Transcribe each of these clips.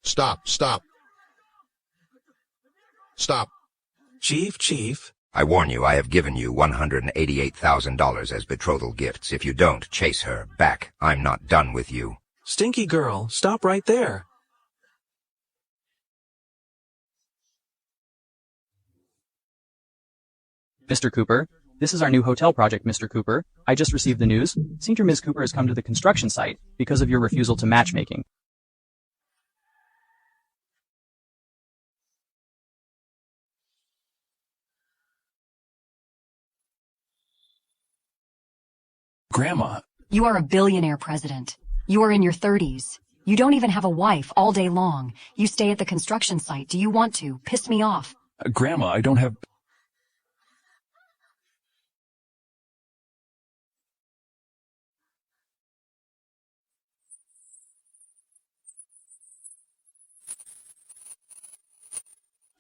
Stop, stop. Stop. Chief. I warn you, I have given you $188,000 as betrothal gifts. If you don't chase her back, I'm not done with you. Stinky girl, stop right there. Mr. Cooper, this is our new hotel project, Mr. Cooper. I just received the news. Senior Ms. Cooper has come to the construction site because of your refusal to matchmaking. Grandma. You are a billionaire president. You are in your 30s. You don't even have a wife all day long. You stay at the construction site. Do you want to? Piss me off. Grandma, I don't have...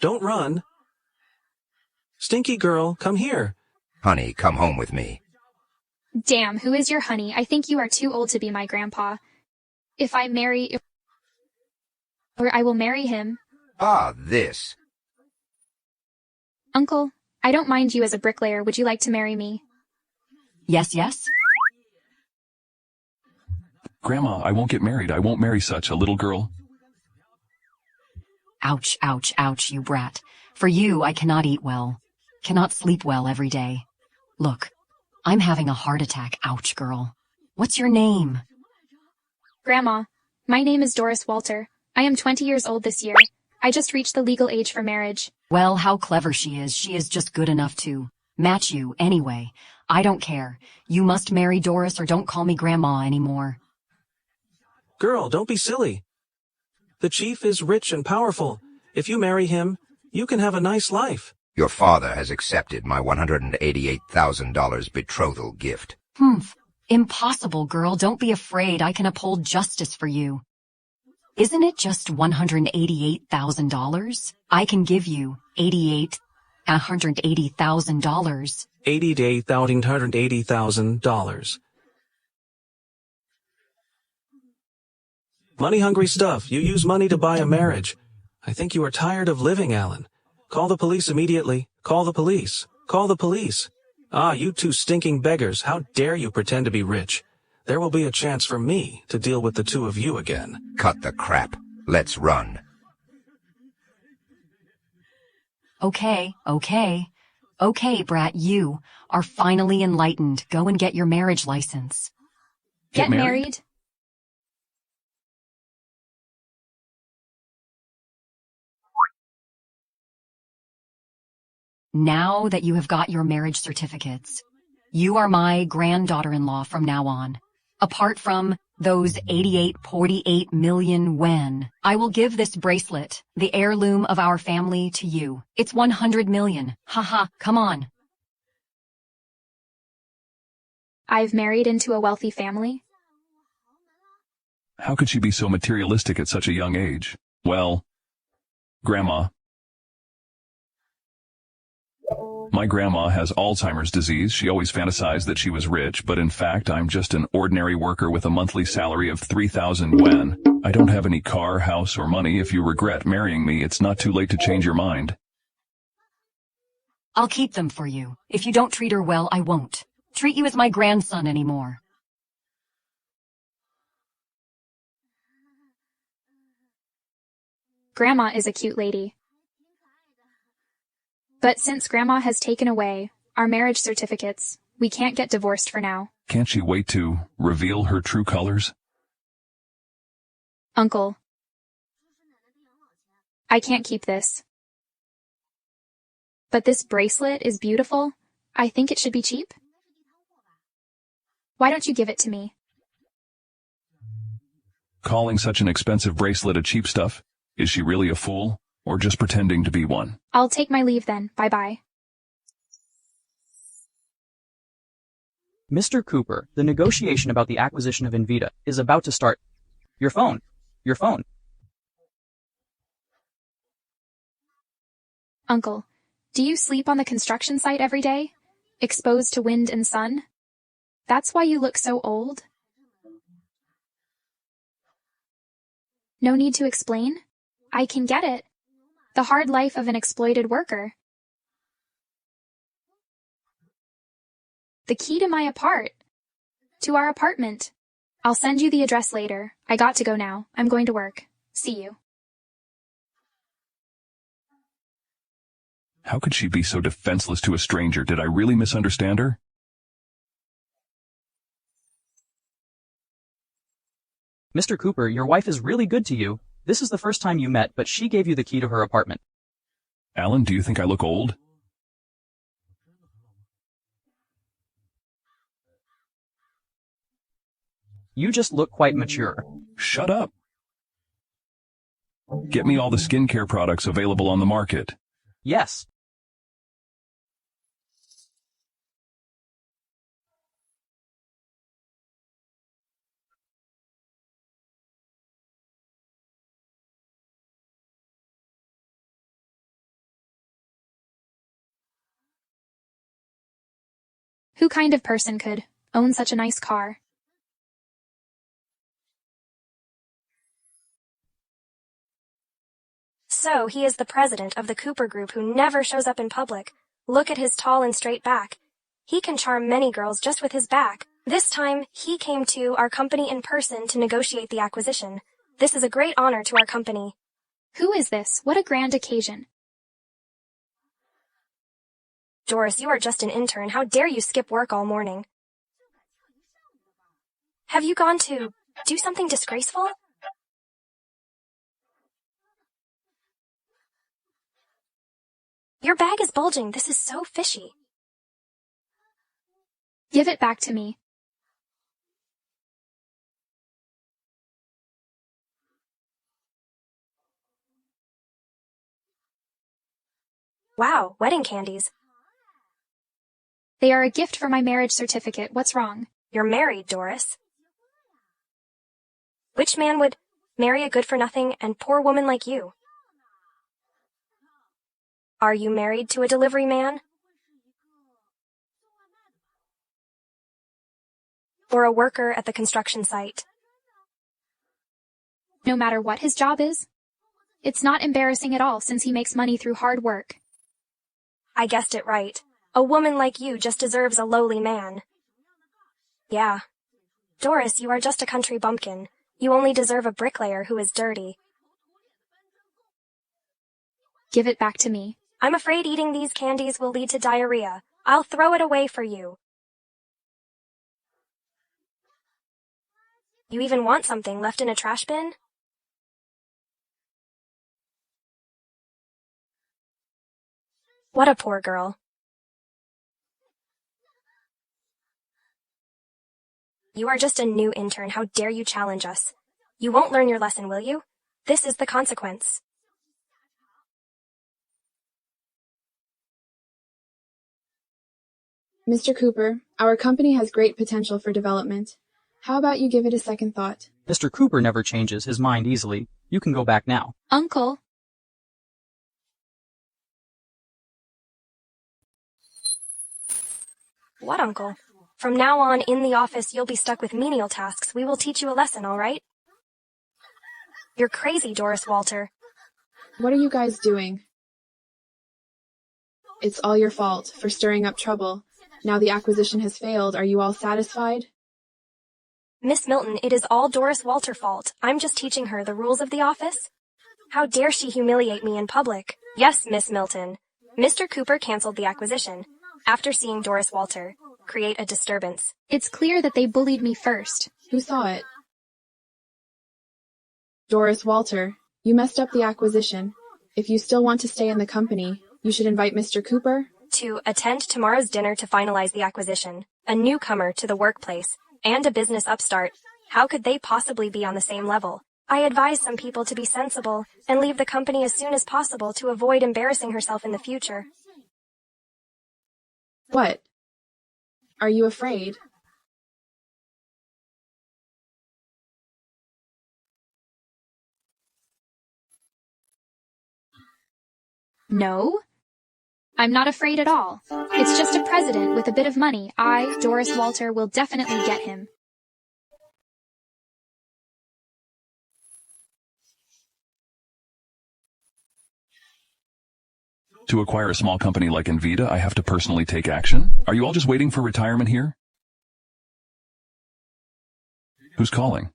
Don't run. Stinky girl, come here. Honey, come home with me. Damn, who is your honey? I think you are too old to be my grandpa. If I marry... or I will marry him. Ah, this. Uncle, I don't mind you as a bricklayer. Would you like to marry me? Yes, yes? Grandma, I won't get married. I won't marry such a little girl. Ouch, ouch, ouch, you brat. For you, I cannot eat well. Cannot sleep well every day. Look, I'm having a heart attack. Ouch, girl. What's your name? Grandma, my name is Doris Walter. I am 20 years old this year. I just reached the legal age for marriage. Well, how clever she is. She is just good enough to match you anyway. I don't care. You must marry Doris or don't call me Grandma anymore. Girl, don't be silly. The chief is rich and powerful. If you marry him, you can have a nice life. Your father has accepted my $188,000 betrothal gift. Humph. Impossible, girl. Don't be afraid. I can uphold justice for you. Isn't it just $188,000? I can give you $180,000. $180,000. Money-hungry stuff. You use money to buy a marriage. I think you are tired of living, Alan. Call the police immediately. Call the police. Call the police. Ah, you two stinking beggars. How dare you pretend to be rich? There will be a chance for me to deal with the two of you again. Cut the crap. Let's run. Okay, brat, you are finally enlightened. Go and get your marriage license. Get married? Now that you have got your marriage certificates, you are my granddaughter-in-law from now on. Apart from those 88.48 million yen, I will give this bracelet, the heirloom of our family, to you. It's 100 million. Haha, come on. I've married into a wealthy family? How could she be so materialistic at such a young age? Well, Grandma. My grandma has Alzheimer's disease. She always fantasized that she was rich, but in fact I'm just an ordinary worker with a monthly salary of 3,000 yen. I don't have any car, house, or money. If you regret marrying me, it's not too late to change your mind. I'll keep them for you. If you don't treat her well, I won't treat you as my grandson anymore. Grandma is a cute lady. But since Grandma has taken away our marriage certificates, we can't get divorced for now. Can't she wait to reveal her true colors? Uncle, I can't keep this. But this bracelet is beautiful. I think it should be cheap. Why don't you give it to me? Calling such an expensive bracelet a cheap stuff? Is she really a fool? Or just pretending to be one? I'll take my leave then. Bye-bye. Mr. Cooper, the negotiation about the acquisition of Invita is about to start. Your phone. Your phone. Uncle, do you sleep on the construction site every day? Exposed to wind and sun? That's why you look so old? No need to explain? I can get it. The hard life of an exploited worker. The key to our apartment. I'll send you the address later. I got to go now. I'm going to work. See you. How could she be so defenseless to a stranger? Did I really misunderstand her? Mr. Cooper, your wife is really good to you. This is the first time you met, but she gave you the key to her apartment. Alan, do you think I look old? You just look quite mature. Shut up. Get me all the skincare products available on the market. Yes. Who kind of person could own such a nice car? So, he is the president of the Cooper Group who never shows up in public. Look at his tall and straight back. He can charm many girls just with his back. This time, he came to our company in person to negotiate the acquisition. This is a great honor to our company. Who is this? What a grand occasion. Doris, you are just an intern. How dare you skip work all morning? Have you gone to do something disgraceful? Your bag is bulging. This is so fishy. Give it back to me. Wow, wedding candies. They are a gift for my marriage certificate. What's wrong? You're married, Doris. Which man would marry a good-for-nothing and poor woman like you? Are you married to a delivery man? Or a worker at the construction site? No matter what his job is? It's not embarrassing at all since he makes money through hard work. I guessed it right. A woman like you just deserves a lowly man. Yeah. Doris, you are just a country bumpkin. You only deserve a bricklayer who is dirty. Give it back to me. I'm afraid eating these candies will lead to diarrhea. I'll throw it away for you. You even want something left in a trash bin? What a poor girl. You are just a new intern. How dare you challenge us? You won't learn your lesson, will you? This is the consequence. Mr. Cooper, our company has great potential for development. How about you give it a second thought? Mr. Cooper never changes his mind easily. You can go back now. Uncle. What, Uncle? From now on, in the office, you'll be stuck with menial tasks. We will teach you a lesson, all right? You're crazy, Doris Walter. What are you guys doing? It's all your fault for stirring up trouble. Now the acquisition has failed. Are you all satisfied? Miss Milton, it is all Doris Walter's fault. I'm just teaching her the rules of the office. How dare she humiliate me in public? Yes, Miss Milton. Mr. Cooper canceled the acquisition. After seeing Doris Walter create a disturbance. It's clear that they bullied me first. Who saw it? Doris Walter, you messed up the acquisition. If you still want to stay in the company, you should invite Mr. Cooper to attend tomorrow's dinner to finalize the acquisition. A newcomer to the workplace and a business upstart. How could they possibly be on the same level? I advise some people to be sensible and leave the company as soon as possible to avoid embarrassing herself in the future. What? Are you afraid? No. I'm not afraid at all. It's just a president with a bit of money. I, Doris Walter, will definitely get him. To acquire a small company like Envita, I have to personally take action? Are you all just waiting for retirement here? Who's calling?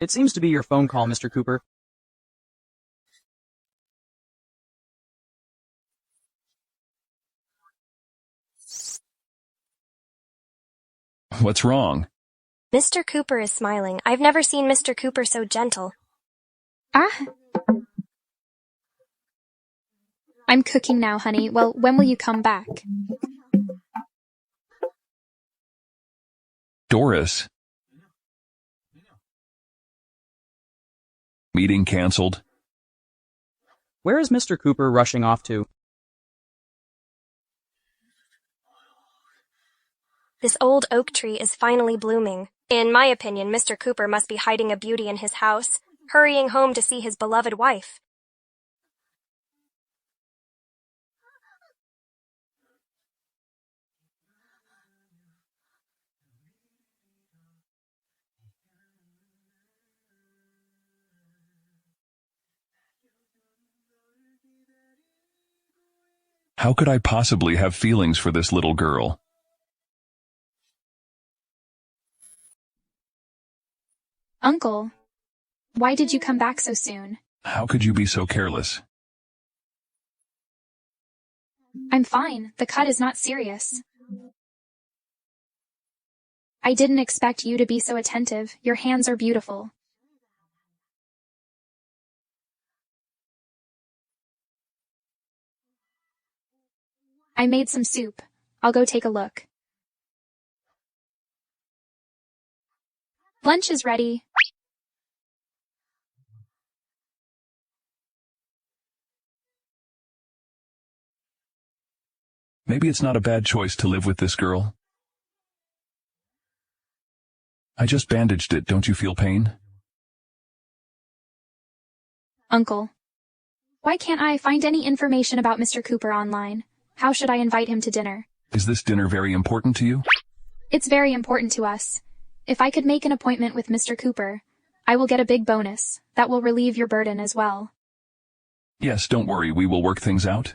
It seems to be your phone call, Mr. Cooper. What's wrong? Mr. Cooper is smiling. I've never seen Mr. Cooper so gentle. Ah. I'm cooking now, honey. Well, when will you come back? Doris. Meeting canceled. Where is Mr. Cooper rushing off to? This old oak tree is finally blooming. In my opinion, Mr. Cooper must be hiding a beauty in his house, hurrying home to see his beloved wife. How could I possibly have feelings for this little girl? Uncle, why did you come back so soon? How could you be so careless? I'm fine. The cut is not serious. I didn't expect you to be so attentive. Your hands are beautiful. I made some soup. I'll go take a look. Lunch is ready. Maybe it's not a bad choice to live with this girl. I just bandaged it. Don't you feel pain? Uncle, why can't I find any information about Mr. Cooper online? How should I invite him to dinner? Is this dinner very important to you? It's very important to us. If I could make an appointment with Mr. Cooper, I will get a big bonus. That will relieve your burden as well. Yes, don't worry. We will work things out.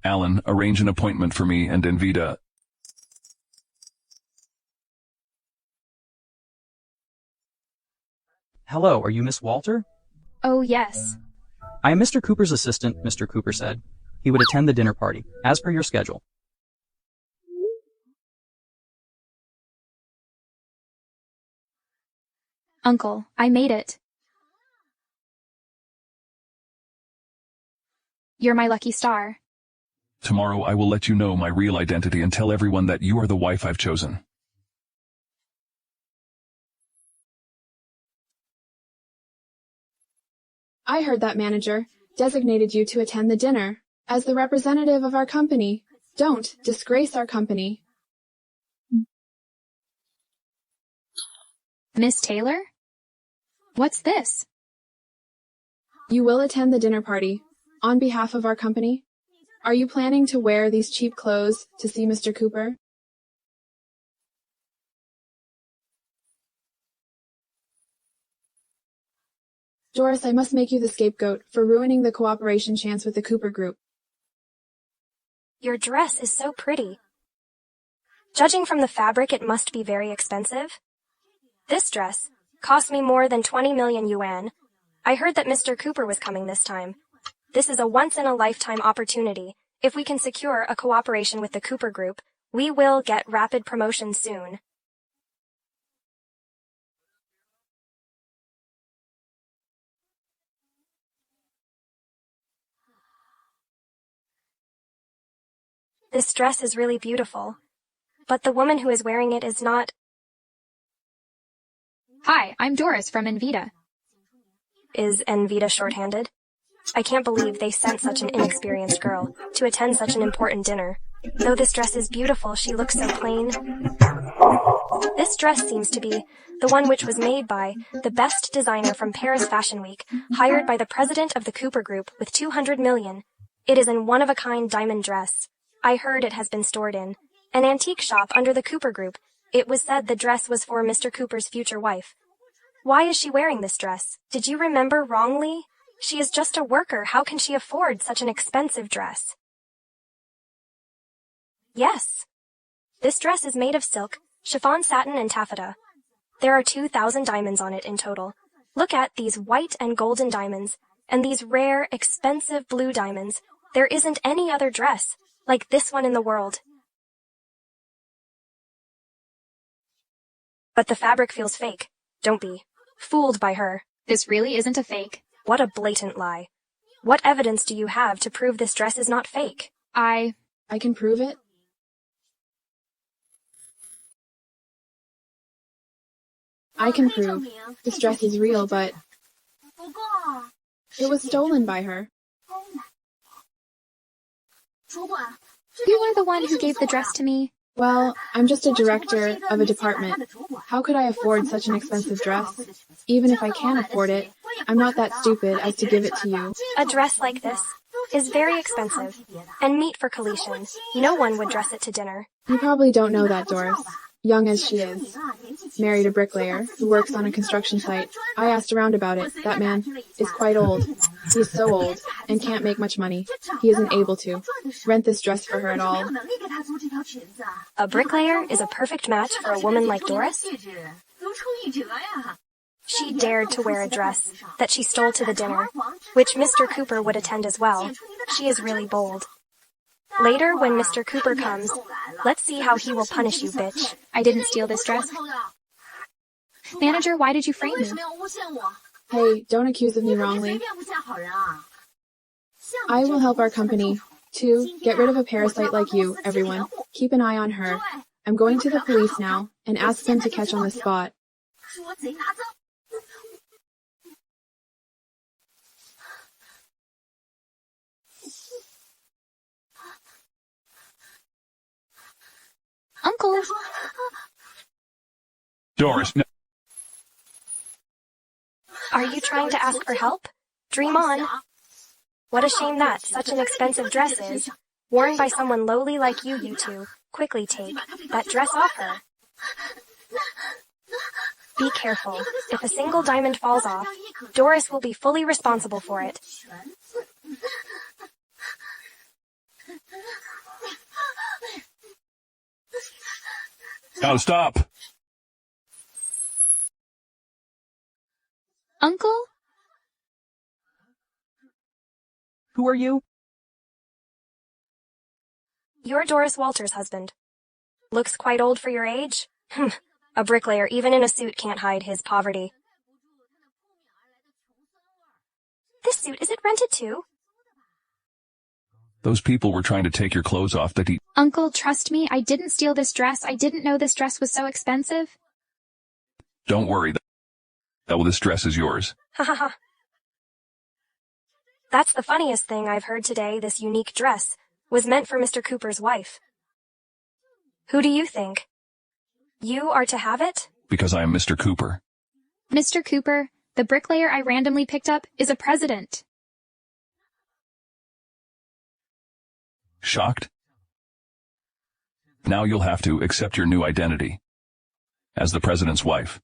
Alan, arrange an appointment for me and Envita. Hello, are you Miss Walter? Oh, yes. I am Mr. Cooper's assistant, Mr. Cooper said. He would attend the dinner party, as per your schedule. Uncle, I made it. You're my lucky star. Tomorrow I will let you know my real identity and tell everyone that you are the wife I've chosen. I heard that manager designated you to attend the dinner. As the representative of our company, don't disgrace our company. Miss Taylor? What's this? You will attend the dinner party on behalf of our company. Are you planning to wear these cheap clothes to see Mr. Cooper? Doris, I must make you the scapegoat for ruining the cooperation chance with the Cooper Group. Your dress is so pretty. Judging from the fabric, it must be very expensive. This dress cost me more than 20 million yuan. I heard that Mr. Cooper was coming this time. This is a once-in-a-lifetime opportunity. If we can secure a cooperation with the Cooper Group, we will get rapid promotion soon. This dress is really beautiful, but the woman who is wearing it is not. Hi, I'm Doris from Envita. Is Envita shorthanded? I can't believe they sent such an inexperienced girl to attend such an important dinner. Though this dress is beautiful, she looks so plain. This dress seems to be the one which was made by the best designer from Paris Fashion Week, hired by the president of the Cooper Group with 200 million. It is an one-of-a-kind diamond dress. I heard it has been stored in an antique shop under the Cooper Group. It was said the dress was for Mr. Cooper's future wife. Why is she wearing this dress? Did you remember wrongly? She is just a worker. How can she afford such an expensive dress? Yes. This dress is made of silk, chiffon, satin, and taffeta. There are 2,000 diamonds on it in total. Look at these white and golden diamonds, and these rare, expensive blue diamonds. There isn't any other dress like this one in the world. But the fabric feels fake. Don't be fooled by her. This really isn't a fake. What a blatant lie. What evidence do you have to prove this dress is not fake? I can prove it. I can prove this dress is real, but it was stolen by her. You were the one who gave the dress to me. Well, I'm just a director of a department. How could I afford such an expensive dress? Even if I can afford it, I'm not that stupid as to give it to you. A dress like this is very expensive and meet for collation. No one would dress it to dinner. You probably don't know that, Doris. Young as she is. Married a bricklayer who works on a construction site. I asked around about it. That man is quite old. He is so old and can't make much money. He isn't able to rent this dress for her at all. A bricklayer is a perfect match for a woman like Doris? She dared to wear a dress that she stole to the dinner, which Mr. Cooper would attend as well. She is really bold. Later, when Mr. Cooper comes, let's see how he will punish you, bitch. I didn't steal this dress. Manager, why did you frame me? Hey, don't accuse of me wrongly. I will help our company to get rid of a parasite like you, everyone. Keep an eye on her. I'm going to the police now and ask them to catch on the spot. Uncle! Doris, no. Are you trying to ask for help? Dream on. What a shame that such an expensive dress is. Worn by someone lowly like you two. Quickly take that dress off her. Be careful. If a single diamond falls off, Doris will be fully responsible for it. Now stop. Uncle? Who are you? You're Doris Walters' husband. Looks quite old for your age? A bricklayer, even in a suit, can't hide his poverty. This suit, is it rented too? Those people were trying to take your clothes off that he... Uncle, trust me, I didn't steal this dress. I didn't know this dress was so expensive. Don't worry. This dress is yours. Ha ha ha. That's the funniest thing I've heard today. This unique dress was meant for Mr. Cooper's wife. Who do you think? You are to have it? Because I am Mr. Cooper. Mr. Cooper, the bricklayer I randomly picked up is a president. Shocked? Now you'll have to accept your new identity. As the president's wife.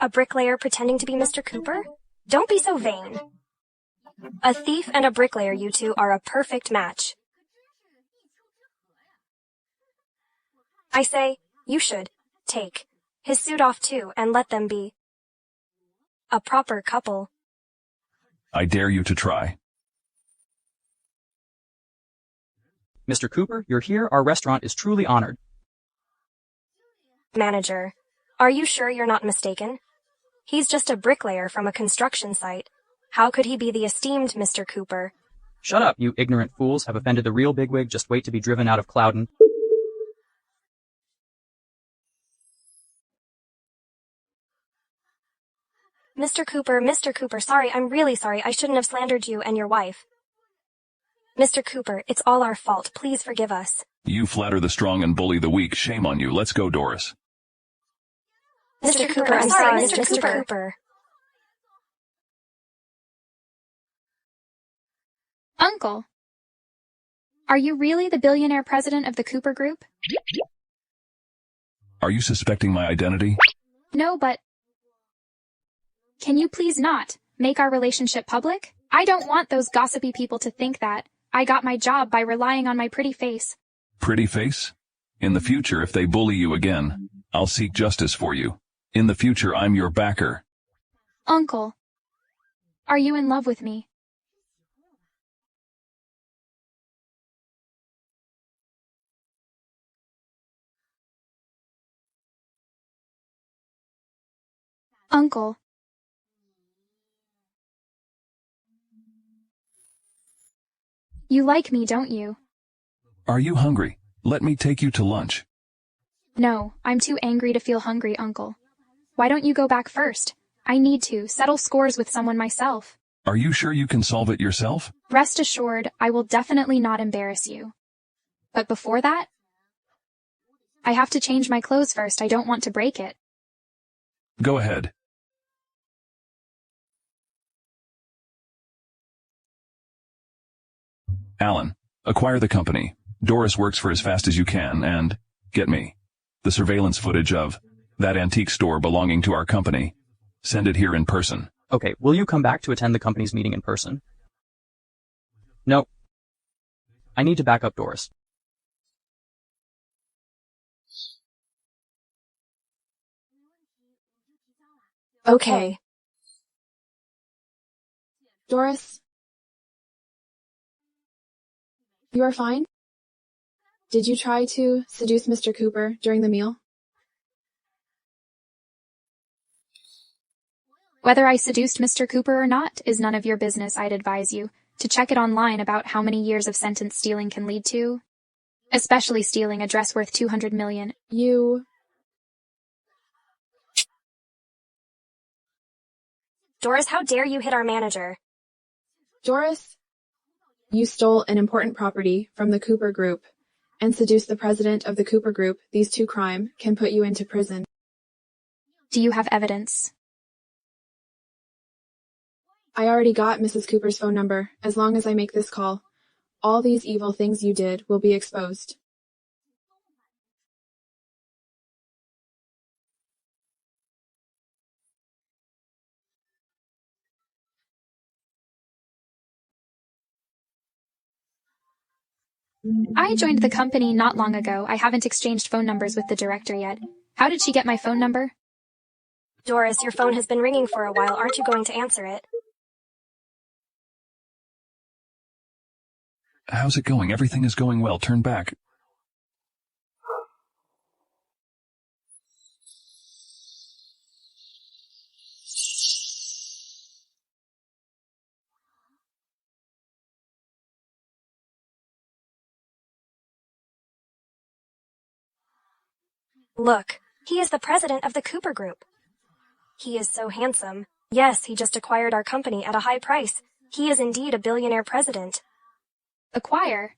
A bricklayer pretending to be Mr. Cooper? Don't be so vain. A thief and a bricklayer, you two are a perfect match. I say, you should take his suit off too and let them be a proper couple. I dare you to try. Mr. Cooper, you're here. Our restaurant is truly honored. Manager, are you sure you're not mistaken? He's just a bricklayer from a construction site. How could he be the esteemed Mr. Cooper? Shut up, you ignorant fools have offended the real bigwig. Just wait to be driven out of Cloudon. Mr. Cooper, sorry, I'm really sorry. I shouldn't have slandered you and your wife. Mr. Cooper, it's all our fault. Please forgive us. You flatter the strong and bully the weak. Shame on you. Let's go, Doris. Mr. Cooper, I'm sorry, Mr. Cooper. Uncle, are you really the billionaire president of the Cooper Group? Are you suspecting my identity? No, but Can you please not make our relationship public? I don't want those gossipy people to think that I got my job by relying on my pretty face. Pretty face? In the future, if they bully you again, I'll seek justice for you. In the future, I'm your backer. Uncle, are you in love with me? Uncle. You like me, don't you? Are you hungry? Let me take you to lunch. No, I'm too angry to feel hungry, Uncle. Why don't you go back first? I need to settle scores with someone myself. Are you sure you can solve it yourself? Rest assured, I will definitely not embarrass you. But before that, I have to change my clothes first. I don't want to break it. Go ahead. Alan, acquire the company. Doris works for as fast as you can, and get me the surveillance footage of that antique store belonging to our company. Send it here in person. Okay, will you come back to attend the company's meeting in person? No. I need to back up Doris. Okay. Doris? You are fine? Did you try to seduce Mr. Cooper during the meal? Whether I seduced Mr. Cooper or not is none of your business. I'd advise you to check it online about how many years of sentence stealing can lead to. Especially stealing a dress worth 200 million. You... Doris, how dare you hit our manager? Doris? You stole an important property from the Cooper Group and seduced the president of the Cooper Group. These two crimes can put you into prison. Do you have evidence? I already got Mrs. Cooper's phone number. As long as I make this call, all these evil things you did will be exposed. I joined the company not long ago. I haven't exchanged phone numbers with the director yet. How did she get my phone number? Doris, your phone has been ringing for a while. Aren't you going to answer it? How's it going? Everything is going well. Turn back. Look, he is the president of the Cooper Group. He is so handsome. Yes, he just acquired our company at a high price. He is indeed a billionaire president. Acquire?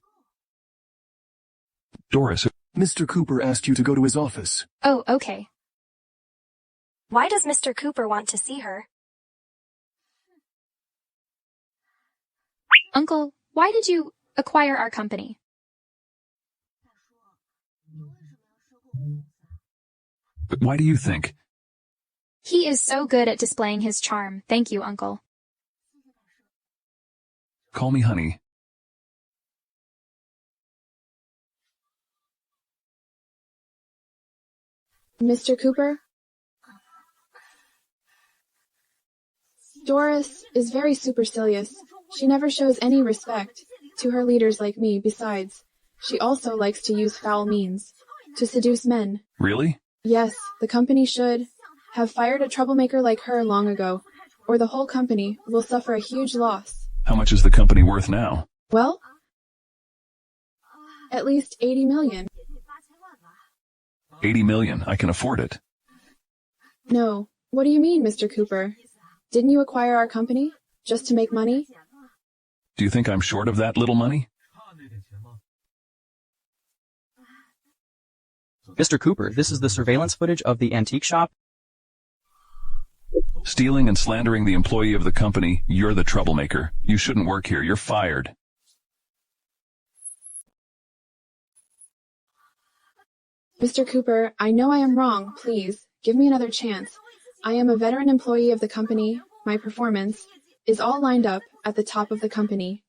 Doris. Mr. Cooper asked you to go to his office. Oh, okay. Why does Mr. Cooper want to see her? Uncle, why did you acquire our company? But why do you think? He is so good at displaying his charm. Thank you, Uncle. Call me honey. Mr. Cooper? Doris is very supercilious. She never shows any respect to her leaders like me. Besides, she also likes to use foul means to seduce men. Really? Yes, the company should have fired a troublemaker like her long ago, or the whole company will suffer a huge loss. How much is the company worth now? Well, at least 80 million. 80 million. I can afford it. No. What do you mean, Mr. Cooper? Didn't you acquire our company just to make money? Do you think I'm short of that little money? Mr. Cooper, this is the surveillance footage of the antique shop. Stealing and slandering the employee of the company. You're the troublemaker. You shouldn't work here. You're fired. Mr. Cooper, I know I am wrong. Please, give me another chance. I am a veteran employee of the company. My performance is all lined up at the top of the company.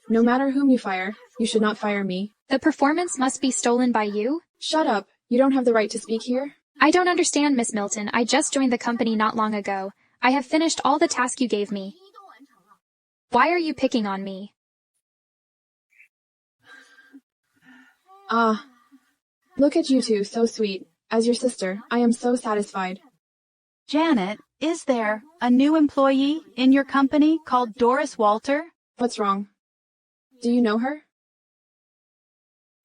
No matter whom you fire, you should not fire me. The performance must be stolen by you? Shut up. You don't have the right to speak here. I don't understand, Miss Milton. I just joined the company not long ago. I have finished all the tasks you gave me. Why are you picking on me? Ah. Look at you two, so sweet. As your sister, I am so satisfied. Janet, is there a new employee in your company called Doris Walter? What's wrong? Do you know her?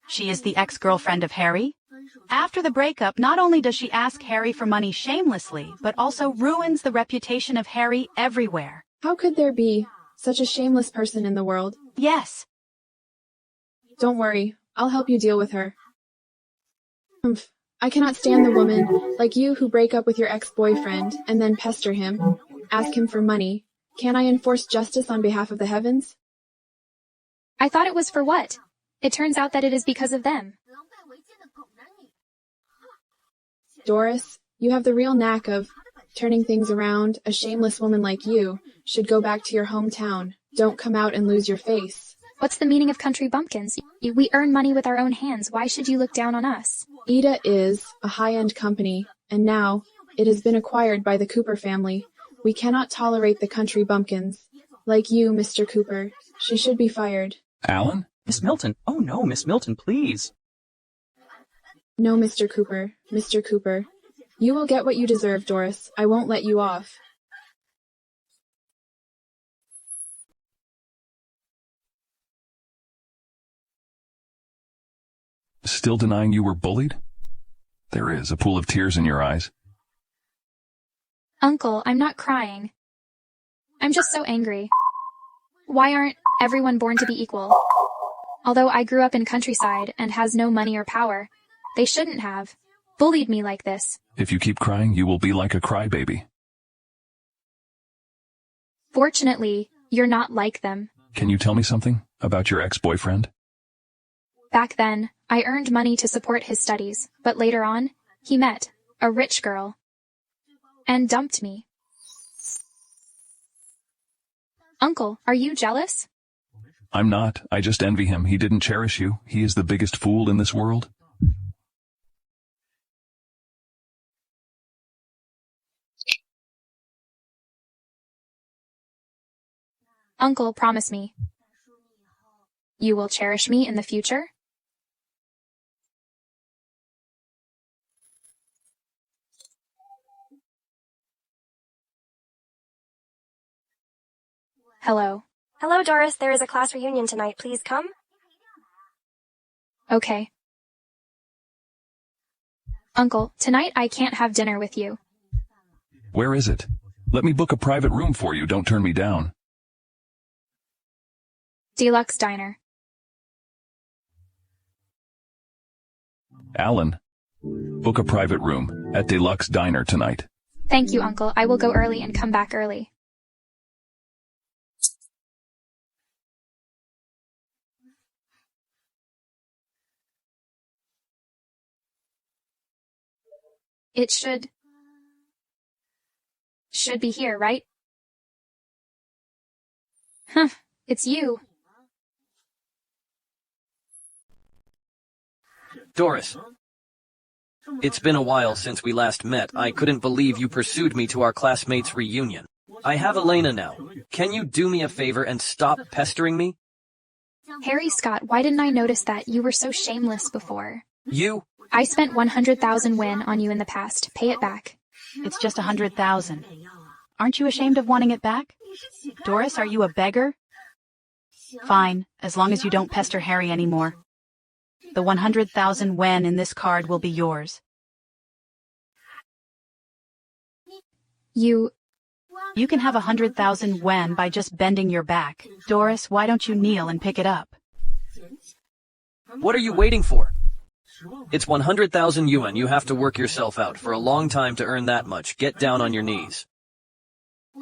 She is the ex-girlfriend of Harry. After the breakup, not only does she ask Harry for money shamelessly, but also ruins the reputation of Harry everywhere. How could there be such a shameless person in the world? Yes. Don't worry, I'll help you deal with her. I cannot stand the woman like you who break up with your ex-boyfriend and then pester him, ask him for money. Can I enforce justice on behalf of the heavens? I thought it was for what? It turns out that it is because of them. Doris, you have the real knack of turning things around. A shameless woman like you should go back to your hometown. Don't come out and lose your face. What's the meaning of country bumpkins? We earn money with our own hands. Why should you look down on us? Ida is a high-end company, and now it has been acquired by the Cooper family. We cannot tolerate the country bumpkins. Like you, Mr. Cooper. She should be fired. Alan? Miss Milton. Oh no, Miss Milton, please. No, Mr. Cooper. Mr. Cooper. You will get what you deserve, Doris. I won't let you off. Still denying you were bullied? There is a pool of tears in your eyes. Uncle, I'm not crying. I'm just so angry. Why aren't everyone born to be equal? Although I grew up in countryside and has no money or power, they shouldn't have bullied me like this. If you keep crying, you will be like a crybaby. Fortunately, you're not like them. Can you tell me something about your ex-boyfriend? Back then, I earned money to support his studies, but later on, he met a rich girl and dumped me. Uncle, are you jealous? I'm not. I just envy him. He didn't cherish you. He is the biggest fool in this world. Uncle, promise me. You will cherish me in the future? Hello. Hello, Doris. There is a class reunion tonight. Please come. Okay. Uncle, tonight I can't have dinner with you. Where is it? Let me book a private room for you. Don't turn me down. Deluxe Diner. Alan, book a private room at Deluxe Diner tonight. Thank you, Uncle. I will go early and come back early. It should be here, right? Huh, it's you. Doris. It's been a while since we last met. I couldn't believe you pursued me to our classmates' reunion. I have Elena now. Can you do me a favor and stop pestering me? Harry Scott, why didn't I notice that? You were so shameless before. You? I spent 100,000 yen on you in the past. Pay it back. It's just 100,000. Aren't you ashamed of wanting it back? Doris, are you a beggar? Fine, as long as you don't pester Harry anymore. The 100,000 yen in this card will be yours. You can have 100,000 yen by just bending your back. Doris, why don't you kneel and pick it up? What are you waiting for? It's 100,000 yuan. You have to work yourself out for a long time to earn that much. Get down on your knees.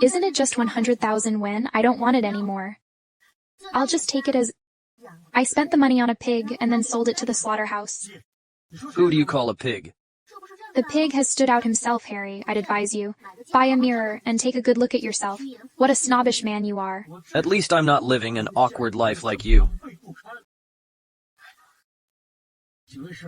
Isn't it just 100,000 yen? I don't want it anymore. I'll just take it as I spent the money on a pig and then sold it to the slaughterhouse. Who do you call a pig? The pig has stood out himself, Harry, I'd advise you. Buy a mirror and take a good look at yourself. What a snobbish man you are. At least I'm not living an awkward life like you.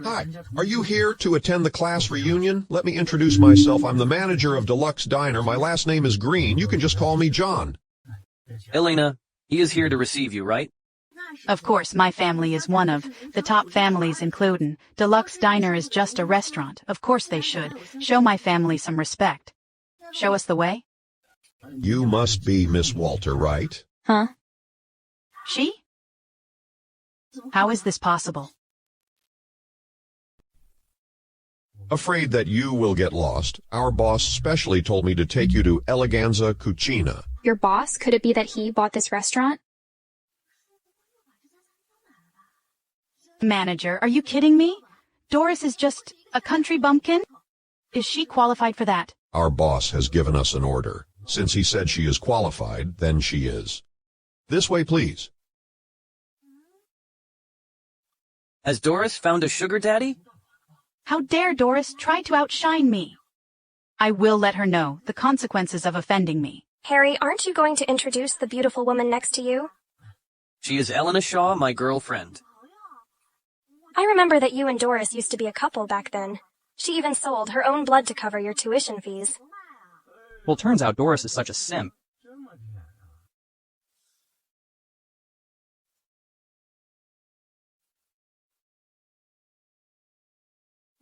Hi, are you here to attend the class reunion? Let me introduce myself. I'm the manager of Deluxe Diner. My last name is Green. You can just call me John. Elena, he is here to receive you, right? Of course, my family is one of the top families in Cloden. Deluxe Diner is just a restaurant. Of course they should. Show my family some respect. Show us the way? You must be Miss Walter, right? Huh? She? How is this possible? Afraid that you will get lost. Our boss specially told me to take you to Eleganza Cucina. Your boss? Could it be that he bought this restaurant? Manager, are you kidding me? Doris is just a country bumpkin? Is she qualified for that? Our boss has given us an order. Since he said she is qualified, then she is. This way, please. Has Doris found a sugar daddy? How dare Doris try to outshine me? I will let her know the consequences of offending me. Harry, aren't you going to introduce the beautiful woman next to you? She is Elena Shaw, my girlfriend. I remember that you and Doris used to be a couple back then. She even sold her own blood to cover your tuition fees. Well, turns out Doris is such a simp.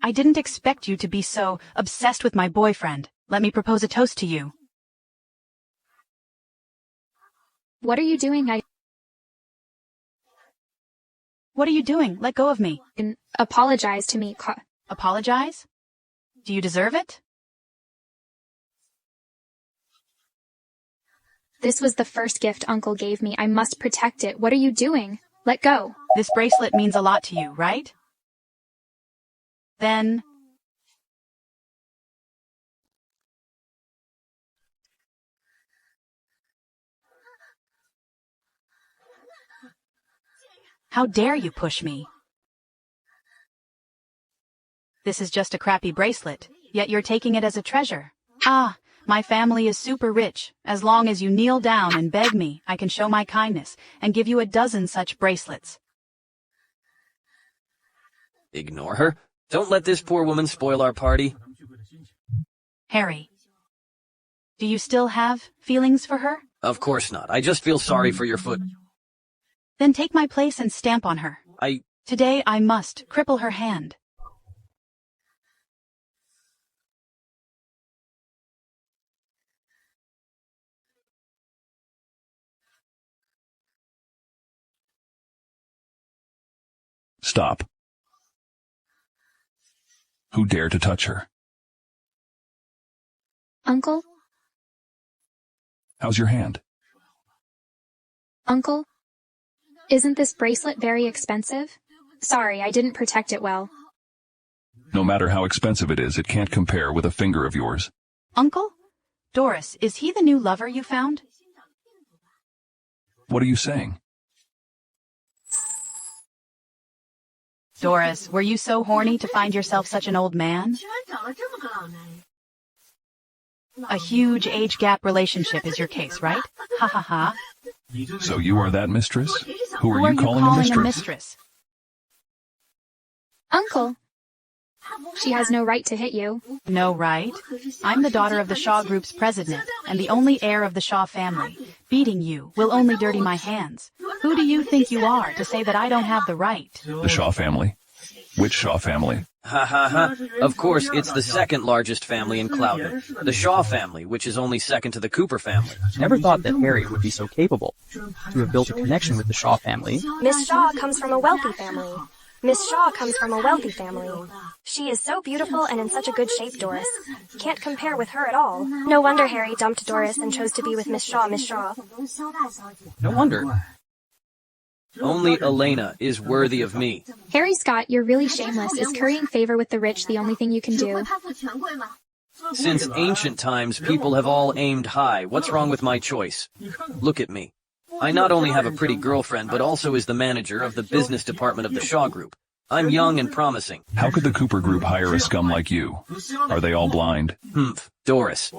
I didn't expect you to be so obsessed with my boyfriend. Let me propose a toast to you. What are you doing? What are you doing? Let go of me. Apologize to me. Apologize? Do you deserve it? This was the first gift Uncle gave me. I must protect it. What are you doing? Let go. This bracelet means a lot to you, right? Then... How dare you push me? This is just a crappy bracelet, yet you're taking it as a treasure. Ah, my family is super rich. As long as you kneel down and beg me, I can show my kindness and give you a dozen such bracelets. Ignore her. Don't let this poor woman spoil our party. Harry, do you still have feelings for her? Of course not. I just feel sorry for your foot. Then take my place and stamp on her. Today I must cripple her hand. Stop. Who dare to touch her? Uncle? How's your hand? Uncle? Isn't this bracelet very expensive? Sorry, I didn't protect it well. No matter how expensive it is, it can't compare with a finger of yours. Uncle? Doris, is he the new lover you found? What are you saying? Doris, were you so horny to find yourself such an old man? A huge age gap relationship is your case, right? Ha ha ha. So you are that mistress? Who are you calling a mistress? Uncle! She has no right to hit you. No right? I'm the daughter of the Shaw Group's president, and the only heir of the Shaw family. Beating you will only dirty my hands. Who do you think you are to say that I don't have the right? The Shaw family? Which Shaw family? Ha ha ha. Of course, it's the second largest family in Cloudon. The Shaw family, which is only second to the Cooper family. Never thought that Harry would be so capable to have built a connection with the Shaw family. Miss Shaw comes from a wealthy family. Miss Shaw comes from a wealthy family. She is so beautiful and in such a good shape, Doris. Can't compare with her at all. No wonder Harry dumped Doris and chose to be with Miss Shaw, Miss Shaw. No wonder. Only Elena is worthy of me. Harry Scott, you're really shameless. Is currying favor with the rich the only thing you can do? Since ancient times, people have all aimed high. What's wrong with my choice? Look at me. I not only have a pretty girlfriend, but also is the manager of the business department of the Shaw Group. I'm young and promising. How could the Cooper Group hire a scum like you? Are they all blind? Humph, Doris.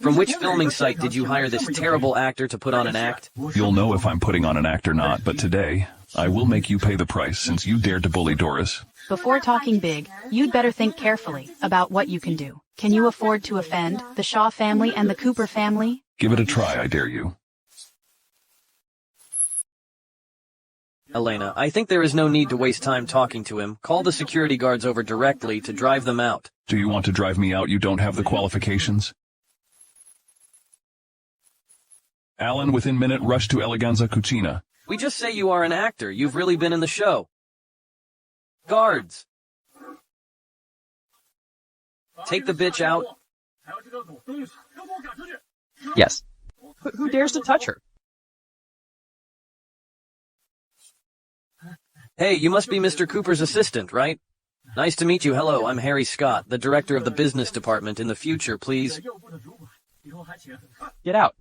From which filming site did you hire this terrible actor to put on an act? You'll know if I'm putting on an act or not, but today, I will make you pay the price since you dared to bully Doris. Before talking big, you'd better think carefully about what you can do. Can you afford to offend the Shaw family and the Cooper family? Give it a try, I dare you. Elena, I think there is no need to waste time talking to him. Call the security guards over directly to drive them out. Do you want to drive me out? You don't have the qualifications? Alan, within minute, rush to Eleganza Cucina. We just say you are an actor. You've really been in the show. Guards! Take the bitch out. Yes. Who dares to touch her? Hey, you must be Mr. Cooper's assistant, right? Nice to meet you. Hello, I'm Harry Scott, the director of the business department. In the future, please. Get out.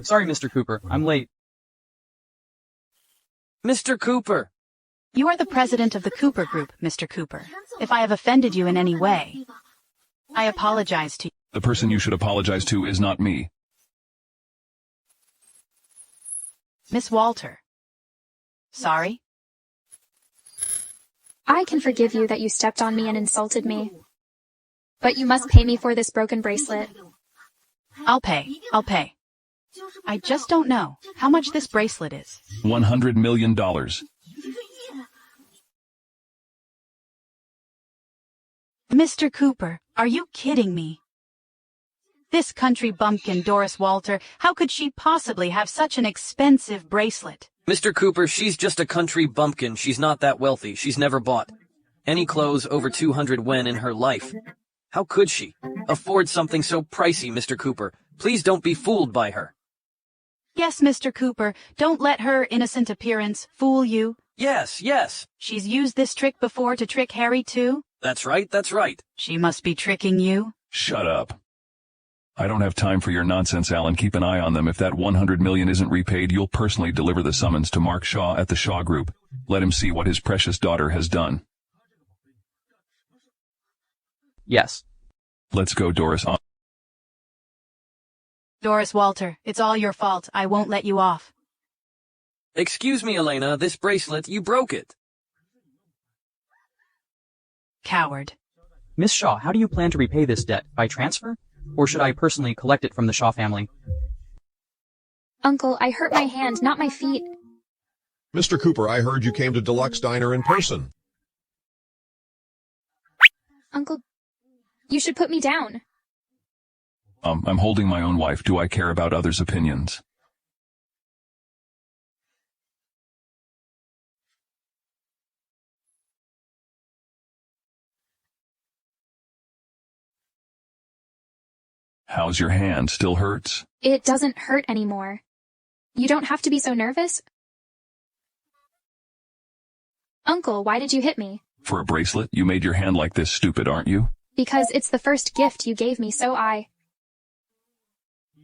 Sorry, Mr. Cooper. I'm late. Mr. Cooper! You are the president of the Cooper Group, Mr. Cooper. If I have offended you in any way, I apologize to you. The person you should apologize to is not me. Miss Walter. Sorry? I can forgive you that you stepped on me and insulted me. But you must pay me for this broken bracelet. I'll pay. I just don't know how much this bracelet is. $100 million. Mr. Cooper, are you kidding me? This country bumpkin, Doris Walter, how could she possibly have such an expensive bracelet? Mr. Cooper, she's just a country bumpkin. She's not that wealthy. She's never bought any clothes over 200 wen in her life. How could she afford something so pricey, Mr. Cooper? Please don't be fooled by her. Yes, Mr. Cooper, don't let her innocent appearance fool you. Yes. She's used this trick before to trick Harry, too? That's right. She must be tricking you. Shut up. I don't have time for your nonsense, Alan. Keep an eye on them. If that 100 million isn't repaid, you'll personally deliver the summons to Mark Shaw at the Shaw Group. Let him see what his precious daughter has done. Yes. Let's go, Doris. Doris Walter, it's all your fault. I won't let you off. Excuse me, Elena, this bracelet, you broke it. Coward. Miss Shaw, how do you plan to repay this debt? By transfer? Or should I personally collect it from the Shaw family? Uncle, I hurt my hand, not my feet. Mr. Cooper, I heard you came to Deluxe Diner in person. Uncle, you should put me down. I'm holding my own wife. Do I care about others' opinions? How's your hand? Still hurts? It doesn't hurt anymore. You don't have to be so nervous. Uncle, why did you hit me? For a bracelet? You made your hand like this stupid, aren't you? Because it's the first gift you gave me, so I...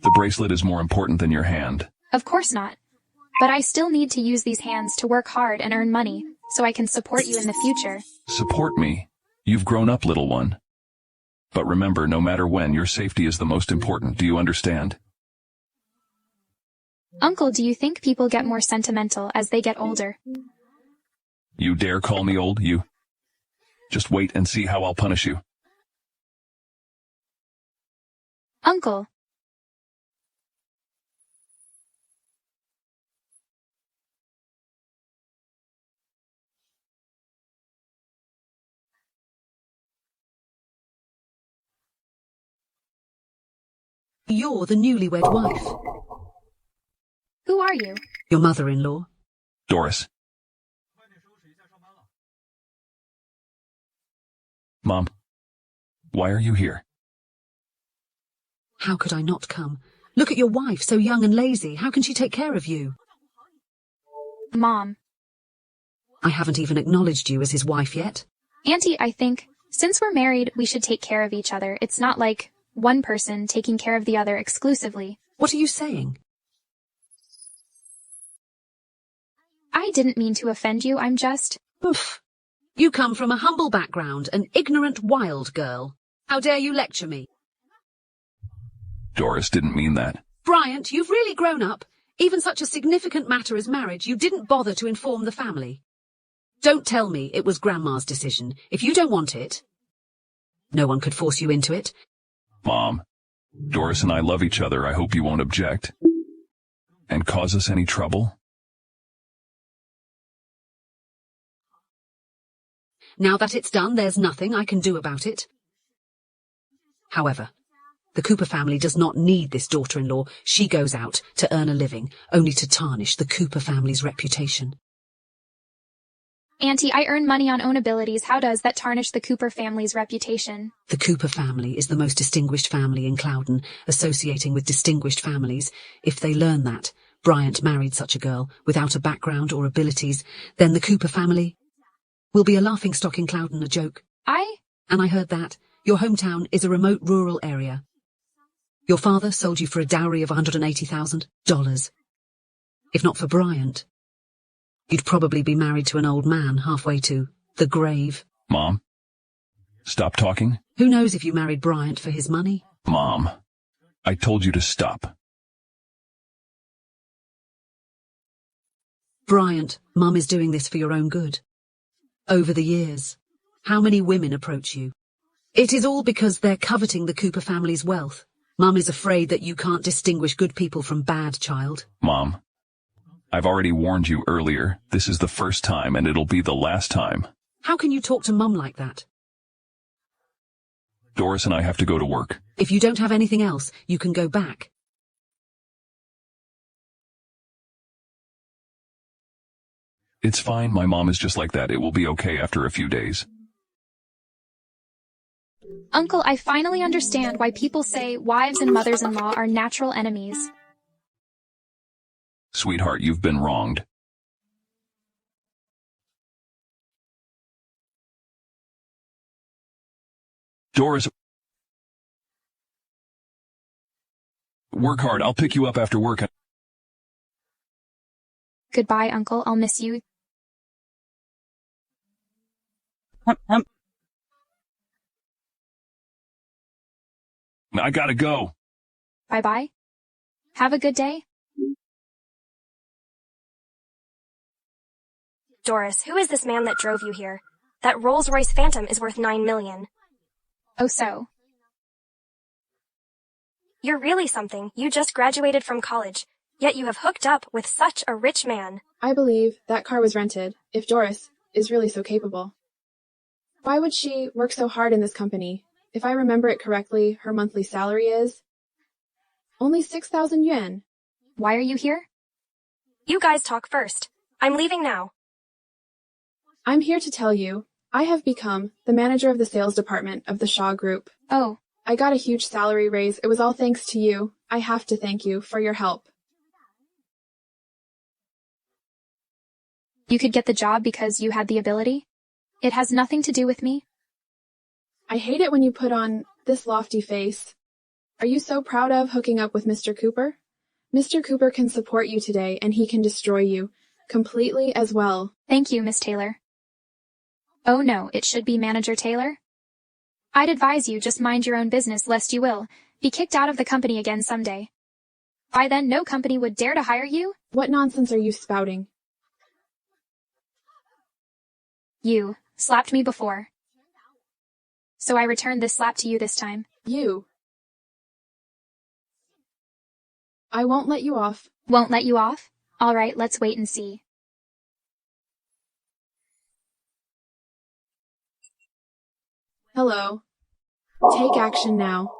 The bracelet is more important than your hand. Of course not. But I still need to use these hands to work hard and earn money, so I can support you in the future. Support me? You've grown up, little one. But remember, no matter when, your safety is the most important. Do you understand? Uncle, do you think people get more sentimental as they get older? You dare call me old, you? Just wait and see how I'll punish you. Uncle. You're the newlywed wife. Who are you? Your mother-in-law. Doris. Mom, why are you here? How could I not come? Look at your wife, so young and lazy. How can she take care of you? Mom. I haven't even acknowledged you as his wife yet. Auntie, I think, since we're married, we should take care of each other. It's not like one person taking care of the other exclusively. What are you saying? I didn't mean to offend you, I'm just... Oof. You come from a humble background, an ignorant wild girl. How dare you lecture me? Doris didn't mean that. Bryant, you've really grown up. Even such a significant matter as marriage, you didn't bother to inform the family. Don't tell me it was Grandma's decision. If you don't want it, no one could force you into it. Mom, Doris and I love each other. I hope you won't object. And cause us any trouble? Now that it's done, there's nothing I can do about it. However, the Cooper family does not need this daughter-in-law. She goes out to earn a living, only to tarnish the Cooper family's reputation. Auntie, I earn money on own abilities. How does that tarnish the Cooper family's reputation? The Cooper family is the most distinguished family in Cloudon, associating with distinguished families. If they learn that Bryant married such a girl without a background or abilities, then the Cooper family will be a laughingstock in Cloudon, a joke. And I heard that your hometown is a remote rural area. Your father sold you for a dowry of $180,000. If not for Bryant, you'd probably be married to an old man halfway to the grave. Mom, stop talking. Who knows if you married Bryant for his money? Mom, I told you to stop. Bryant, Mum is doing this for your own good. Over the years, how many women approach you? It is all because they're coveting the Cooper family's wealth. Mum is afraid that you can't distinguish good people from bad, child. Mom, I've already warned you earlier. This is the first time and it'll be the last time. How can you talk to Mum like that? Doris and I have to go to work. If you don't have anything else, you can go back. It's fine, my mom is just like that. It will be okay after a few days. Uncle, I finally understand why people say wives and mothers-in-law are natural enemies. Sweetheart, you've been wronged. Doris, work hard. I'll pick you up after work. Goodbye, Uncle. I'll miss you. I gotta go. Bye-bye. Have a good day. Doris, who is this man that drove you here? That Rolls-Royce Phantom is worth $9 million. Oh, so? You're really something. You just graduated from college, yet you have hooked up with such a rich man. I believe that car was rented, if Doris is really so capable. Why would she work so hard in this company? If I remember it correctly, her monthly salary is only 6,000 yuan. Why are you here? You guys talk first. I'm leaving now. I'm here to tell you, I have become the manager of the sales department of the Shaw Group. Oh. I got a huge salary raise. It was all thanks to you. I have to thank you for your help. You could get the job because you had the ability? It has nothing to do with me. I hate it when you put on this lofty face. Are you so proud of hooking up with Mr. Cooper? Mr. Cooper can support you today, and he can destroy you completely as well. Thank you, Miss Taylor. Oh no, it should be Manager Taylor. I'd advise you just mind your own business lest you will be kicked out of the company again someday. By then, no company would dare to hire you. What nonsense are you spouting? You slapped me before. So I returned this slap to you this time. You. I won't let you off. Won't let you off? All right, let's wait and see. Hello. Take action now.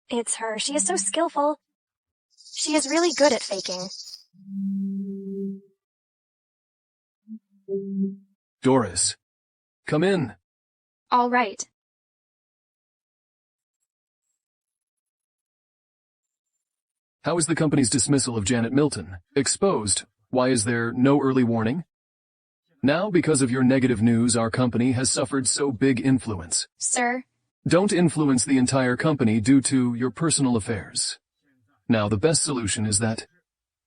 It's her. She is so skillful. She is really good at faking. Doris, come in. All right. How is the company's dismissal of Janet Milton? Exposed. Why is there no early warning? Now, because of your negative news, our company has suffered so big influence. Sir? Don't influence the entire company due to your personal affairs. Now the best solution is that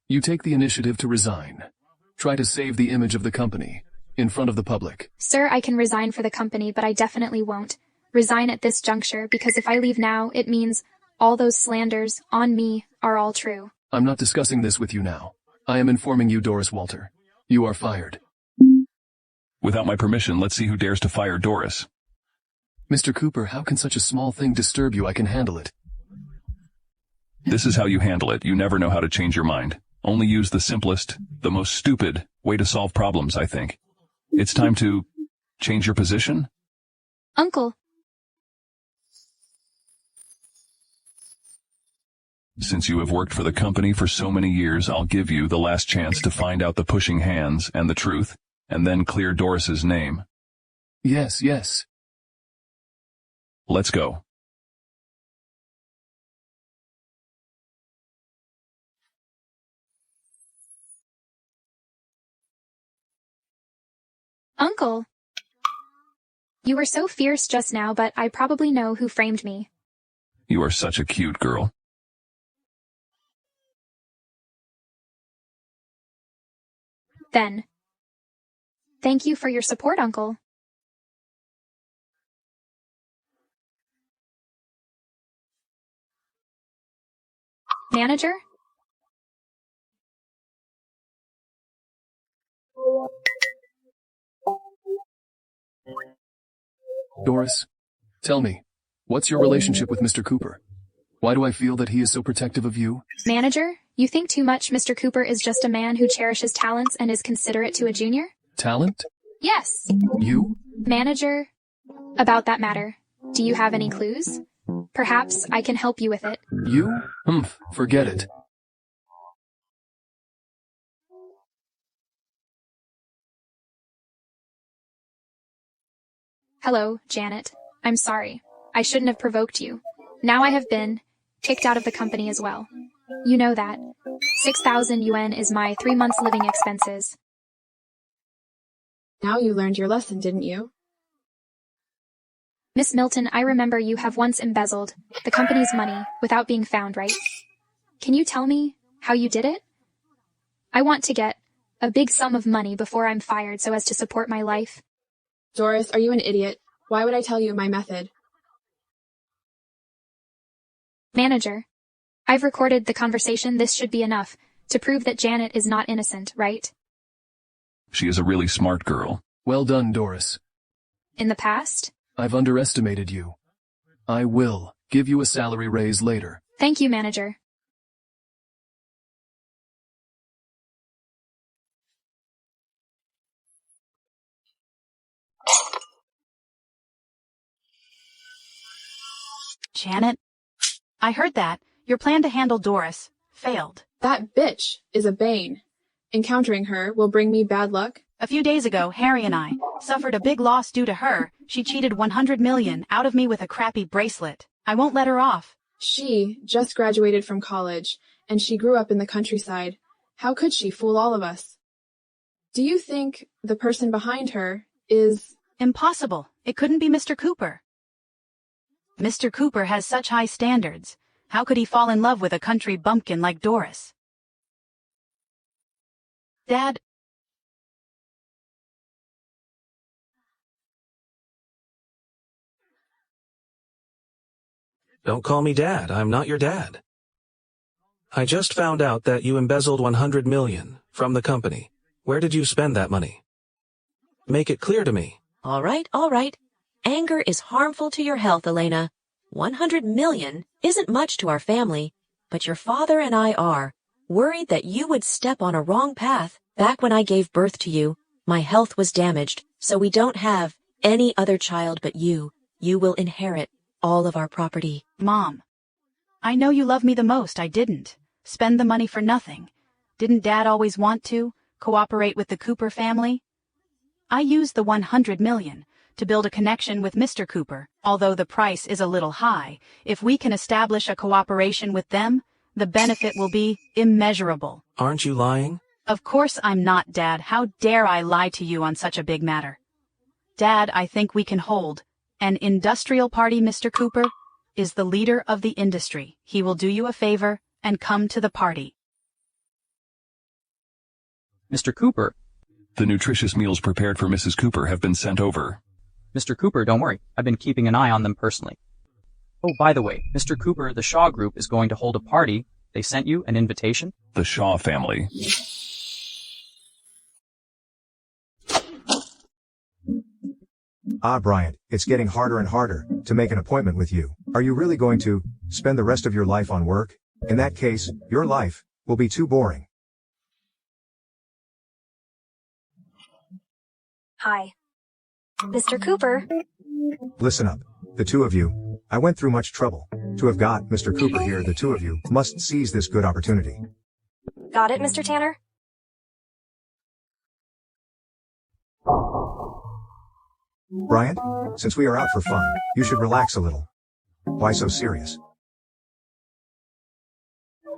you take the initiative to resign. Try to save the image of the company in front of the public. Sir, I can resign for the company, but I definitely won't resign at this juncture, because if I leave now, it means all those slanders on me are all true. I'm not discussing this with you now. I am informing you, Doris Walter. You are fired. Without my permission, let's see who dares to fire Doris. Mr. Cooper, how can such a small thing disturb you? I can handle it. This is how you handle it. You never know how to change your mind. Only use the simplest, the most stupid way to solve problems, I think. It's time to change your position? Uncle. Since you have worked for the company for so many years, I'll give you the last chance to find out the pushing hands and the truth, and then clear Doris's name. Yes, yes. Let's go. Uncle. You were so fierce just now, but I probably know who framed me. You are such a cute girl. Then. Thank you for your support, Uncle. Manager? Doris, tell me, what's your relationship with Mr. Cooper? Why do I feel that he is so protective of you? Manager, you think too much. Mr. Cooper is just a man who cherishes talents and is considerate to a junior? Talent? Yes. You? Manager, about that matter, do you have any clues? Perhaps I can help you with it. You? Forget it. Hello, Janet. I'm sorry. I shouldn't have provoked you. Now I have been kicked out of the company as well. You know that. 6,000 yuan is my 3 months' living expenses. Now you learned your lesson, didn't you? Miss Milton, I remember you have once embezzled the company's money without being found, right? Can you tell me how you did it? I want to get a big sum of money before I'm fired so as to support my life. Doris, are you an idiot? Why would I tell you my method? Manager, I've recorded the conversation. This should be enough to prove that Janet is not innocent, right? She is a really smart girl. Well done, Doris. In the past? I've underestimated you. I will give you a salary raise later. Thank you, Manager. Janet? I heard that. Your plan to handle Doris failed. That bitch is a bane. Encountering her will bring me bad luck. A few days ago, Harry and I suffered a big loss due to her. She cheated 100 million out of me with a crappy bracelet. I won't let her off. She just graduated from college, and she grew up in the countryside. How could she fool all of us? Do you think the person behind her is... Impossible. It couldn't be Mr. Cooper. Mr. Cooper has such high standards. How could he fall in love with a country bumpkin like Doris? Dad? Don't call me Dad. I'm not your dad. I just found out that you embezzled 100 million from the company. Where did you spend that money? Make it clear to me. All right, all right. Anger is harmful to your health, Elena. 100 million isn't much to our family, but your father and I are worried that you would step on a wrong path. Back when I gave birth to you, my health was damaged, so we don't have any other child but you. You will inherit all of our property. Mom, I know you love me the most. I didn't spend the money for nothing. Didn't Dad always want to cooperate with the Cooper family? I used the 100 million to build a connection with Mr. Cooper. Although the price is a little high, if we can establish a cooperation with them, the benefit will be immeasurable. Aren't you lying? Of course I'm not, Dad. How dare I lie to you on such a big matter? Dad, I think we can hold an industrial party. Mr. Cooper is the leader of the industry. He will do you a favor and come to the party. Mr. Cooper. The nutritious meals prepared for Mrs. Cooper have been sent over. Mr. Cooper, don't worry. I've been keeping an eye on them personally. Oh, by the way, Mr. Cooper, the Shaw Group is going to hold a party. They sent you an invitation? The Shaw family. Ah, Bryant, it's getting harder and harder to make an appointment with you. Are you really going to spend the rest of your life on work? In that case, your life will be too boring. Hi. Mr. Cooper. Listen up, the two of you. I went through much trouble to have got Mr. Cooper here. The two of you must seize this good opportunity. Got it, Mr. Tanner? Bryant, since we are out for fun, you should relax a little. Why so serious?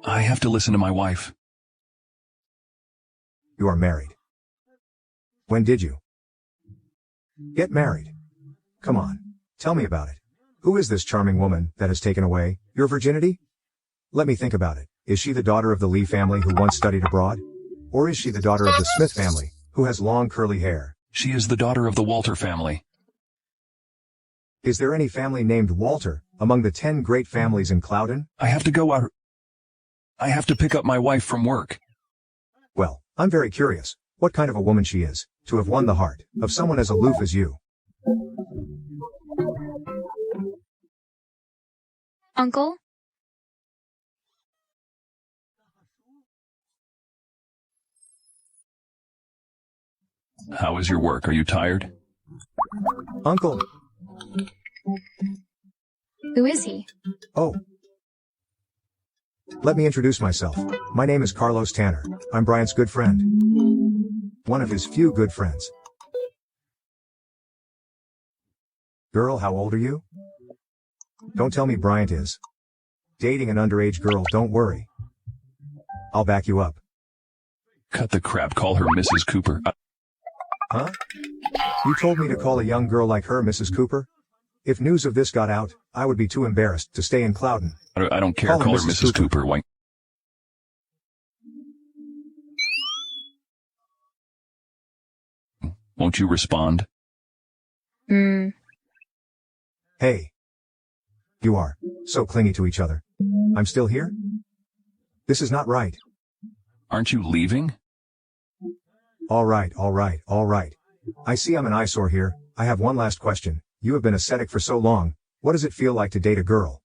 I have to listen to my wife. You are married. When did you get married? Come on, tell me about it. Who is this charming woman that has taken away your virginity? Let me think about it. Is she the daughter of the Lee family who once studied abroad? Or is she the daughter of the Smith family, who has long curly hair? She is the daughter of the Walter family. Is there any family named Walter among the 10 great families in Cloudon? I have to go out. I have to pick up my wife from work. Well, I'm very curious what kind of a woman she is, to have won the heart of someone as aloof as you. Uncle? How is your work? Are you tired? Uncle. Who is he? Oh. Let me introduce myself. My name is Carlos Tanner. I'm Bryant's good friend. One of his few good friends. Girl, how old are you? Don't tell me Bryant is dating an underage girl. Don't worry. I'll back you up. Cut the crap. Call her Mrs. Cooper. Huh? You told me to call a young girl like her Mrs. Cooper? If news of this got out, I would be too embarrassed to stay in Cloudon. I don't care. Call her Mrs. Cooper. Why? Won't you respond? Hmm. Hey. You are so clingy to each other. I'm still here? This is not right. Aren't you leaving? All right. I see I'm an eyesore here. I have one last question. You have been ascetic for so long. What does it feel like to date a girl?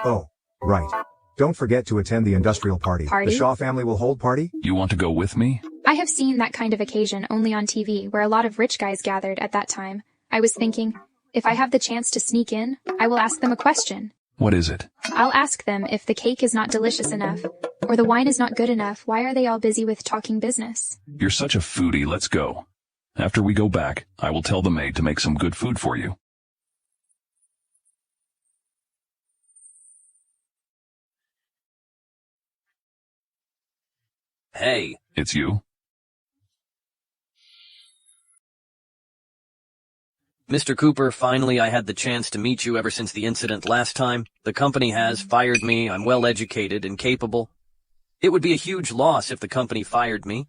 Oh, right. Don't forget to attend the industrial party. The Shaw family will hold party? You want to go with me? I have seen that kind of occasion only on TV where a lot of rich guys gathered at that time. I was thinking, if I have the chance to sneak in, I will ask them a question. What is it? I'll ask them if the cake is not delicious enough, or the wine is not good enough. Why are they all busy with talking business? You're such a foodie. Let's go. After we go back, I will tell the maid to make some good food for you. Hey. It's you? Mr. Cooper, finally I had the chance to meet you ever since the incident last time. The company has fired me. I'm well educated and capable. It would be a huge loss if the company fired me.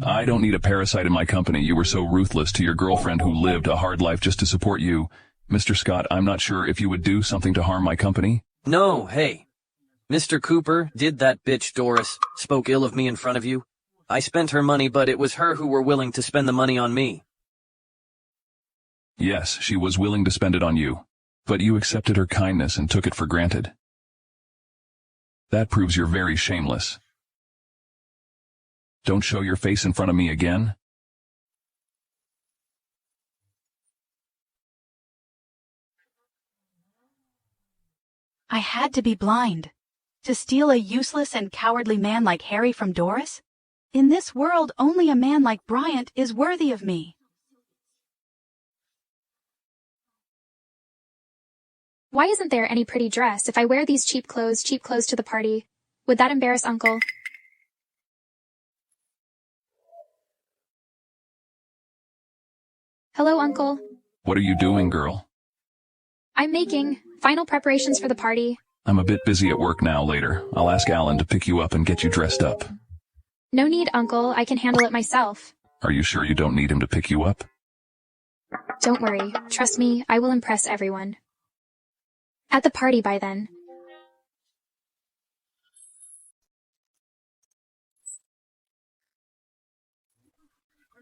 I don't need a parasite in my company. You were so ruthless to your girlfriend who lived a hard life just to support you. Mr. Scott, I'm not sure if you would do something to harm my company. No, hey. Mr. Cooper, did that bitch Doris spoke ill of me in front of you? I spent her money, but it was her who were willing to spend the money on me. Yes, she was willing to spend it on you. But you accepted her kindness and took it for granted. That proves you're very shameless. Don't show your face in front of me again. I had to be blind. To steal a useless and cowardly man like Harry from Doris? In this world, only a man like Bryant is worthy of me. Why isn't there any pretty dress? If I wear these cheap clothes to the party, would that embarrass Uncle? Hello, Uncle. What are you doing, girl? I'm making Final preparations for the party. I'm a bit busy at work now. Later, I'll ask Alan to pick you up and get you dressed up. No need, Uncle. I can handle it myself. Are you sure you don't need him to pick you up? Don't worry. Trust me, I will impress everyone. At the party by then.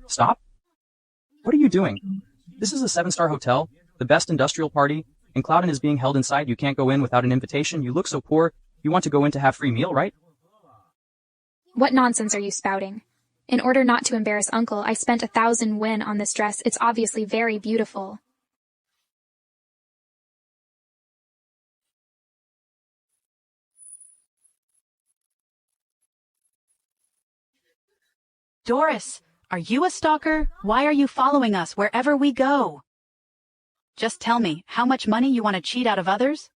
Stop? What are you doing? This is a 7-star hotel, the best industrial party, and Clouden is being held inside. You can't go in without an invitation. You look so poor. You want to go in to have free meal, right? What nonsense are you spouting? In order not to embarrass Uncle, I spent 1,000 yen on this dress. It's obviously very beautiful. Doris, are you a stalker? Why are you following us wherever we go? Just tell me, how much money you want to cheat out of others?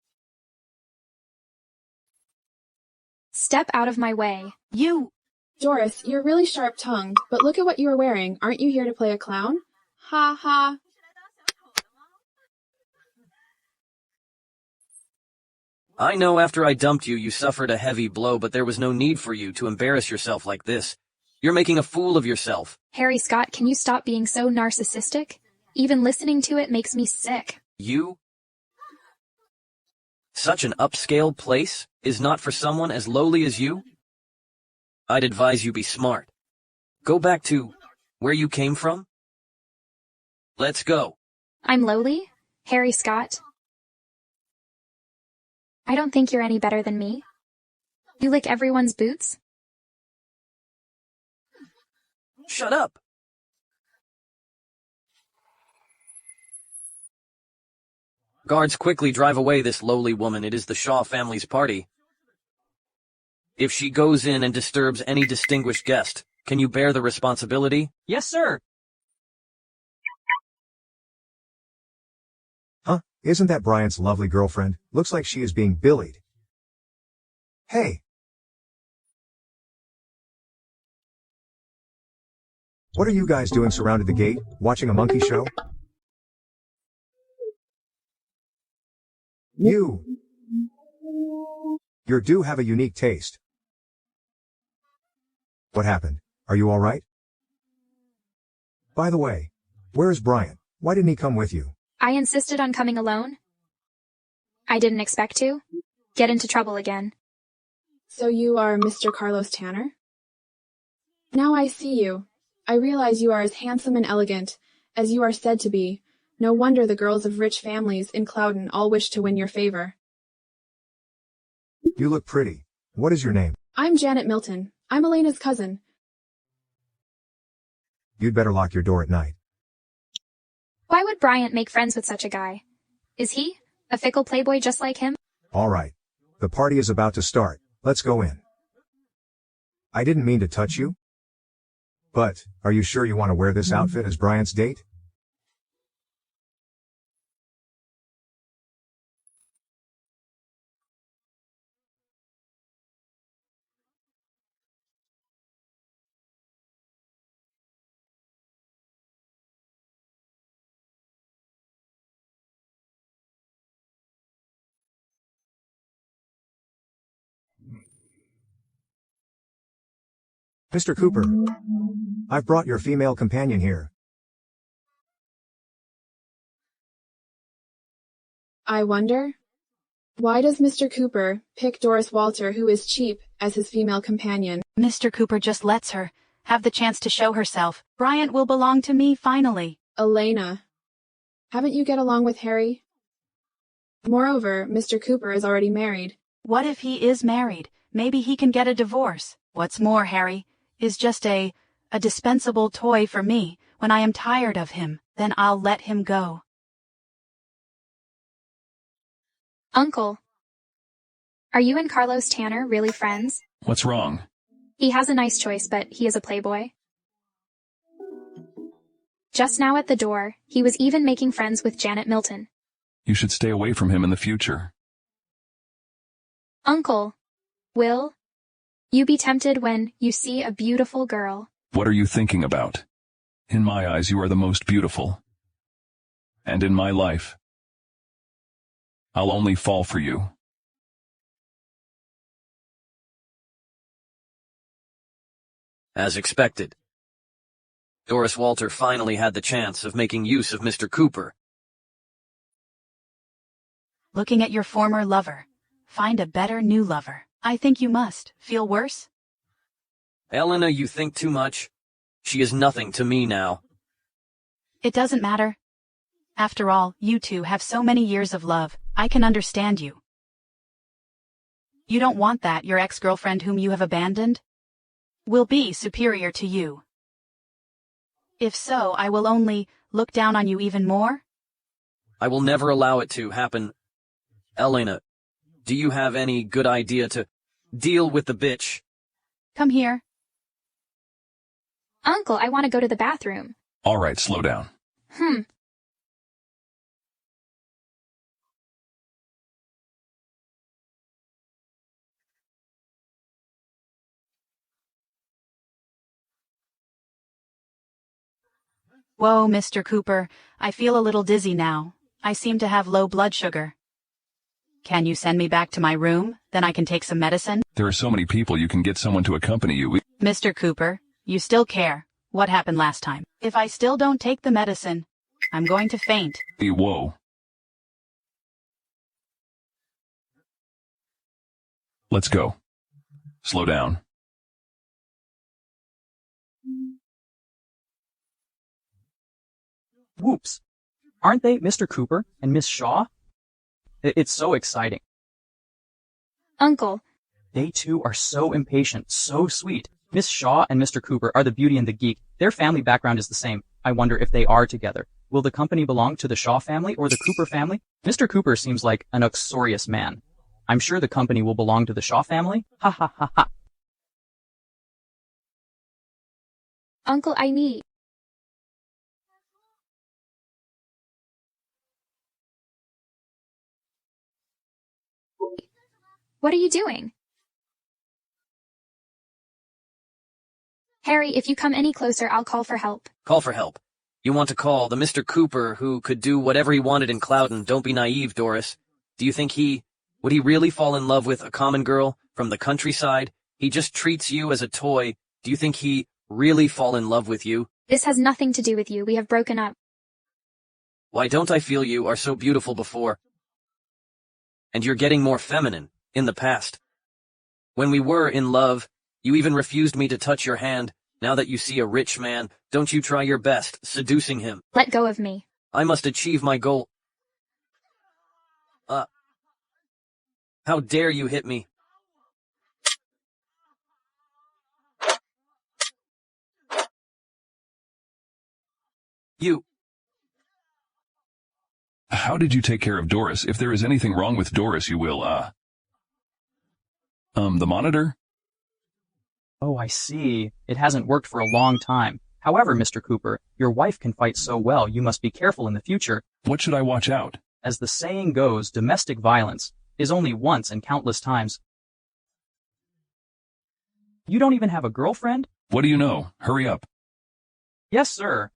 Step out of my way. You... Doris, you're really sharp-tongued, but look at what you are wearing. Aren't you here to play a clown? Ha ha. I know after I dumped you, you suffered a heavy blow, but there was no need for you to embarrass yourself like this. You're making a fool of yourself. Harry Scott, can you stop being so narcissistic? Even listening to it makes me sick. You? Such an upscale place is not for someone as lowly as you? I'd advise you be smart. Go back to where you came from. Let's go. I'm lowly? Harry Scott? I don't think you're any better than me. You lick everyone's boots? Shut up. Guards, quickly drive away this lowly woman. It is the Shaw family's party. If she goes in and disturbs any distinguished guest, can you bear the responsibility? Yes, sir. Huh? Isn't that Bryant's lovely girlfriend? Looks like she is being bullied. Hey! What are you guys doing surrounded the gate, watching a monkey show? You do have a unique taste. What happened? Are you all right? By the way, where is Bryant? Why didn't he come with you? I insisted on coming alone. I didn't expect to. Get into trouble again. So you are Mr. Carlos Tanner? Now I see you. I realize you are as handsome and elegant as you are said to be. No wonder the girls of rich families in Clouden all wish to win your favor. You look pretty. What is your name? I'm Janet Milton. I'm Elena's cousin. You'd better lock your door at night. Why would Bryant make friends with such a guy? Is he a fickle playboy just like him? All right. The party is about to start. Let's go in. I didn't mean to touch you. But, are you sure you want to wear this outfit as Bryant's date? Mr. Cooper, I've brought your female companion here. I wonder, why does Mr. Cooper pick Doris Walter, who is cheap, as his female companion? Mr. Cooper just lets her have the chance to show herself. Bryant will belong to me finally. Elena, haven't you get along with Harry? Moreover, Mr. Cooper is already married. What if he is married? Maybe he can get a divorce. What's more, Harry is just a dispensable toy for me. When I am tired of him, then I'll let him go. Uncle, are you and Carlos Tanner really friends? What's wrong? He has a nice choice, but he is a playboy. Just now at the door, he was even making friends with Janet Milton. You should stay away from him in the future. Uncle, will you be tempted when you see a beautiful girl? What are you thinking about? In my eyes, you are the most beautiful. And in my life, I'll only fall for you. As expected. Doris Walter finally had the chance of making use of Mr. Cooper. Looking at your former lover. Find a better new lover. I think you must. Feel worse? Elena, you think too much. She is nothing to me now. It doesn't matter. After all, you two have so many years of love. I can understand you. You don't want that, your ex-girlfriend whom you have abandoned? Will be superior to you. If so, I will only look down on you even more? I will never allow it to happen. Elena, do you have any good idea to deal with the bitch? Come here. Uncle, I want to go to the bathroom. All right, slow down. Whoa, Mr. Cooper, I feel a little dizzy now. I seem to have low blood sugar. Can you send me back to my room? Then I can take some medicine? There are so many people, you can get someone to accompany you. Mr. Cooper, you still care. What happened last time? If I still don't take the medicine, I'm going to faint. Whoa. Let's go. Slow down. Whoops. Aren't they Mr. Cooper and Miss Shaw? It's so exciting. Uncle. They two are so impatient, so sweet. Miss Shaw and Mr. Cooper are the beauty and the geek. Their family background is the same. I wonder if they are together. Will the company belong to the Shaw family or the Cooper family? Mr. Cooper seems like an uxorious man. I'm sure the company will belong to the Shaw family. Ha ha ha ha. Uncle, I need. What are you doing? Harry, if you come any closer, I'll call for help. Call for help. You want to call the Mr. Cooper who could do whatever he wanted in Cloudon. Don't be naive, Doris. Do you think would he really fall in love with a common girl from the countryside? He just treats you as a toy. Do you think he really fall in love with you? This has nothing to do with you. We have broken up. Why don't I feel you are so beautiful before? And you're getting more feminine in the past. When we were in love, you even refused me to touch your hand. Now that you see a rich man, don't you try your best seducing him? Let go of me. I must achieve my goal. How dare you hit me? You. How did you take care of Doris? If there is anything wrong with Doris, you will, the monitor? Oh, I see. It hasn't worked for a long time. However, Mr. Cooper, your wife can fight so well, you must be careful in the future. What should I watch out? As the saying goes, domestic violence is only once and countless times. You don't even have a girlfriend? What do you know? Hurry up. Yes, sir.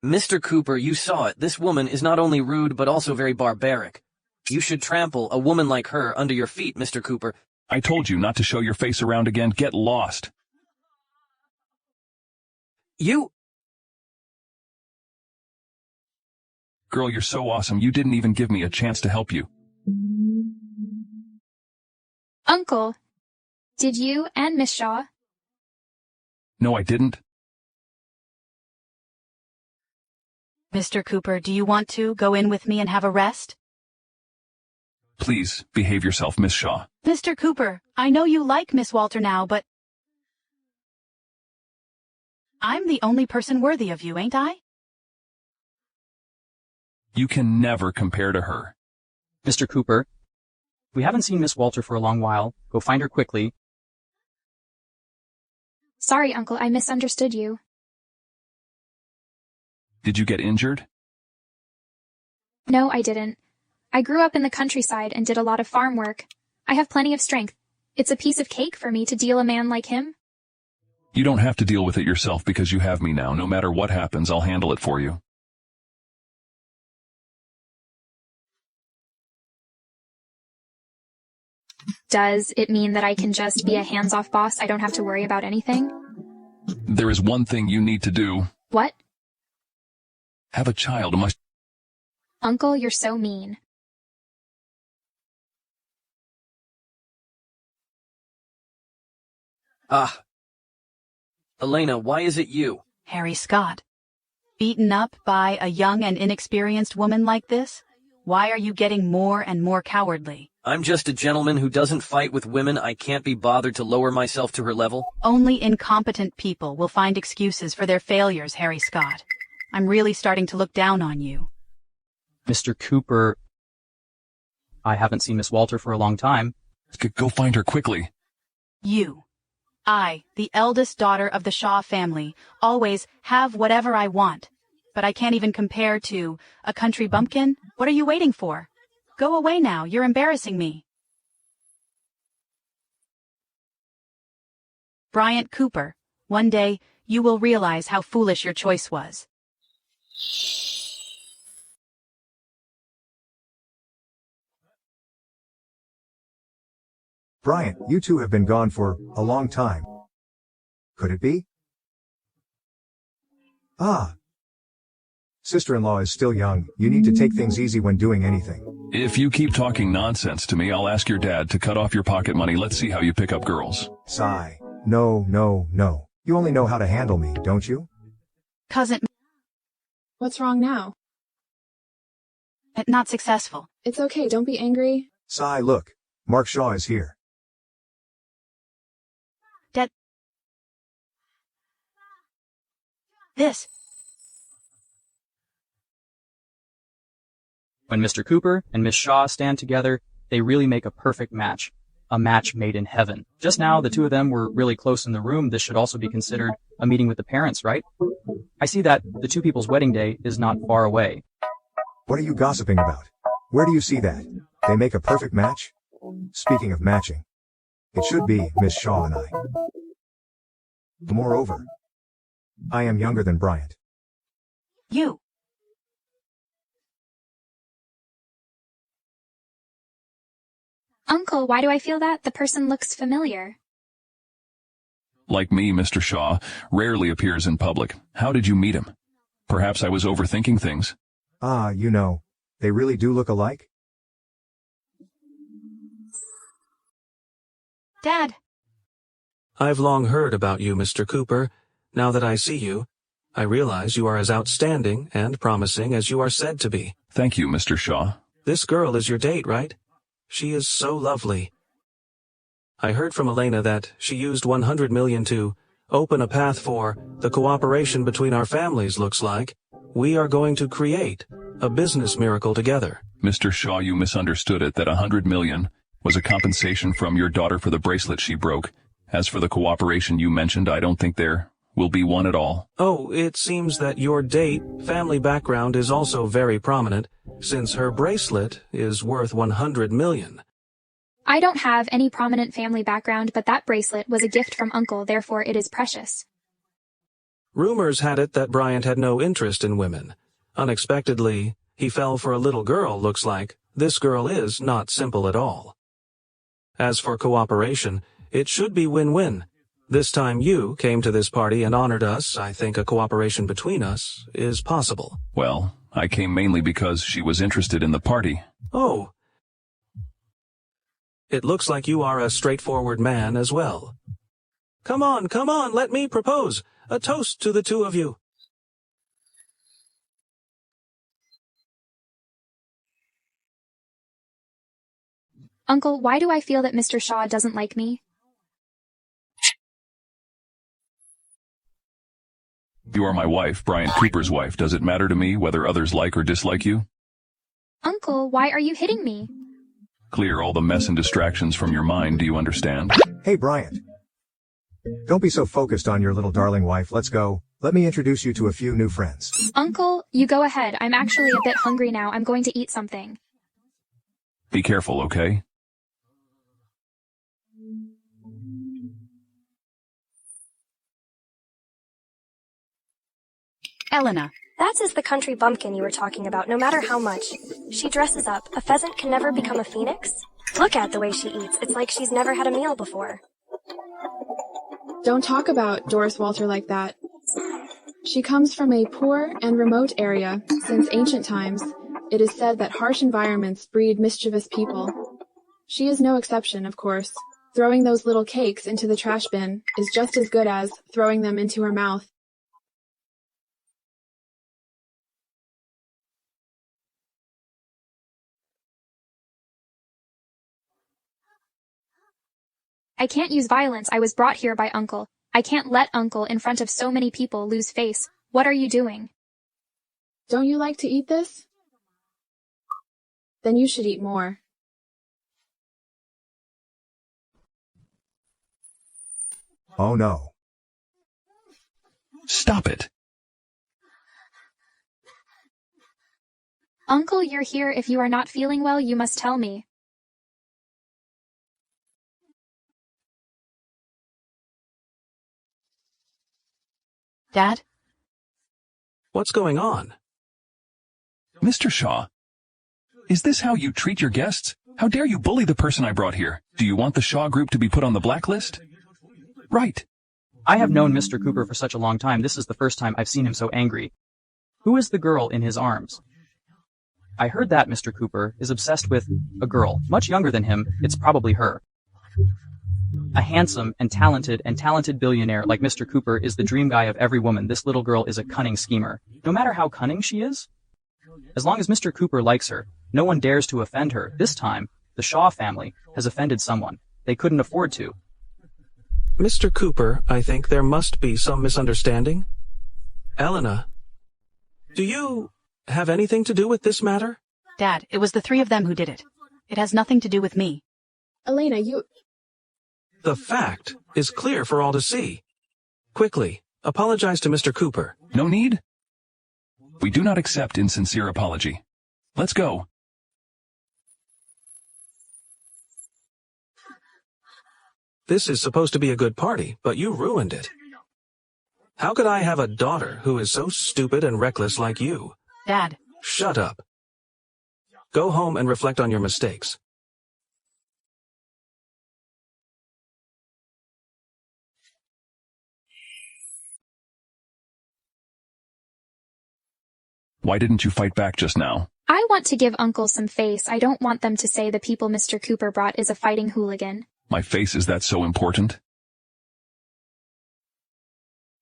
Mr. Cooper, you saw it. This woman is not only rude but also very barbaric. You should trample a woman like her under your feet, Mr. Cooper. I told you not to show your face around again. Get lost. You... Girl, you're so awesome. You didn't even give me a chance to help you. Uncle, did you and Miss Shaw? No, I didn't. Mr. Cooper, do you want to go in with me and have a rest? Please, behave yourself, Miss Shaw. Mr. Cooper, I know you like Miss Walter now, but I'm the only person worthy of you, ain't I? You can never compare to her. Mr. Cooper, we haven't seen Miss Walter for a long while. Go find her quickly. Sorry, Uncle, I misunderstood you. Did you get injured? No, I didn't. I grew up in the countryside and did a lot of farm work. I have plenty of strength. It's a piece of cake for me to deal a man like him. You don't have to deal with it yourself because you have me now. No matter what happens, I'll handle it for you. Does it mean that I can just be a hands-off boss? I don't have to worry about anything? There is one thing you need to do. What? Have a child. Uncle, you're so mean. Ah. Elena, why is it you? Harry Scott. Beaten up by a young and inexperienced woman like this? Why are you getting more and more cowardly? I'm just a gentleman who doesn't fight with women. I can't be bothered to lower myself to her level. Only incompetent people will find excuses for their failures, Harry Scott. I'm really starting to look down on you. Mr. Cooper, I haven't seen Miss Walter for a long time. Go find her quickly. I, the eldest daughter of the Shaw family, always have whatever I want. But I can't even compare to a country bumpkin. What are you waiting for? Go away now, you're embarrassing me. Bryant Cooper, one day you will realize how foolish your choice was. Bryant, you two have been gone for a long time. Could it be? Ah. Sister-in-law is still young. You need to take things easy when doing anything. If you keep talking nonsense to me, I'll ask your dad to cut off your pocket money. Let's see how you pick up girls. Sigh. No, no, no. You only know how to handle me, don't you? Cousin. What's wrong now? Not successful. It's okay, don't be angry. Sigh, look. Mark Shaw is here. Dad. This. When Mr. Cooper and Miss Shaw stand together, they really make a perfect match. A match made in heaven. Just now, the two of them were really close in the room. This should also be considered a meeting with the parents, right? I see that the two people's wedding day is not far away. What are you gossiping about? Where do you see that? They make a perfect match? Speaking of matching, it should be Miss Shaw and I. Moreover, I am younger than Bryant. You. Uncle, why do I feel that? The person looks familiar. Like me, Mr. Shaw rarely appears in public. How did you meet him? Perhaps I was overthinking things. Ah, you know, they really do look alike. Dad. I've long heard about you, Mr. Cooper. Now that I see you, I realize you are as outstanding and promising as you are said to be. Thank you, Mr. Shaw. This girl is your date, right? She is so lovely. I heard from Elena that she used 100 million to open a path for the cooperation between our families, looks like. We are going to create a business miracle together. Mr. Shaw, you misunderstood it. That 100 million was a compensation from your daughter for the bracelet she broke. As for the cooperation you mentioned, I don't think there will be one at all. Oh, it seems that your date family background is also very prominent, since her bracelet is worth 100 million. I don't have any prominent family background, but that bracelet was a gift from Uncle, therefore it is precious. Rumors had it that Bryant had no interest in women. Unexpectedly, he fell for a little girl, looks like. This girl is not simple at all. As for cooperation, it should be win-win. This time you came to this party and honored us. I think a cooperation between us is possible. Well, I came mainly because she was interested in the party. Oh. It looks like you are a straightforward man as well. Come on, let me propose. A toast to the two of you. Uncle, why do I feel that Mr. Shaw doesn't like me? You are my wife, Bryant Cooper's wife. Does it matter to me whether others like or dislike you? Uncle, why are you hitting me? Clear all the mess and distractions from your mind, do you understand? Hey, Bryant. Don't be so focused on your little darling wife. Let's go. Let me introduce you to a few new friends. Uncle, you go ahead. I'm actually a bit hungry now. I'm going to eat something. Be careful, okay? Elena. That is the country bumpkin you were talking about, no matter how much. She dresses up. A pheasant can never become a phoenix. Look at the way she eats. It's like she's never had a meal before. Don't talk about Doris Walter like that. She comes from a poor and remote area. Since ancient times, it is said that harsh environments breed mischievous people. She is no exception, of course. Throwing those little cakes into the trash bin is just as good as throwing them into her mouth. I can't use violence. I was brought here by Uncle. I can't let Uncle in front of so many people lose face. What are you doing? Don't you like to eat this? Then you should eat more. Oh no. Stop it. Uncle, you're here. If you are not feeling well, you must tell me. Dad? What's going on? Mr. Shaw, is this how you treat your guests? How dare you bully the person I brought here? Do you want the Shaw group to be put on the blacklist? Right. I have known Mr. Cooper for such a long time. This is the first time I've seen him so angry. Who is the girl in his arms? I heard that Mr. Cooper is obsessed with a girl, much younger than him. It's probably her. A handsome and talented billionaire like Mr. Cooper is the dream guy of every woman. This little girl is a cunning schemer. No matter how cunning she is, as long as Mr. Cooper likes her, no one dares to offend her. This time, the Shaw family has offended someone. They couldn't afford to. Mr. Cooper, I think there must be some misunderstanding. Elena, do you have anything to do with this matter? Dad, it was the three of them who did it. It has nothing to do with me. Elena, you... The fact is clear for all to see. Quickly, apologize to Mr. Cooper. No need. We do not accept insincere apology. Let's go. This is supposed to be a good party, but you ruined it. How could I have a daughter who is so stupid and reckless like you? Dad. Shut up. Go home and reflect on your mistakes. Why didn't you fight back just now? I want to give Uncle some face. I don't want them to say the people Mr. Cooper brought is a fighting hooligan. My face, is that so important?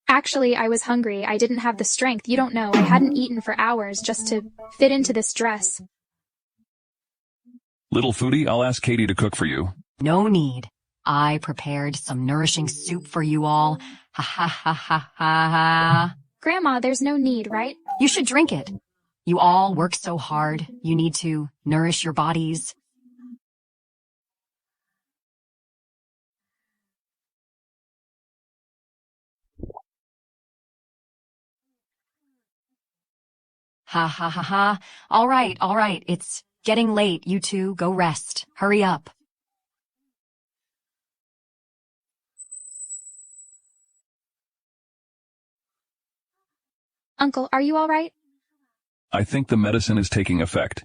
Actually, I was hungry. I didn't have the strength. You don't know. I hadn't eaten for hours just to fit into this dress. Little foodie, I'll ask Katie to cook for you. No need. I prepared some nourishing soup for you all. Ha ha ha ha ha ha. Grandma, there's no need, right? You should drink it. You all work so hard. You need to nourish your bodies. Ha ha ha ha. All right. It's getting late. You two go rest. Hurry up. Uncle, are you all right? I think the medicine is taking effect.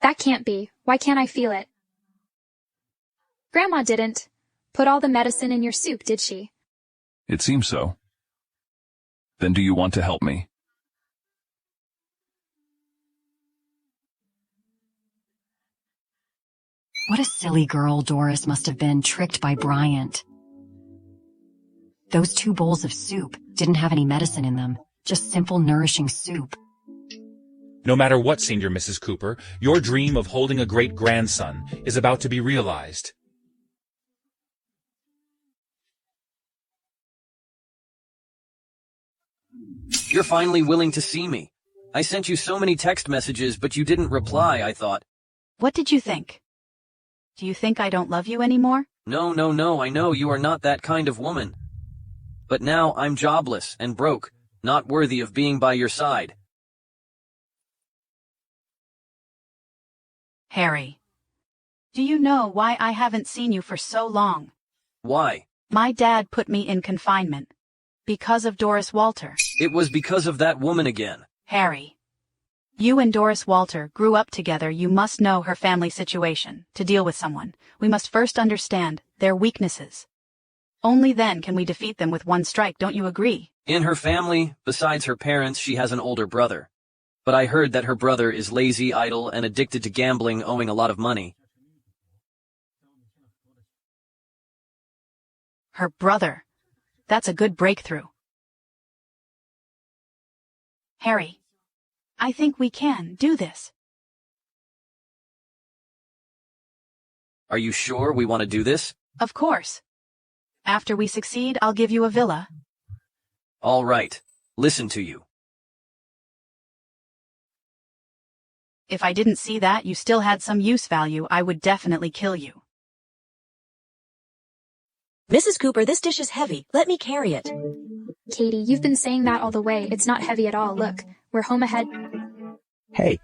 That can't be. Why can't I feel it? Grandma didn't put all the medicine in your soup, did she? It seems so. Then do you want to help me? What a silly girl Doris must have been, tricked by Bryant. Those 2 bowls of soup didn't have any medicine in them, just simple nourishing soup. No matter what, Senior Mrs. Cooper, your dream of holding a great-grandson is about to be realized. You're finally willing to see me. I sent you so many text messages, but you didn't reply, I thought. What did you think? Do you think I don't love you anymore? No, I know you are not that kind of woman. But now I'm jobless and broke, not worthy of being by your side. Harry, do you know why I haven't seen you for so long? Why? My dad put me in confinement. Because of Doris Walter. It was because of that woman again. Harry. You and Doris Walter grew up together. You must know her family situation. To deal with someone, we must first understand their weaknesses. Only then can we defeat them with one strike, don't you agree? In her family, besides her parents, she has an older brother. But I heard that her brother is lazy, idle, and addicted to gambling, owing a lot of money. Her brother. That's a good breakthrough. Harry. I think we can do this. Are you sure we want to do this? Of course. After we succeed, I'll give you a villa. All right. Listen to you. If I didn't see that you still had some use value, I would definitely kill you. Mrs. Cooper, this dish is heavy. Let me carry it. Katie, you've been saying that all the way. It's not heavy at all. Look, we're home ahead. Hey.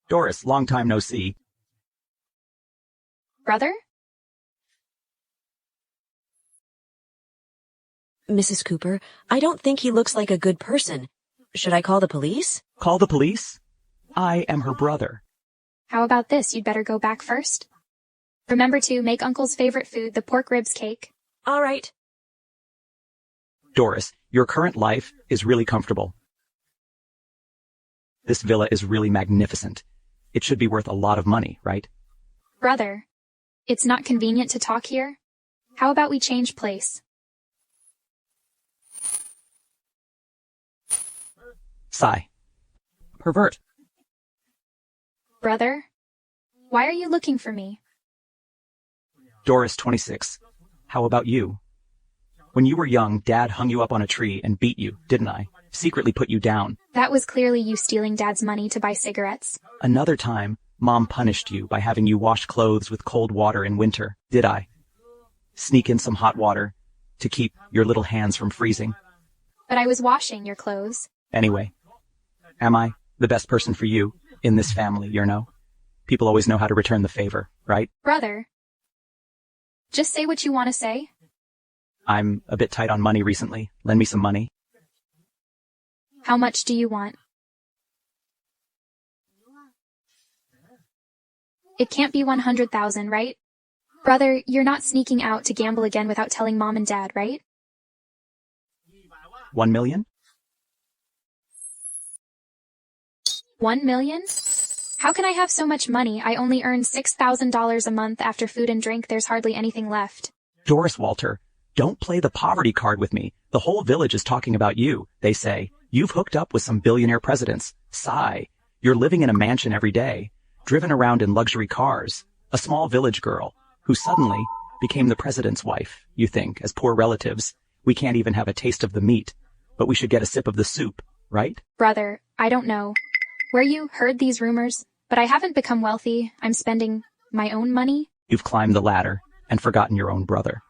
Doris, long time no see. Brother? Mrs. Cooper, I don't think he looks like a good person. Should I call the police? Call the police? I am her brother. How about this? You'd better go back first. Remember to make Uncle's favorite food, the pork ribs cake. All right. Doris, your current life is really comfortable. This villa is really magnificent. It should be worth a lot of money, right? Brother, it's not convenient to talk here. How about we change place? Sigh. Pervert. Brother, why are you looking for me? Doris, 26. How about you? When you were young, Dad hung you up on a tree and beat you, didn't I? Secretly put you down. That was clearly you stealing Dad's money to buy cigarettes. Another time, Mom punished you by having you wash clothes with cold water in winter, did I? Sneak in some hot water to keep your little hands from freezing. But I was washing your clothes. Anyway, am I the best person for you in this family, you know? People always know how to return the favor, right? Brother, just say what you want to say. I'm a bit tight on money recently. Lend me some money. How much do you want? It can't be 100,000, right? Brother, you're not sneaking out to gamble again without telling Mom and Dad, right? 1 million? 1 million? How can I have so much money? I only earn $6,000 a month after food and drink. There's hardly anything left. Doris Walter, don't play the poverty card with me. The whole village is talking about you, they say. You've hooked up with some billionaire presidents. Sigh. You're living in a mansion every day, driven around in luxury cars. A small village girl who suddenly became the president's wife, you think, as poor relatives. We can't even have a taste of the meat, but we should get a sip of the soup, right? Brother, I don't know where you heard these rumors, but I haven't become wealthy. I'm spending my own money. You've climbed the ladder and forgotten your own brother.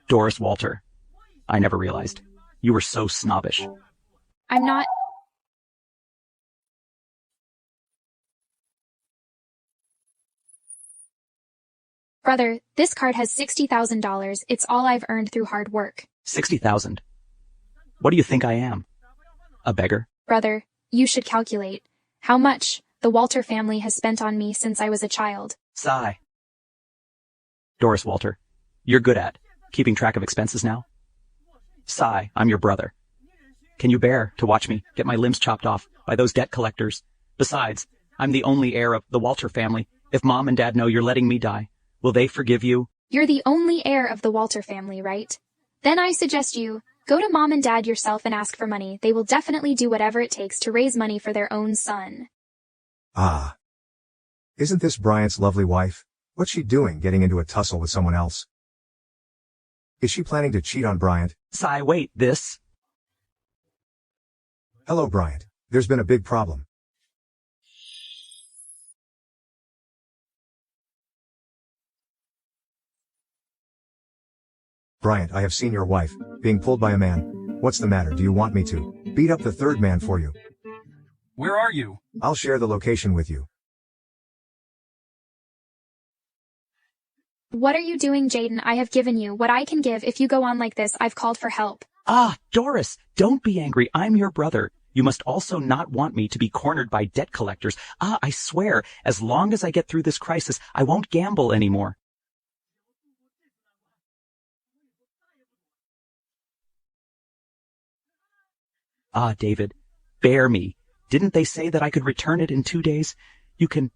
Doris Walter, I never realized. You were so snobbish. I'm not. Brother, this card has $60,000. It's all I've earned through hard work. 60,000. What do you think I am? A beggar? Brother, you should calculate how much the Walter family has spent on me since I was a child. Sigh. Doris Walter, you're good at keeping track of expenses now? Sigh, I'm your brother. Can you bear to watch me get my limbs chopped off by those debt collectors? Besides, I'm the only heir of the Walter family. If Mom and Dad know you're letting me die, will they forgive you? You're the only heir of the Walter family, right? Then I suggest you go to Mom and Dad yourself and ask for money. They will definitely do whatever it takes to raise money for their own son. Ah. Isn't this Bryant's lovely wife? What's she doing getting into a tussle with someone else? Is she planning to cheat on Bryant? Sigh, wait, this? Hello, Bryant. There's been a big problem. Bryant, I have seen your wife being pulled by a man. What's the matter? Do you want me to beat up the third man for you? Where are you? I'll share the location with you. What are you doing, Jaden? I have given you what I can give. If you go on like this, I've called for help. Ah, Doris, don't be angry. I'm your brother. You must also not want me to be cornered by debt collectors. I swear, as long as I get through this crisis, I won't gamble anymore. Ah, David, bear me. Didn't they say that I could return it in 2 days? You can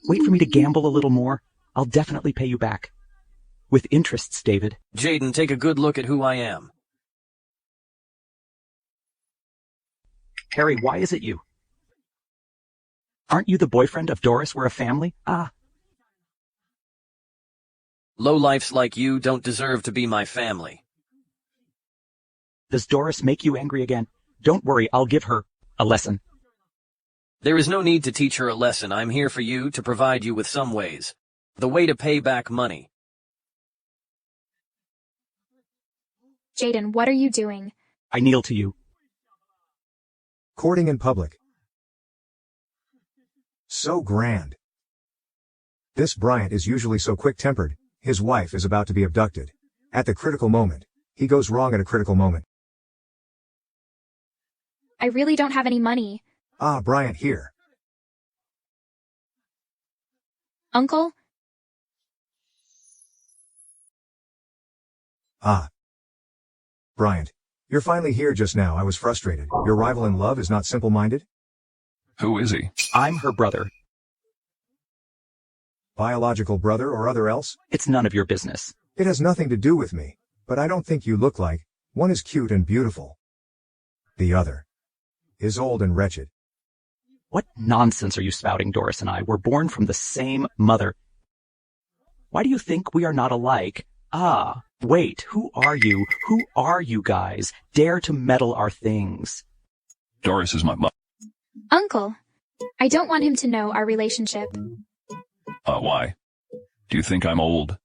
wait for me to gamble a little more. I'll definitely pay you back. With interests, David. Jaden, take a good look at who I am. Harry, why is it you? Aren't you the boyfriend of Doris? We're a family? Ah. Lowlifes like you don't deserve to be my family. Does Doris make you angry again? Don't worry, I'll give her a lesson. There is no need to teach her a lesson. I'm here for you to provide you with some ways. The way to pay back money. Jaden, what are you doing? I kneel to you. Courting in public. So grand. This Bryant is usually so quick-tempered. His wife is about to be abducted. At the critical moment. He goes wrong at a critical moment. I really don't have any money. Ah, Bryant here. Uncle? Ah. Bryant. You're finally here just now. I was frustrated. Your rival in love is not simple-minded? Who is he? I'm her brother. Biological brother or other else? It's none of your business. It has nothing to do with me. But I don't think you look like. One is cute and beautiful. The other is old and wretched. What nonsense are you spouting, Doris and I? We're born from the same mother. Why do you think we are not alike? Ah, wait, who are you? Who are you guys? Dare to meddle our things. Doris is my mother. Uncle, I don't want him to know our relationship. Why? Do you think I'm old?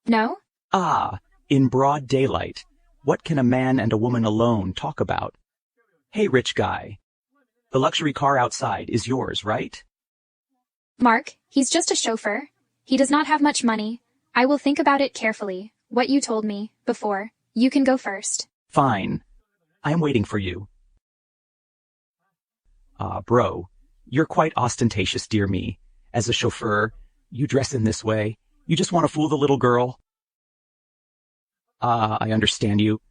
No? Ah, in broad daylight. What can a man and a woman alone talk about? Hey, rich guy. The luxury car outside is yours, right? Mark, he's just a chauffeur. He does not have much money. I will think about it carefully. What you told me before. You can go first. Fine. I'm waiting for you. Bro, you're quite ostentatious, dear me. As a chauffeur, you dress in this way. You just want to fool the little girl. I understand you.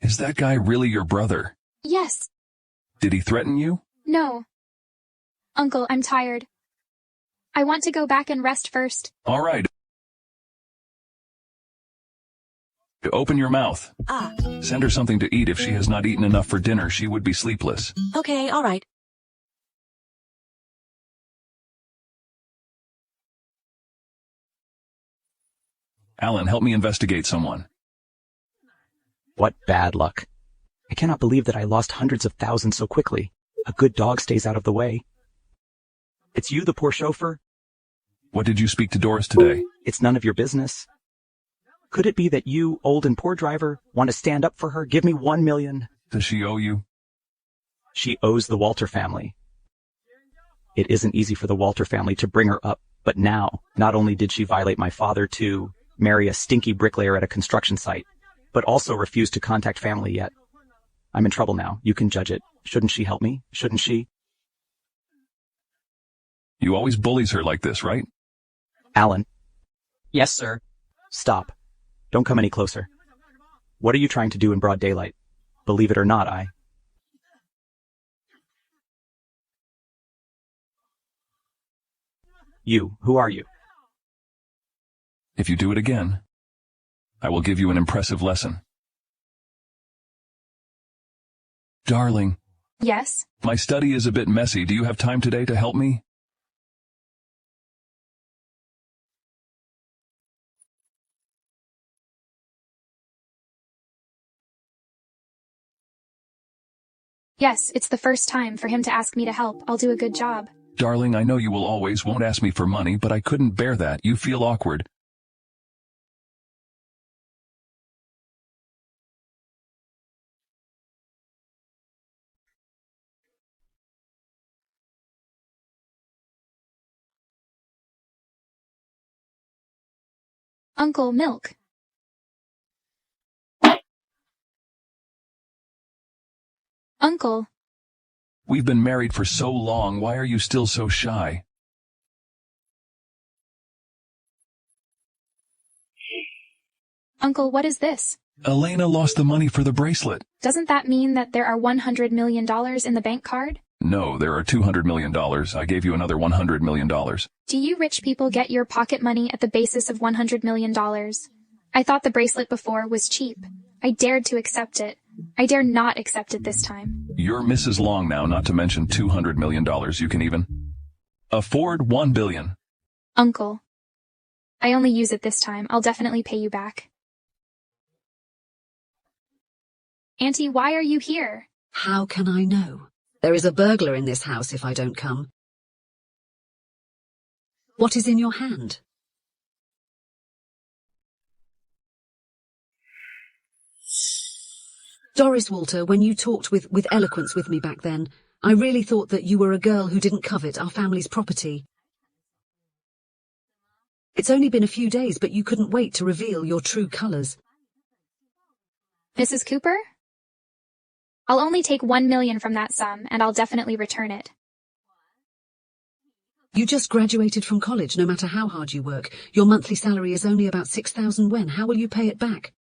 Is that guy really your brother? Yes. Did he threaten you? No. Uncle, I'm tired. I want to go back and rest first. All right. Open your mouth. Ah. Send her something to eat. If she has not eaten enough for dinner, she would be sleepless. Okay, all right. Alan, help me investigate someone. What bad luck. I cannot believe that I lost hundreds of thousands so quickly. A good dog stays out of the way. It's you, the poor chauffeur? What did you speak to Doris today? It's none of your business. Could it be that you, old and poor driver, want to stand up for her? Give me 1 million. Does she owe you? She owes the Walter family. It isn't easy for the Walter family to bring her up, but now, not only did she violate my father to marry a stinky bricklayer at a construction site, but also refuse to contact family yet. I'm in trouble now. You can judge it. Shouldn't she help me? Shouldn't she? You always bullies her like this, right? Alan. Yes, sir. Stop. Don't come any closer. What are you trying to do in broad daylight? Believe it or not, You, who are you? If you do it again, I will give you an impressive lesson. Darling. Yes? My study is a bit messy. Do you have time today to help me? Yes, it's the first time for him to ask me to help. I'll do a good job. Darling, I know you will always won't ask me for money, but I couldn't bear that. You feel awkward. Uncle, milk. Uncle. We've been married for so long, why are you still so shy? Uncle, what is this? Elena lost the money for the bracelet. Doesn't that mean that there are $100 million in the bank card? No, there are $200 million. I gave you another $100 million. Do you rich people get your pocket money at the basis of $100 million? I thought the bracelet before was cheap. I dared to accept it. I dare not accept it this time. You're Mrs. Long now, not to mention $200 million. You can even afford $1 billion. Uncle. I only use it this time. I'll definitely pay you back. Auntie, why are you here? How can I know? There is a burglar in this house if I don't come. What is in your hand? Doris Walter, when you talked with eloquence with me back then, I really thought that you were a girl who didn't covet our family's property. It's only been a few days, but you couldn't wait to reveal your true colours. Mrs. Cooper? I'll only take $1 million from that sum, and I'll definitely return it. You just graduated from college. No matter how hard you work, your monthly salary is only about 6,000 yen. How will you pay it back?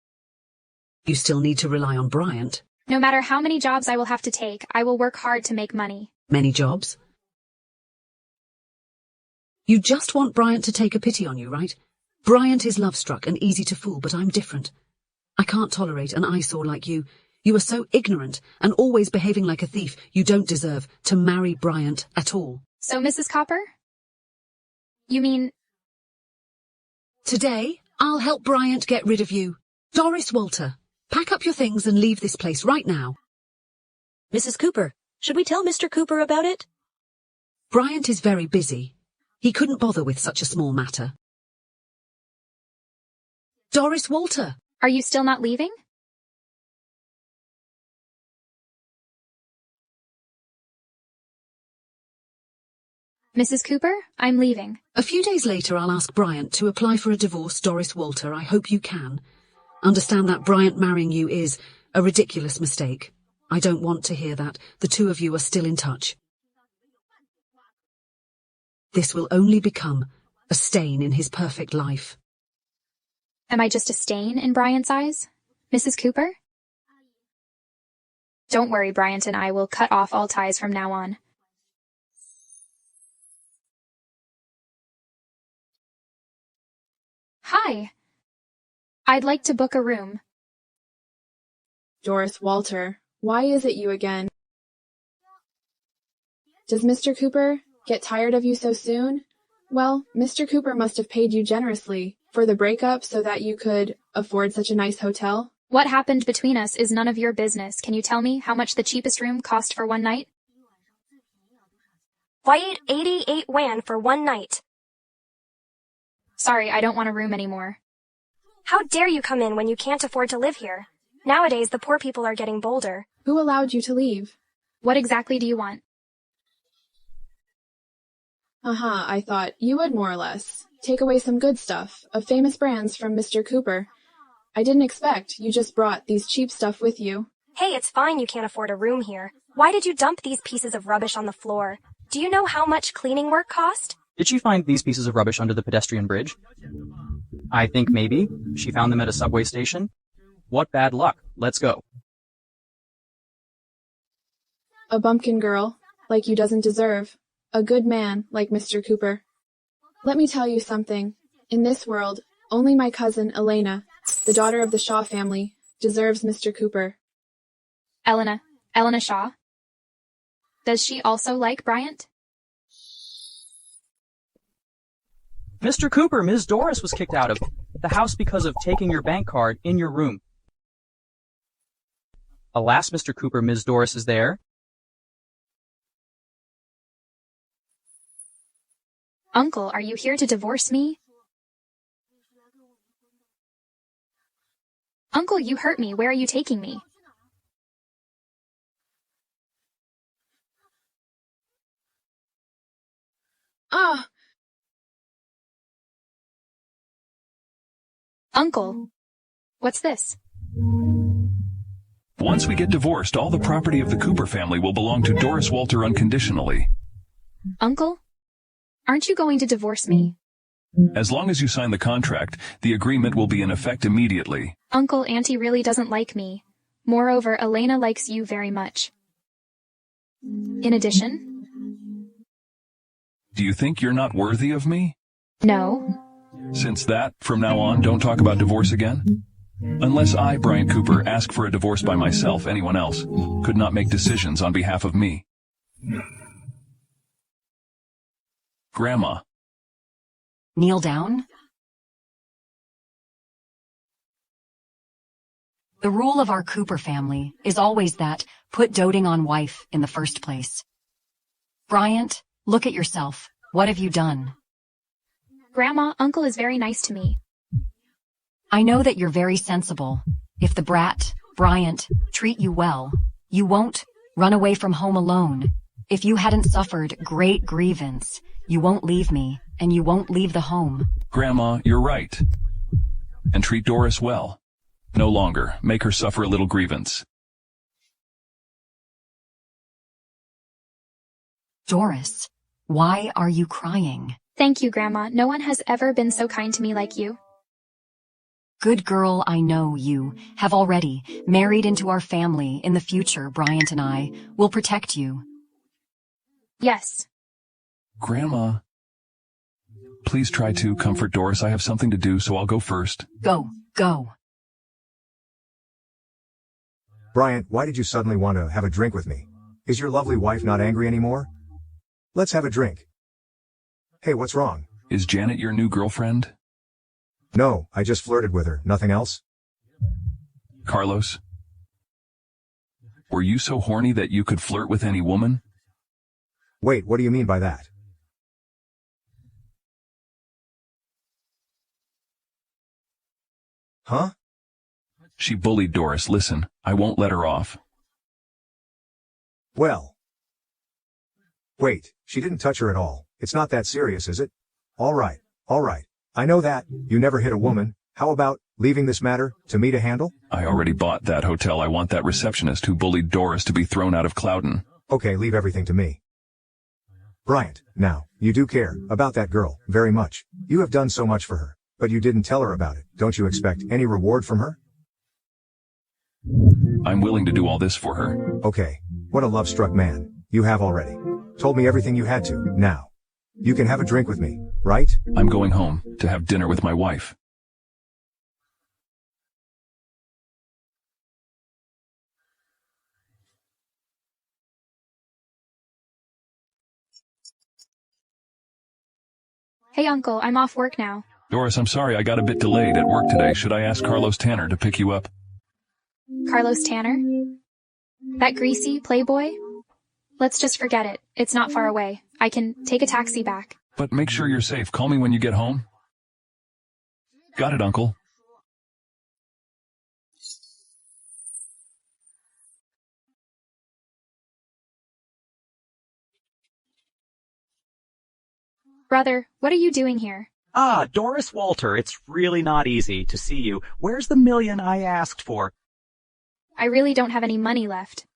You still need to rely on Bryant. No matter how many jobs I will have to take, I will work hard to make money. Many jobs? You just want Bryant to take a pity on you, right? Bryant is love-struck and easy to fool, but I'm different. I can't tolerate an eyesore like you. You are so ignorant and always behaving like a thief. You don't deserve to marry Bryant at all. So, Mrs. Copper? You mean... Today, I'll help Bryant get rid of you. Doris Walter, pack up your things and leave this place right now. Mrs. Cooper, should we tell Mr. Cooper about it? Bryant is very busy. He couldn't bother with such a small matter. Doris Walter! Are you still not leaving? Mrs. Cooper, I'm leaving. A few days later, I'll ask Bryant to apply for a divorce. Doris Walter, I hope you can. Understand that Bryant marrying you is a ridiculous mistake. I don't want to hear that. The two of you are still in touch. This will only become a stain in his perfect life. Am I just a stain in Bryant's eyes, Mrs. Cooper? Don't worry, Bryant and I will cut off all ties from now on. Hi. I'd like to book a room. Doris Walter, why is it you again? Does Mr. Cooper get tired of you so soon? Well, Mr. Cooper must have paid you generously for the breakup so that you could afford such a nice hotel. What happened between us is none of your business. Can you tell me how much the cheapest room cost for one night? Why 88 wan for one night? Sorry, I don't want a room anymore. How dare you come in when you can't afford to live here? Nowadays, the poor people are getting bolder. Who allowed you to leave? What exactly do you want? I thought you would more or less take away some good stuff of famous brands from Mr. Cooper. I didn't expect you just brought these cheap stuff with you. Hey, it's fine you can't afford a room here. Why did you dump these pieces of rubbish on the floor? Do you know how much cleaning work cost? Did she find these pieces of rubbish under the pedestrian bridge? I think maybe she found them at a subway station. What bad luck. Let's go. A bumpkin girl, like you doesn't deserve. A good man, like Mr. Cooper. Let me tell you something. In this world, only my cousin, Elena, the daughter of the Shaw family, deserves Mr. Cooper. Elena Shaw? Does she also like Bryant? Mr. Cooper, Ms. Doris was kicked out of the house because of taking your bank card in your room. Alas, Mr. Cooper, Ms. Doris is there. Uncle, are you here to divorce me? Uncle, you hurt me. Where are you taking me? Ah! Uncle. What's this? Once we get divorced, all the property of the Cooper family will belong to Doris Walter unconditionally. Uncle? Aren't you going to divorce me? As long as you sign the contract, the agreement will be in effect immediately. Uncle, Auntie really doesn't like me. Moreover, Elena likes you very much. In addition? Do you think you're not worthy of me? No. Since that, from now on, don't talk about divorce again? Unless I, Bryant Cooper, ask for a divorce by myself, anyone else could not make decisions on behalf of me. Grandma. Kneel down. The rule of our Cooper family is always that put doting on wife in the first place. Bryant, look at yourself. What have you done? Grandma, Uncle is very nice to me. I know that you're very sensible. If the brat, Bryant, treat you well, you won't run away from home alone. If you hadn't suffered great grievance, you won't leave me, and you won't leave the home. Grandma, you're right. And treat Doris well. No longer. Make her suffer a little grievance. Doris, why are you crying? Thank you, Grandma. No one has ever been so kind to me like you. Good girl, I know you have already married into our family. In the future, Bryant and I will protect you. Yes. Grandma, please try to comfort Doris. I have something to do, so I'll go first. Go. Bryant, why did you suddenly want to have a drink with me? Is your lovely wife not angry anymore? Let's have a drink. Hey, what's wrong? Is Janet your new girlfriend? No, I just flirted with her, nothing else. Carlos? Were you so horny that you could flirt with any woman? Wait, what do you mean by that? Huh? She bullied Doris. Listen, I won't let her off. Well. Wait, she didn't touch her at all. It's not that serious, is it? All right. I know that. You never hit a woman. How about leaving this matter to me to handle? I already bought that hotel. I want that receptionist who bullied Doris to be thrown out of Clouden. Okay, leave everything to me. Bryant, now, you do care about that girl very much. You have done so much for her, but you didn't tell her about it. Don't you expect any reward from her? I'm willing to do all this for her. Okay, what a love-struck man. You have already told me everything you had to. Now, you can have a drink with me, right? I'm going home to have dinner with my wife. Hey, Uncle, I'm off work now. Doris, I'm sorry I got a bit delayed at work today. Should I ask Carlos Tanner to pick you up? Carlos Tanner? That greasy playboy? Let's just forget it. It's not far away. I can take a taxi back. But make sure you're safe. Call me when you get home. Got it, Uncle. Brother, what are you doing here? Ah, Doris Walter, it's really not easy to see you. Where's the million I asked for? I really don't have any money left.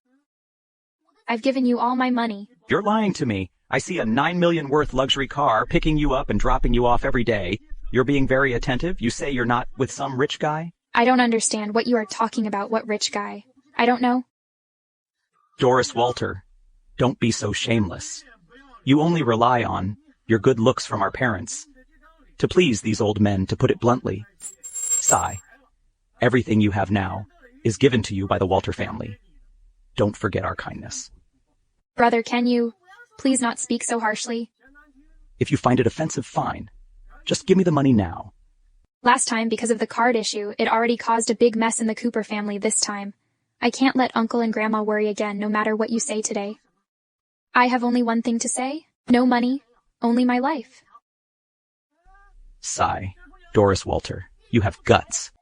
I've given you all my money. You're lying to me. I see a $9 million worth luxury car picking you up and dropping you off every day. You're being very attentive. You say you're not with some rich guy? I don't understand what you are talking about. What rich guy? I don't know. Doris Walter, don't be so shameless. You only rely on your good looks from our parents to please these old men, to put it bluntly. Sigh. Everything you have now is given to you by the Walter family. Don't forget our kindness. Brother, can you please not speak so harshly? If you find it offensive, fine. Just give me the money now. Last time, because of the card issue, it already caused a big mess in the Cooper family this time. I can't let Uncle and Grandma worry again, no matter what you say today. I have only one thing to say. No money, only my life. Sigh. Doris Walter, you have guts.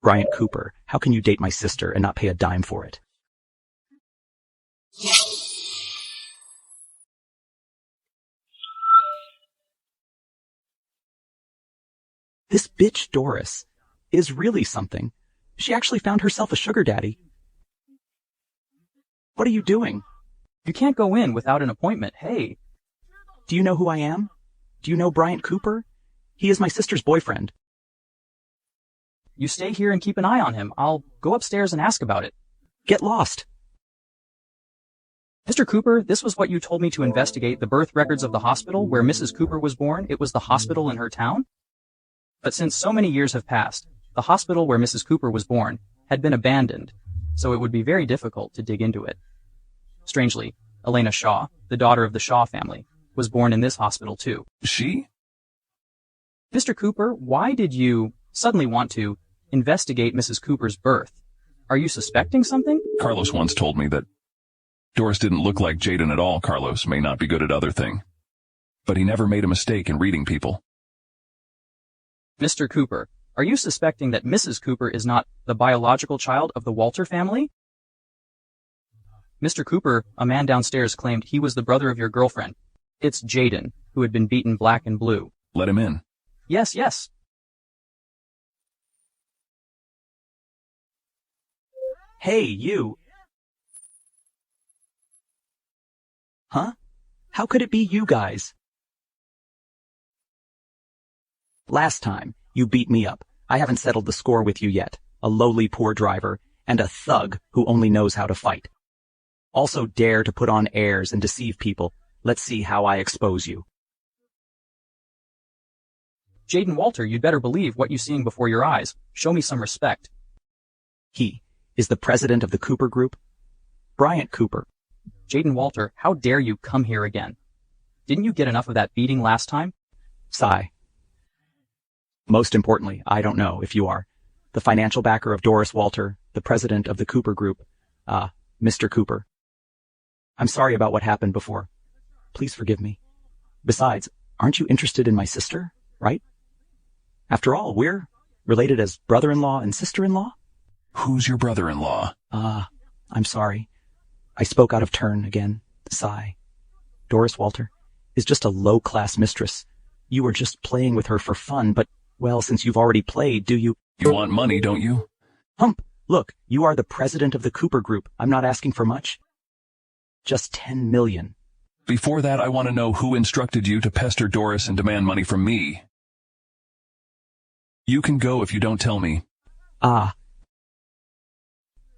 Bryant Cooper, how can you date my sister and not pay a dime for it? This bitch Doris is really something. She actually found herself a sugar daddy. What are you doing? You can't go in without an appointment. Hey. Do you know who I am? Do you know Bryant Cooper? He is my sister's boyfriend. You stay here and keep an eye on him. I'll go upstairs and ask about it. Get lost. Mr. Cooper, this was what you told me to investigate the birth records of the hospital where Mrs. Cooper was born. It was the hospital in her town? But since so many years have passed, the hospital where Mrs. Cooper was born had been abandoned, so it would be very difficult to dig into it. Strangely, Elena Shaw, the daughter of the Shaw family, was born in this hospital too. She? Mr. Cooper, why did you suddenly want to investigate Mrs. Cooper's birth? Are you suspecting something? Carlos once told me that Doris didn't look like Jaden at all. Carlos may not be good at other thing, but he never made a mistake in reading people. Mr. Cooper, are you suspecting that Mrs. Cooper is not the biological child of the Walter family? Mr. Cooper, a man downstairs claimed he was the brother of your girlfriend. It's Jaden, who had been beaten black and blue. Let him in. Yes, yes. Hey, you. Huh? How could it be you guys? Last time, you beat me up. I haven't settled the score with you yet. A lowly poor driver, and a thug who only knows how to fight. Also dare to put on airs and deceive people. Let's see how I expose you. Jaden Walter, you'd better believe what you're seeing before your eyes. Show me some respect. He is the president of the Cooper Group. Bryant Cooper. Jaden Walter, how dare you come here again? Didn't you get enough of that beating last time? Sigh. Most importantly, I don't know if you are the financial backer of Doris Walter, the president of the Cooper Group, Mr. Cooper. I'm sorry about what happened before. Please forgive me. Besides, aren't you interested in my sister, right? After all, we're related as brother-in-law and sister-in-law. Who's your brother-in-law? I'm sorry. I spoke out of turn again. Sigh. Doris Walter is just a low-class mistress. You were just playing with her for fun, but, well, since you've already played, do you... You want money, don't you? Hump! Look, you are the president of the Cooper Group. I'm not asking for much. Just 10 million. Before that, I want to know who instructed you to pester Doris and demand money from me. You can go if you don't tell me.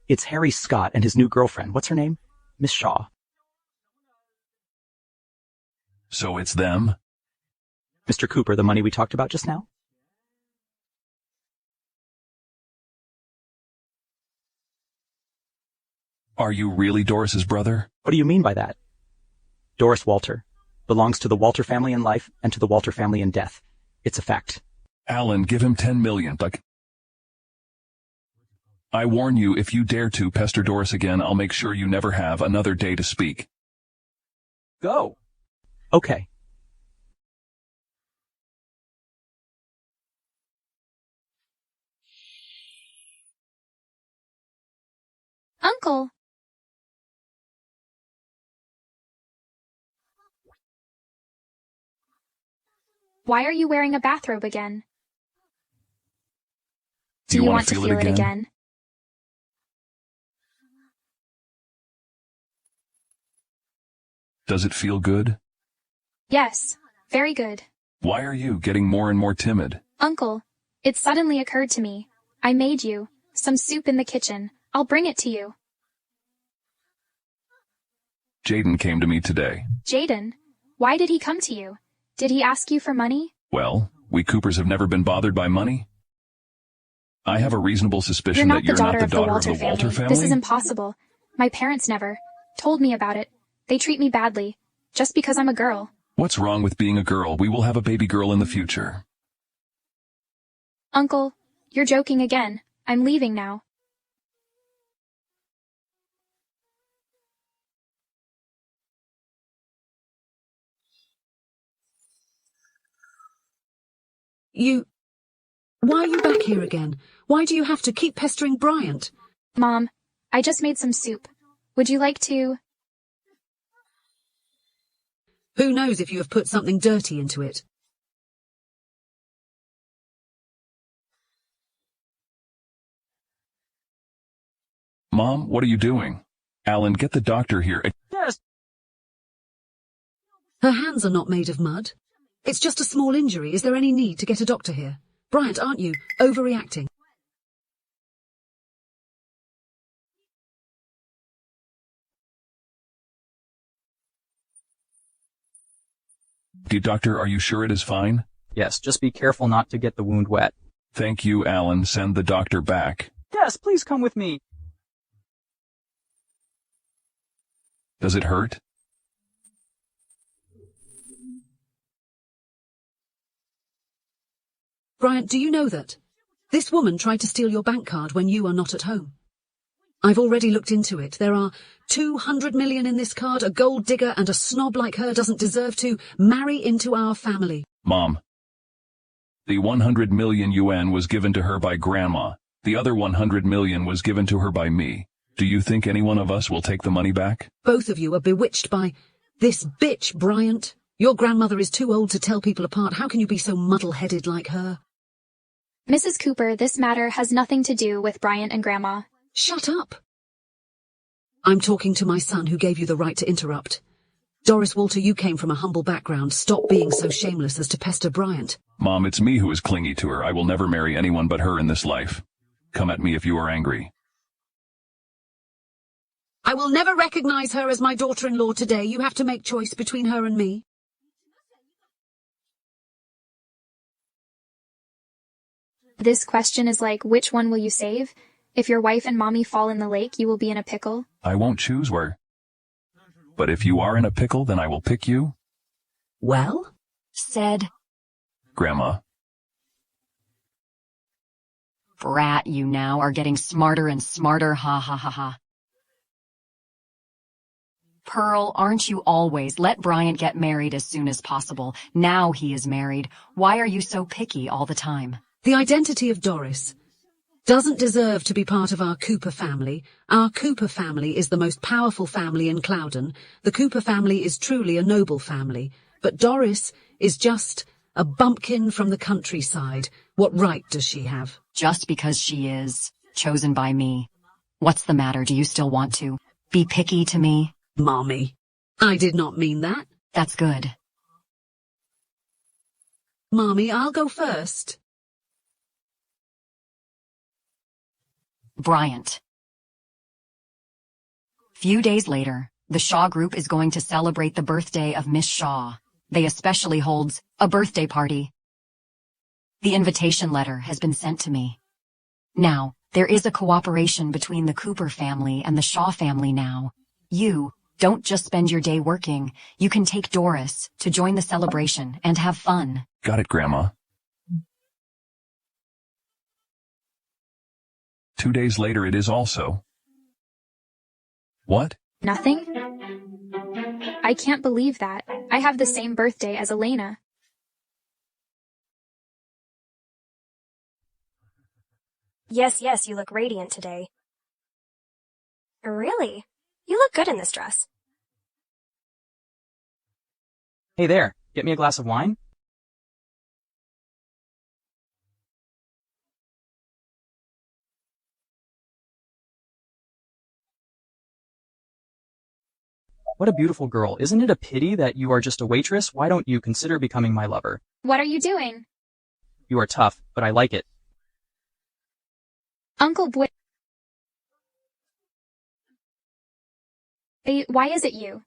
It's Harry Scott and his new girlfriend. What's her name? Miss Shaw. So it's them? Mr. Cooper, the money we talked about just now? Are you really Doris's brother? What do you mean by that? Doris Walter belongs to the Walter family in life and to the Walter family in death. It's a fact. Alan, give him 10 million. I warn you, if you dare to pester Doris again, I'll make sure you never have another day to speak. Go. Okay. Uncle! Why are you wearing a bathrobe again? Do you want to feel it again? Does it feel good? Yes, very good. Why are you getting more and more timid? Uncle, it suddenly occurred to me. I made you some soup in the kitchen. I'll bring it to you. Jaden came to me today. Jaden? Why did he come to you? Did he ask you for money? Well, we Coopers have never been bothered by money. I have a reasonable suspicion that you're not the daughter of the Walter family. This is impossible. My parents never told me about it. They treat me badly, just because I'm a girl. What's wrong with being a girl? We will have a baby girl in the future. Uncle, you're joking again. I'm leaving now. Why are you back here again? Why do you have to keep pestering Bryant? Mom, I just made some soup. Would you like to? Who knows if you have put something dirty into it? Mom, what are you doing? Alan, get the doctor here. Yes. Her hands are not made of mud. It's just a small injury. Is there any need to get a doctor here? Bryant, aren't you overreacting? Doctor, are you sure it is fine? Yes, just be careful not to get the wound wet. Thank you, Alan. Send the doctor back. Yes, please come with me. Does it hurt? Bryant, do you know that this woman tried to steal your bank card when you are not at home? I've already looked into it. There are 200 million in this card. A gold digger and a snob like her doesn't deserve to marry into our family. Mom. The 100 million yuan was given to her by Grandma. The other 100 million was given to her by me. Do you think any one of us will take the money back? Both of you are bewitched by this bitch, Bryant. Your grandmother is too old to tell people apart. How can you be so muddle-headed like her? Mrs. Cooper, this matter has nothing to do with Bryant and Grandma. Shut up. I'm talking to my son who gave you the right to interrupt. Doris Walter, you came from a humble background. Stop being so shameless as to pester Bryant. Mom, it's me who is clingy to her. I will never marry anyone but her in this life. Come at me if you are angry. I will never recognize her as my daughter-in-law today. You have to make choice between her and me. This question is like, which one will you save? If your wife and mommy fall in the lake, you will be in a pickle. I won't choose where. But if you are in a pickle, then I will pick you. Well? Said. Grandma. Brat, you now are getting smarter and smarter, ha ha ha ha. Pearl, aren't you always? Let Bryant get married as soon as possible. Now he is married. Why are you so picky all the time? The identity of Doris doesn't deserve to be part of our Cooper family. Our Cooper family is the most powerful family in Cloudon. The Cooper family is truly a noble family. But Doris is just a bumpkin from the countryside. What right does she have? Just because she is chosen by me. What's the matter? Do you still want to be picky to me? Mommy, I did not mean that. That's good. Mommy, I'll go first. Bryant. Few days later, the Shaw Group is going to celebrate the birthday of Miss Shaw. They especially holds a birthday party. The invitation letter has been sent to me. Now, there is a cooperation between the Cooper family and the Shaw family now. You don't just spend your day working. You can take Doris to join the celebration and have fun. Got it, Grandma. 2 days later it is also. What? Nothing? I can't believe that. I have the same birthday as Elena. Yes, you look radiant today. Really? You look good in this dress. Hey there, get me a glass of wine? What a beautiful girl. Isn't it a pity that you are just a waitress? Why don't you consider becoming my lover? What are you doing? You are tough, but I like it. Uncle Boy. Why is it you?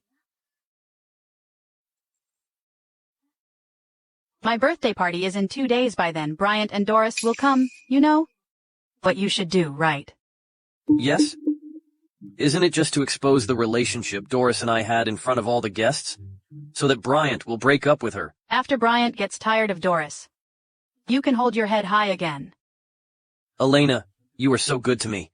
My birthday party is in 2 days by then. Bryant and Doris will come, you know? What you should do, right? Yes? Isn't it just to expose the relationship Doris and I had in front of all the guests? So that Bryant will break up with her. After Bryant gets tired of Doris, you can hold your head high again. Elena, you are so good to me.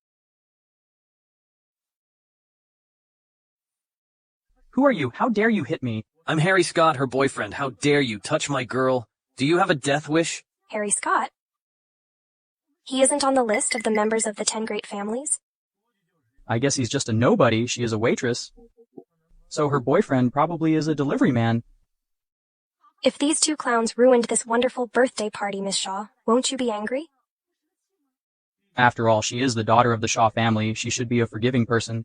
Who are you? How dare you hit me? I'm Harry Scott, her boyfriend. How dare you touch my girl? Do you have a death wish? Harry Scott? He isn't on the list of the members of the 10 great families? I guess he's just a nobody. She is a waitress. So her boyfriend probably is a delivery man. If these two clowns ruined this wonderful birthday party, Miss Shaw, won't you be angry? After all, she is the daughter of the Shaw family. She should be a forgiving person.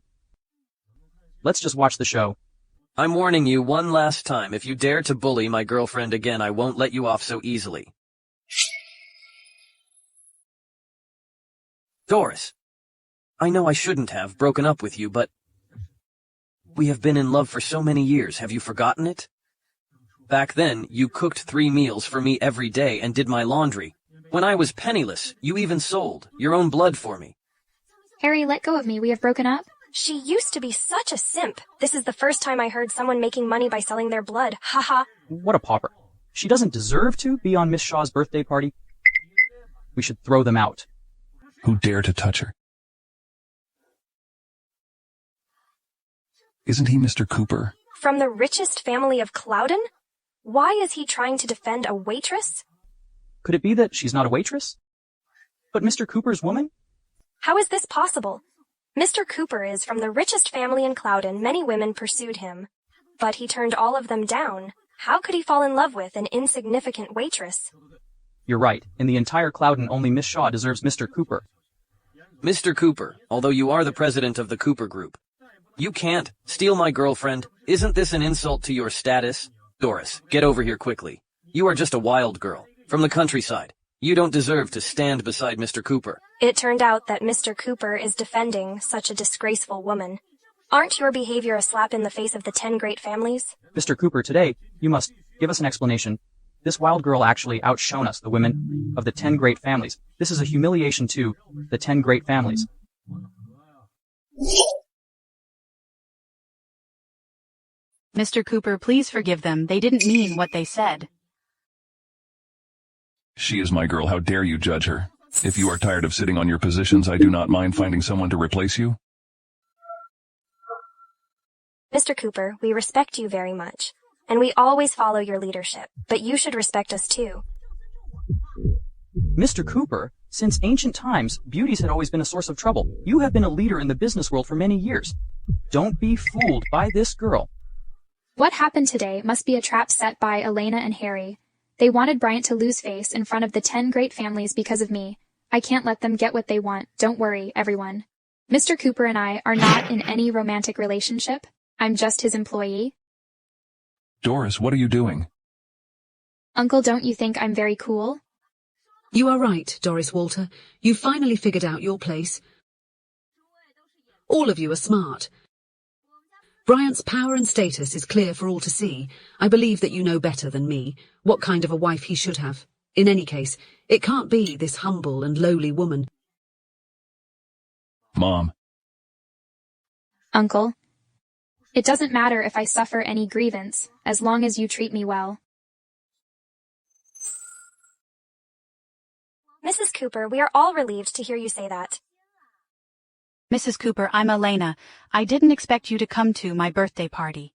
Let's just watch the show. I'm warning you one last time. If you dare to bully my girlfriend again, I won't let you off so easily. Doris, I know I shouldn't have broken up with you, but we have been in love for so many years. Have you forgotten it? Back then, you cooked 3 meals for me every day and did my laundry. When I was penniless, you even sold your own blood for me. Harry, let go of me. We have broken up. She used to be such a simp. This is the first time I heard someone making money by selling their blood. Haha. What a pauper. She doesn't deserve to be on Miss Shaw's birthday party. We should throw them out. Who dare to touch her? Isn't he Mr. Cooper? From the richest family of Clouden? Why is he trying to defend a waitress? Could it be that she's not a waitress? But Mr. Cooper's woman? How is this possible? Mr. Cooper is from the richest family in Clouden. Many women pursued him, but he turned all of them down. How could he fall in love with an insignificant waitress? You're right. In the entire Clouden, only Miss Shaw deserves Mr. Cooper. Mr. Cooper, although you are the president of the Cooper Group, you can't steal my girlfriend. Isn't this an insult to your status? Doris, get over here quickly. You are just a wild girl from the countryside. You don't deserve to stand beside Mr. Cooper. It turned out that Mr. Cooper is defending such a disgraceful woman. Aren't your behavior a slap in the face of the 10 great families? Mr. Cooper, today, you must give us an explanation. This wild girl actually outshone us, the women of the 10 great families. This is a humiliation to the 10 great families. Mr. Cooper, please forgive them. They didn't mean what they said. She is my girl. How dare you judge her? If you are tired of sitting on your positions, I do not mind finding someone to replace you. Mr. Cooper, we respect you very much, and we always follow your leadership, but you should respect us too. Mr. Cooper, since ancient times, beauties had always been a source of trouble. You have been a leader in the business world for many years. Don't be fooled by this girl. What happened today must be a trap set by Elena and Harry. They wanted Bryant to lose face in front of the 10 great families because of me. I can't let them get what they want. Don't worry, everyone. Mr. Cooper and I are not in any romantic relationship. I'm just his employee. Doris, what are you doing? Uncle, don't you think I'm very cool? You are right, Doris Walter. You finally figured out your place. All of you are smart. Bryant's power and status is clear for all to see. I believe that you know better than me what kind of a wife he should have. In any case, it can't be this humble and lowly woman. Mom. Uncle, it doesn't matter if I suffer any grievance, as long as you treat me well. Mrs. Cooper, we are all relieved to hear you say that. Mrs. Cooper, I'm Elena. I didn't expect you to come to my birthday party.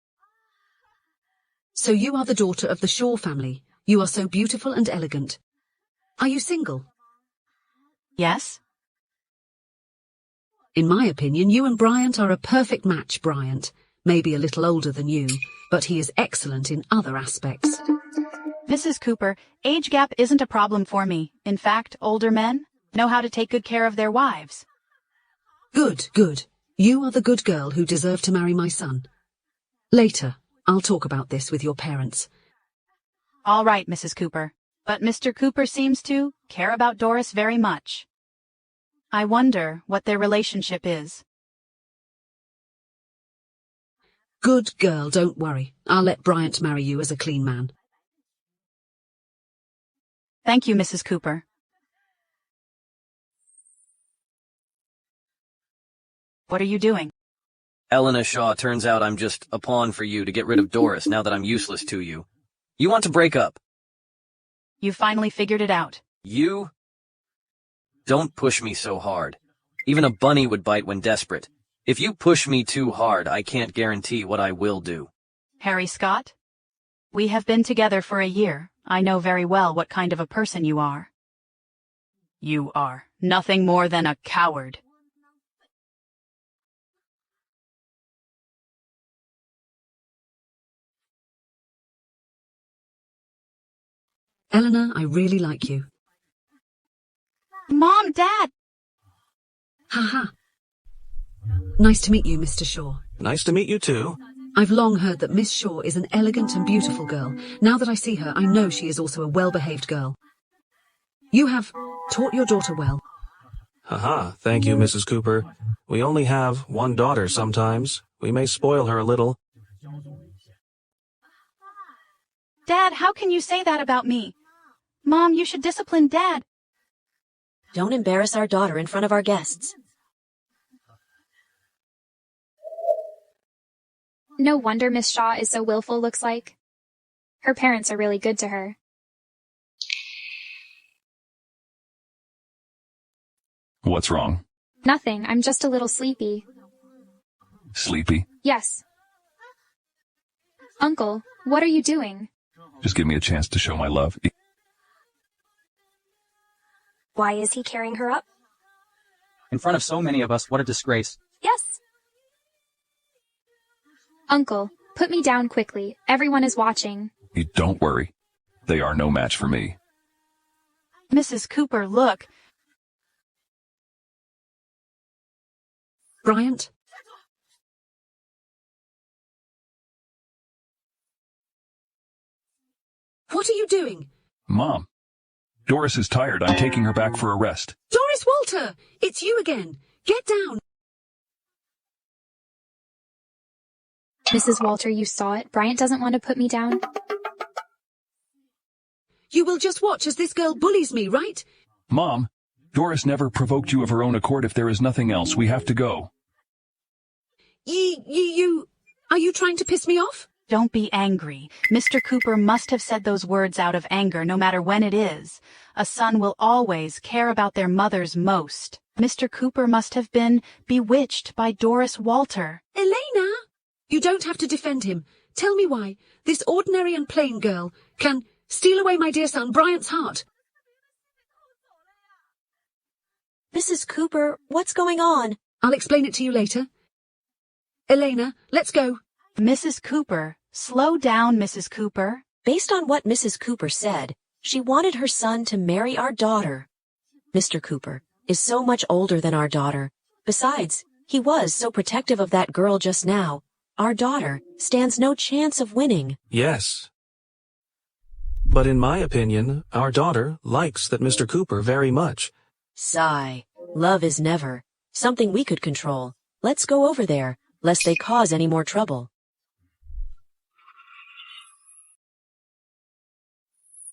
So you are the daughter of the Shaw family. You are so beautiful and elegant. Are you single? Yes. In my opinion, you and Bryant are a perfect match, Bryant. Maybe a little older than you, but he is excellent in other aspects. Mrs. Cooper, age gap isn't a problem for me. In fact, older men know how to take good care of their wives. Good, good. You are the good girl who deserved to marry my son. Later, I'll talk about this with your parents. All right, Mrs. Cooper. But Mr. Cooper seems to care about Doris very much. I wonder what their relationship is. Good girl, don't worry. I'll let Bryant marry you as a clean man. Thank you, Mrs. Cooper. What are you doing? Elena Shaw, turns out I'm just a pawn for you to get rid of Doris now that I'm useless to you. You want to break up? You finally figured it out. You? Don't push me so hard. Even a bunny would bite when desperate. If you push me too hard, I can't guarantee what I will do. Harry Scott? We have been together for a year. I know very well what kind of a person you are. You are nothing more than a coward. Eleanor, I really like you. Mom, Dad! Ha. Nice to meet you, Mr. Shaw. Nice to meet you too. I've long heard that Miss Shaw is an elegant and beautiful girl. Now that I see her, I know she is also a well-behaved girl. You have taught your daughter well. Haha, thank you, Mrs. Cooper. We only have one daughter sometimes. We may spoil her a little. Dad, how can you say that about me? Mom, you should discipline Dad. Don't embarrass our daughter in front of our guests. No wonder Miss Shaw is so willful, looks like. Her parents are really good to her. What's wrong? Nothing, I'm just a little sleepy. Sleepy? Yes. Uncle, what are you doing? Just give me a chance to show my love. Why is he carrying her up? In front of so many of us, what a disgrace. Yes. Uncle, put me down quickly. Everyone is watching. Don't worry. They are no match for me. Mrs. Cooper, look. Bryant? What are you doing? Mom. Doris is tired. I'm taking her back for a rest. Doris Walter! It's you again. Get down. Mrs. Walter, you saw it. Bryant doesn't want to put me down. You will just watch as this girl bullies me, right? Mom, Doris never provoked you of her own accord. If there is nothing else, we have to go. Are you trying to piss me off? Don't be angry. Mr. Cooper must have said those words out of anger, no matter when it is. A son will always care about their mothers most. Mr. Cooper must have been bewitched by Doris Walter. Elena! You don't have to defend him. Tell me why this ordinary and plain girl can steal away my dear son Bryant's heart. Mrs. Cooper, what's going on? I'll explain it to you later. Elena, let's go. Mrs. Cooper, slow down, Mrs. Cooper. Based on what Mrs. Cooper said, she wanted her son to marry our daughter. Mr. Cooper is so much older than our daughter. Besides, he was so protective of that girl just now. Our daughter stands no chance of winning. Yes. But in my opinion, our daughter likes that Mr. Cooper very much. Sigh. Love is never something we could control. Let's go over there, lest they cause any more trouble.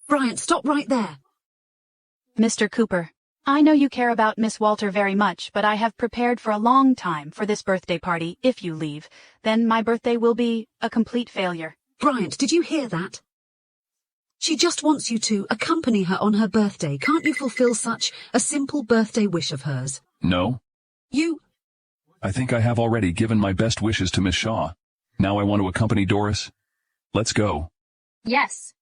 Bryant, stop right there. Mr. Cooper, I know you care about Miss Walter very much, but I have prepared for a long time for this birthday party. If you leave, then my birthday will be a complete failure. Bryant, did you hear that? She just wants you to accompany her on her birthday. Can't you fulfill such a simple birthday wish of hers? No. I think I have already given my best wishes to Miss Shaw. Now I want to accompany Doris. Let's go. Yes.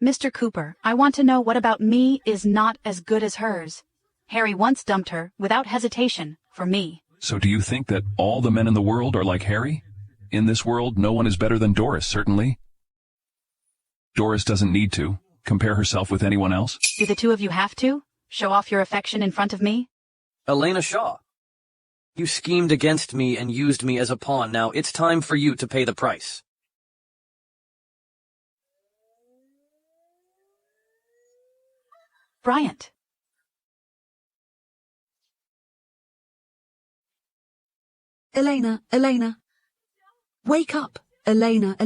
Mr. Cooper, I want to know what about me is not as good as hers. Harry once dumped her, without hesitation, for me. So do you think that all the men in the world are like Harry? In this world, no one is better than Doris, certainly. Doris doesn't need to compare herself with anyone else. Do the two of you have to? Show off your affection in front of me? Elena Shaw, you schemed against me and used me as a pawn. Now it's time for you to pay the price. Bryant. Elena. Wake up, Elena.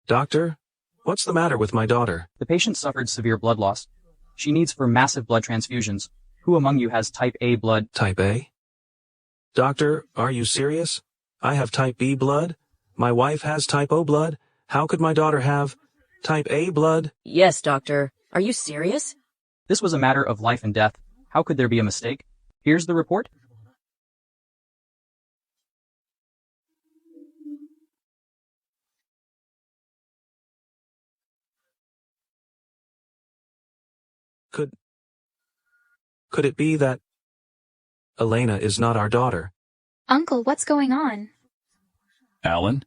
Doctor, what's the matter with my daughter? The patient suffered severe blood loss. She needs for massive blood transfusions. Who among you has type A blood? Type A? Doctor, are you serious? I have type B blood. My wife has type O blood. How could my daughter have type A blood? Yes, doctor. Are you serious? This was a matter of life and death. How could there be a mistake? Here's the report. Could it be that Elena is not our daughter? Uncle, what's going on? Alan?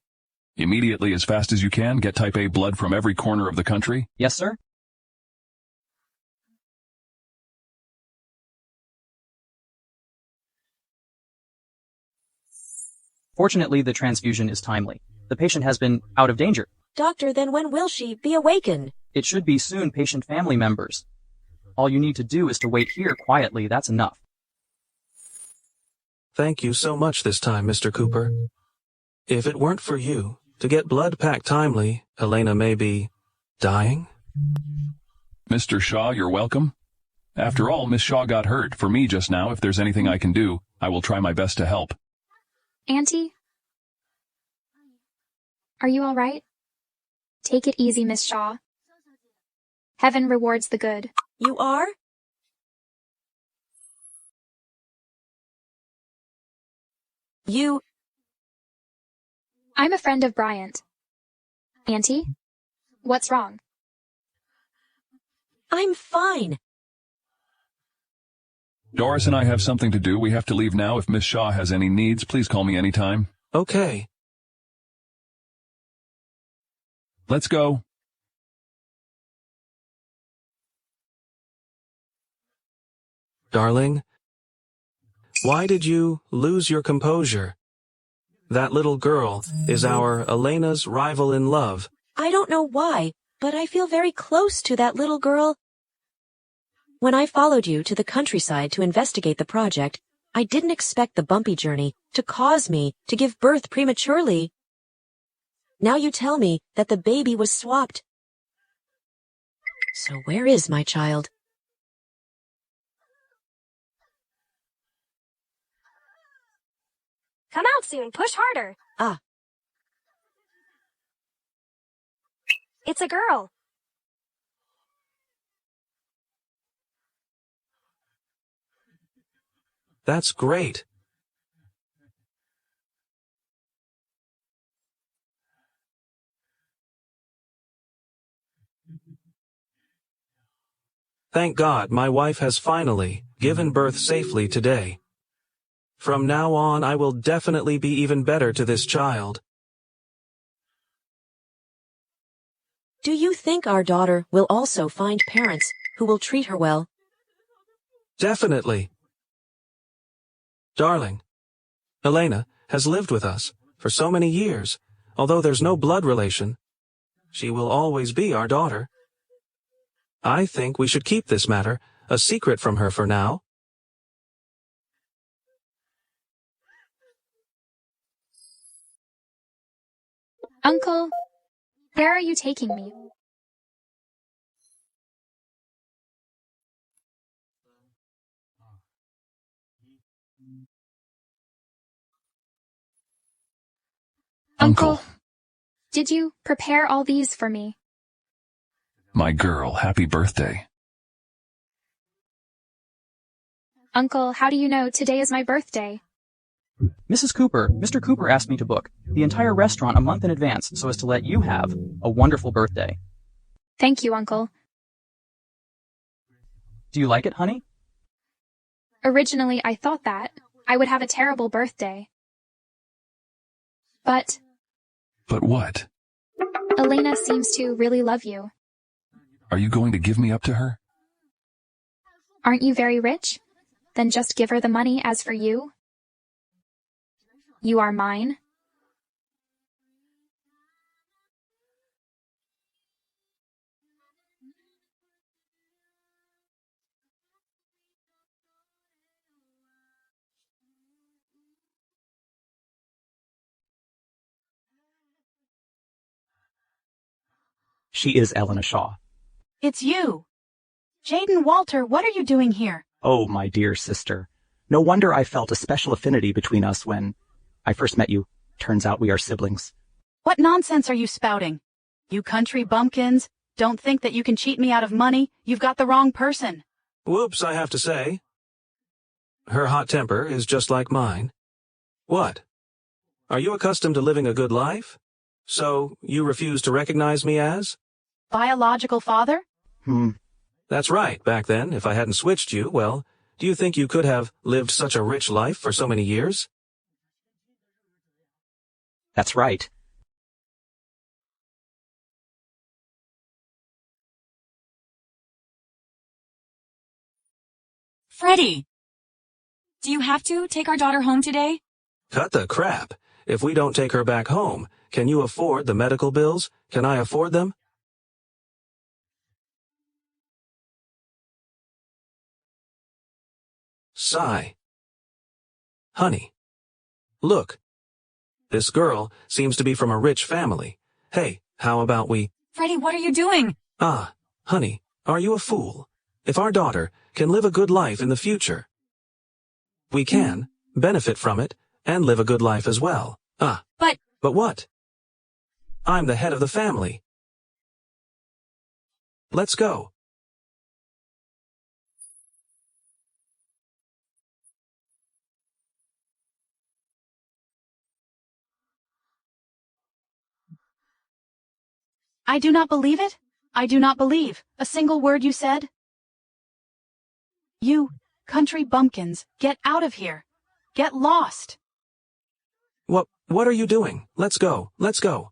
Immediately, as fast as you can, get type A blood from every corner of the country? Yes, sir? Fortunately, the transfusion is timely. The patient has been out of danger. Doctor, then when will she be awakened? It should be soon, patient family members. All you need to do is to wait here quietly, that's enough. Thank you so much this time, Mr. Cooper. If it weren't for you, to get blood packed timely, Elena may be dying? Mr. Shaw, you're welcome. After all, Miss Shaw got hurt. For me just now, if there's anything I can do, I will try my best to help. Auntie? Are you all right? Take it easy, Miss Shaw. Heaven rewards the good. You are? I'm a friend of Bryant. Auntie? What's wrong? I'm fine. Doris and I have something to do. We have to leave now. If Miss Shaw has any needs, please call me anytime. Okay. Let's go. Darling, why did you lose your composure? That little girl is our Elena's rival in love. I don't know why, but I feel very close to that little girl. When I followed you to the countryside to investigate the project, I didn't expect the bumpy journey to cause me to give birth prematurely. Now you tell me that the baby was swapped. So where is my child? Come out soon. Push harder. Ah. It's a girl. That's great. Thank God my wife has finally given birth safely today. From now on, I will definitely be even better to this child. Do you think our daughter will also find parents who will treat her well? Definitely. Darling, Elena has lived with us for so many years. Although there's no blood relation, she will always be our daughter. I think we should keep this matter a secret from her for now. Uncle, where are you taking me? Uncle, did you prepare all these for me? My girl, happy birthday. Uncle, how do you know today is my birthday? Mrs. Cooper, Mr. Cooper asked me to book the entire restaurant a month in advance so as to let you have a wonderful birthday. Thank you, Uncle. Do you like it, honey? Originally, I thought that I would have a terrible birthday. But what? Elena seems to really love you. Are you going to give me up to her? Aren't you very rich? Then just give her the money. As for you, you are mine. She is Elena Shaw. It's you. Jaden Walter, what are you doing here? Oh, my dear sister. No wonder I felt a special affinity between us when I first met you. Turns out we are siblings. What nonsense are you spouting? You country bumpkins, don't think that you can cheat me out of money. You've got the wrong person. Whoops, I have to say. Her hot temper is just like mine. What? Are you accustomed to living a good life? So you refuse to recognize me as? Biological father? That's right. Back then, if I hadn't switched you, well, Do you think you could have lived such a rich life for so many years? That's right. Freddie! Do you have to take our daughter home today? Cut the crap. If we don't take her back home, can you afford the medical bills? Can I afford them? Sigh. Honey. Look. This girl seems to be from a rich family. Hey, how about we— Freddie, what are you doing? Ah, honey, are you a fool? If our daughter can live a good life in the future, we can benefit from it and live a good life as well. Ah. But what? I'm the head of the family. Let's go. I do not believe it. I do not believe a single word you said. You, country bumpkins, get out of here. Get lost. What are you doing? Let's go. Let's go.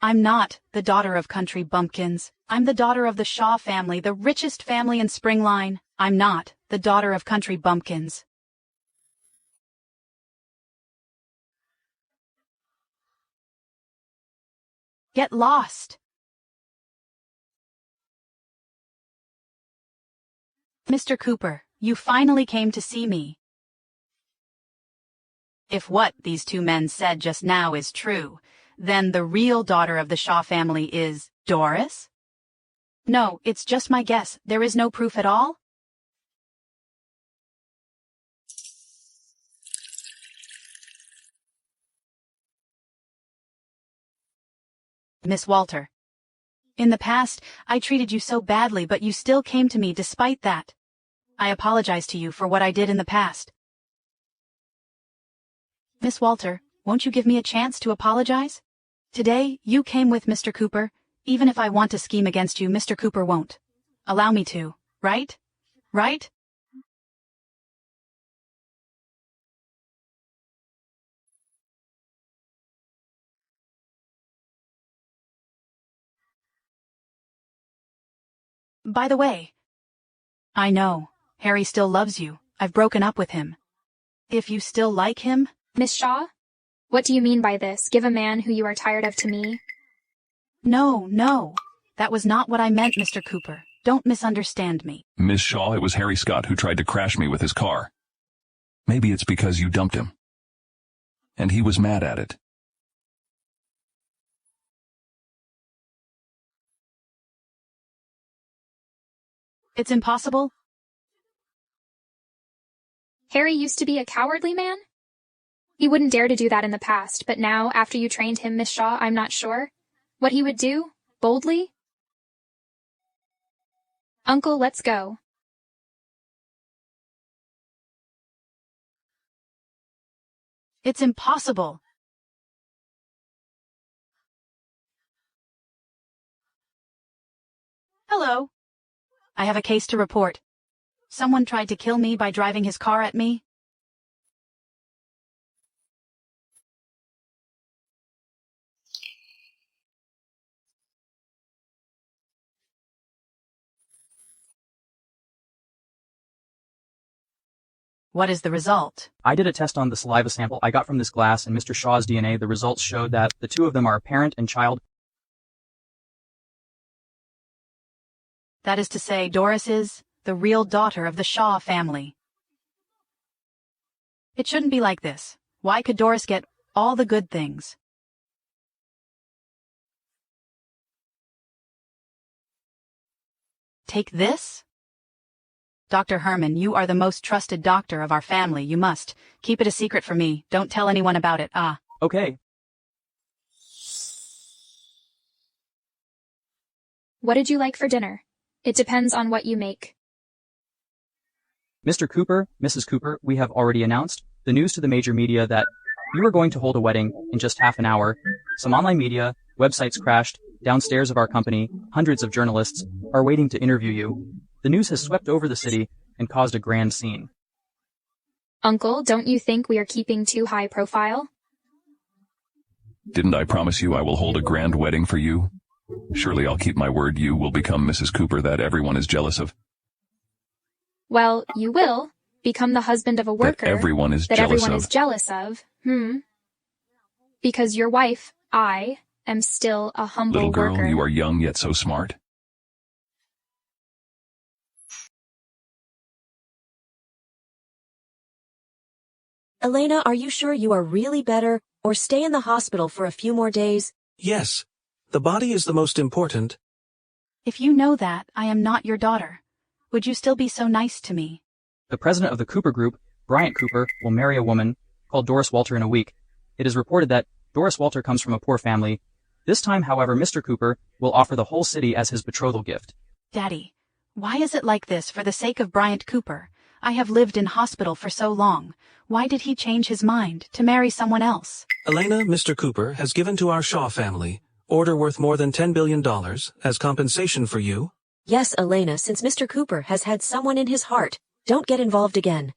I'm not the daughter of country bumpkins. I'm the daughter of the Shaw family, the richest family in Springline. I'm not the daughter of country bumpkins. Get lost. Mr. Cooper, you finally came to see me. If what these two men said just now is true, then the real daughter of the Shaw family is Doris? No, it's just my guess. There is no proof at all? Miss Walter. In the past, I treated you so badly, but you still came to me despite that. I apologize to you for what I did in the past. Miss Walter, won't you give me a chance to apologize? Today, you came with Mr. Cooper. Even if I want to scheme against you, Mr. Cooper won't allow me to, right? Right? By the way, I know, Harry still loves you. I've broken up with him. If you still like him— Miss Shaw? What do you mean by this? Give a man who you are tired of to me? No. That was not what I meant, Mr. Cooper. Don't misunderstand me. Miss Shaw, it was Harry Scott who tried to crash me with his car. Maybe it's because you dumped him. And he was mad at it. It's impossible. Harry used to be a cowardly man? He wouldn't dare to do that in the past, but now, after you trained him, Miss Shaw, I'm not sure. What he would do? Boldly? Uncle, let's go. It's impossible. Hello. I have a case to report. Someone tried to kill me by driving his car at me. What is the result? I did a test on the saliva sample I got from this glass and Mr. Shaw's DNA. The results showed that the two of them are parent and child. That is to say, Doris is the real daughter of the Shaw family. It shouldn't be like this. Why could Doris get all the good things? Take this? Dr. Herman, you are the most trusted doctor of our family. You must keep it a secret from me. Don't tell anyone about it. Okay. What did you like for dinner? It depends on what you make. Mr. Cooper, Mrs. Cooper, we have already announced the news to the major media that you are going to hold a wedding in just half an hour. Some online media, websites crashed. Downstairs of our company, hundreds of journalists are waiting to interview you. The news has swept over the city and caused a grand scene. Uncle, don't you think we are keeping too high profile? Didn't I promise you I will hold a grand wedding for you? Surely I'll keep my word. You will become Mrs. Cooper that everyone is jealous of. Well, you will become the husband of a worker That everyone is jealous of. Because your wife, I, am still a humble Little girl, worker. you are young yet so smart. Elena, are you sure you are really better, or stay in the hospital for a few more days? Yes. The body is the most important. If you know that I am not your daughter, would you still be so nice to me? The president of the Cooper Group, Bryant Cooper, will marry a woman called Doris Walter in a week. It is reported that Doris Walter comes from a poor family. This time, however, Mr. Cooper will offer the whole city as his betrothal gift. Daddy, why is it like this for the sake of Bryant Cooper? I have lived in hospital for so long. Why did he change his mind to marry someone else? Elena, Mr. Cooper has given to our Shaw family order worth more than $10 billion as compensation for you. Yes, Elena, since Mr. Cooper has had someone in his heart, don't get involved again.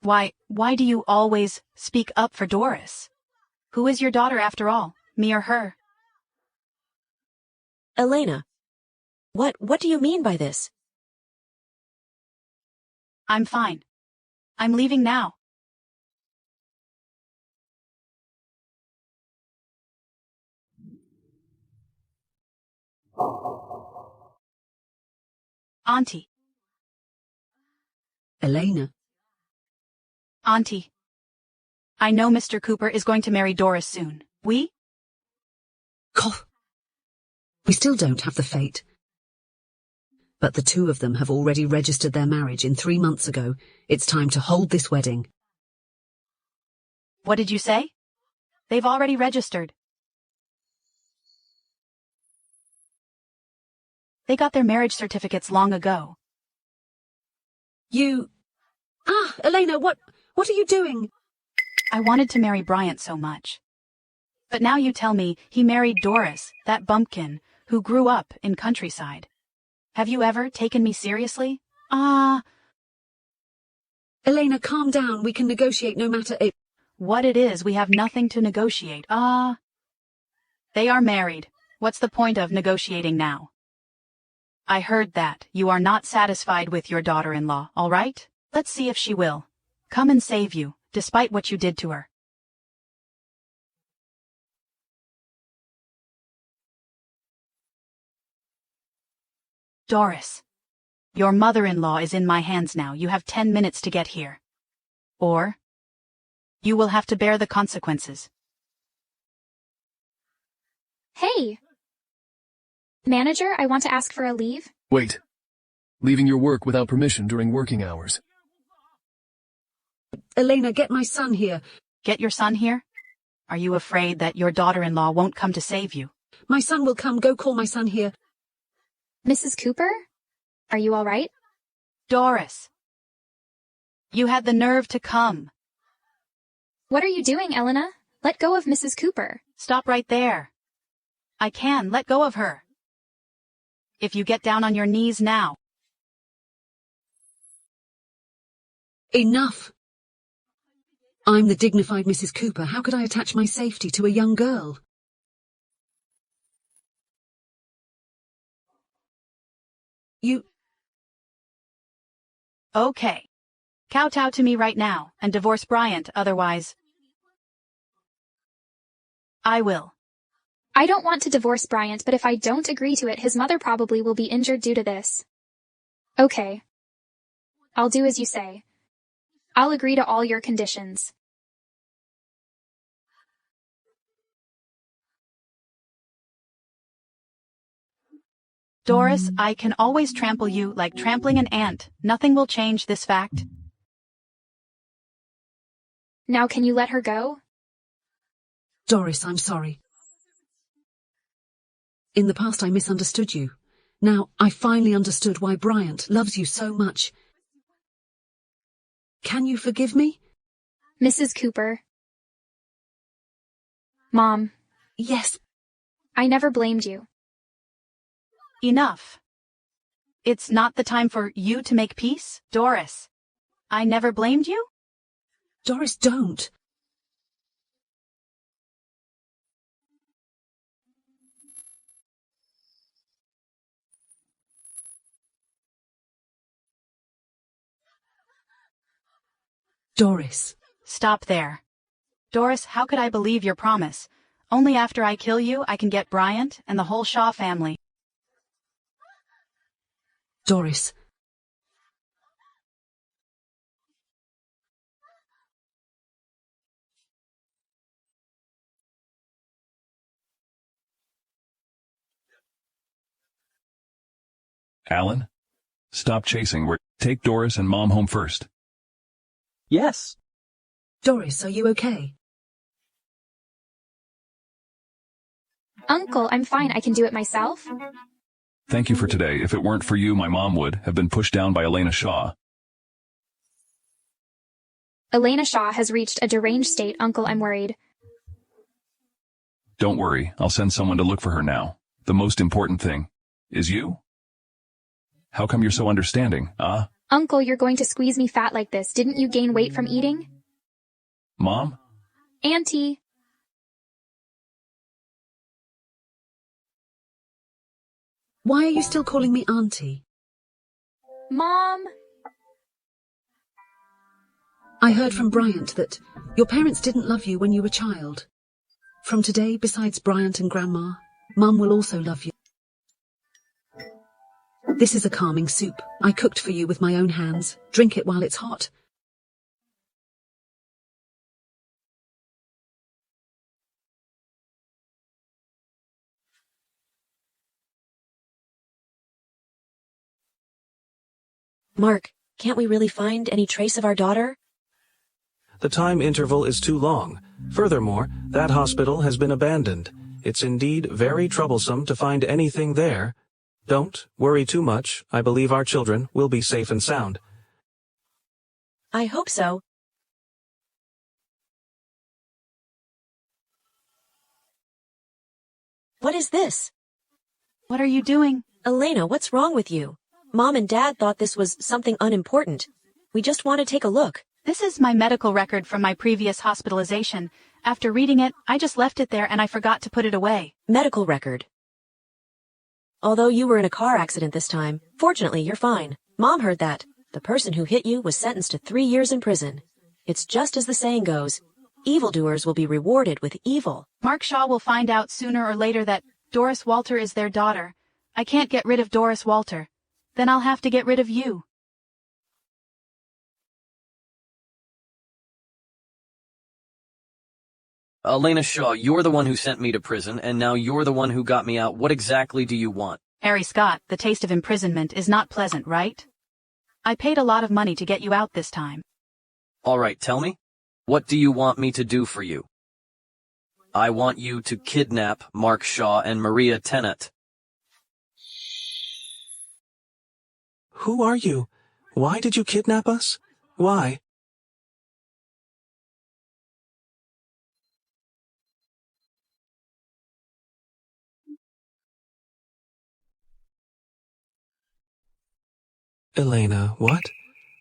Why do you always speak up for Doris? Who is your daughter after all, me or her? Elena, what do you mean by this? I'm fine. I'm leaving now. Auntie. Elena. Auntie. I know Mr. Cooper is going to marry Doris soon. We still don't have the fate. But the two of them have already registered their marriage 3 months ago. It's time to hold this wedding. What did you say? They've already registered. They got their marriage certificates long ago. Elena, what are you doing? I wanted to marry Bryant so much. But now you tell me he married Doris, that bumpkin, who grew up in countryside. Have you ever taken me seriously? Elena, calm down. We can negotiate no matter what it is. We have nothing to negotiate. They are married. What's the point of negotiating now? I heard that you are not satisfied with your daughter-in-law, all right? Let's see if she will come and save you, despite what you did to her. Doris, your mother-in-law is in my hands now. You have 10 minutes to get here. Or you will have to bear the consequences. Hey! Manager, I want to ask for a leave. Wait. Leaving your work without permission during working hours. Elena, get my son here. Get your son here? Are you afraid that your daughter-in-law won't come to save you? My son will come. Go call my son here. Mrs. Cooper? Are you all right? Doris. You had the nerve to come. What are you doing, Elena? Let go of Mrs. Cooper. Stop right there. I can let go of her. If you get down on your knees now. Enough. I'm the dignified Mrs. Cooper. How could I attach my safety to a young girl? Okay. Kowtow to me right now and divorce Bryant, otherwise I will. I don't want to divorce Bryant, but if I don't agree to it, his mother probably will be injured due to this. Okay. I'll do as you say. I'll agree to all your conditions. Doris, I can always trample you like trampling an ant. Nothing will change this fact. Now can you let her go? Doris, I'm sorry. In the past I misunderstood you. Now I finally understood why Bryant loves you so much. Can you forgive me? Mrs. Cooper. Mom. Yes. I never blamed you. Enough. It's not the time for you to make peace, Doris. I never blamed you? Doris, don't. Doris. Stop there. Doris, how could I believe your promise? Only after I kill you, I can get Bryant and the whole Shaw family. Doris. Alan? Stop chasing. Take Doris and Mom home first. Yes. Doris, are you okay? Uncle, I'm fine. I can do it myself. Thank you for today. If it weren't for you, my mom would have been pushed down by Elena Shaw. Elena Shaw has reached a deranged state. Uncle, I'm worried. Don't worry. I'll send someone to look for her now. The most important thing is you. How come you're so understanding, ah? Uncle, you're going to squeeze me fat like this. Didn't you gain weight from eating? Mom? Auntie. Why are you still calling me Auntie? Mom. I heard from Bryant that your parents didn't love you when you were a child. From today, besides Bryant and Grandma, Mum will also love you. This is a calming soup. I cooked for you with my own hands. Drink it while it's hot. Mark, can't we really find any trace of our daughter? The time interval is too long. Furthermore, that hospital has been abandoned. It's indeed very troublesome to find anything there. Don't worry too much. I believe our children will be safe and sound. I hope so. What is this? What are you doing? Elena, what's wrong with you? Mom and Dad thought this was something unimportant. We just want to take a look. This is my medical record from my previous hospitalization. After reading it, I just left it there and I forgot to put it away. Medical record. Although you were in a car accident this time, fortunately you're fine. Mom heard that. The person who hit you was sentenced to 3 years in prison. It's just as the saying goes, evildoers will be rewarded with evil. Mark Shaw will find out sooner or later that Doris Walter is their daughter. I can't get rid of Doris Walter. Then I'll have to get rid of you. Elena Shaw, you're the one who sent me to prison, and now you're the one who got me out. What exactly do you want? Harry Scott, the taste of imprisonment is not pleasant, right? I paid a lot of money to get you out this time. All right, tell me. What do you want me to do for you? I want you to kidnap Mark Shaw and Maria Tennant. Who are you? Why did you kidnap us? Why? Elena, what?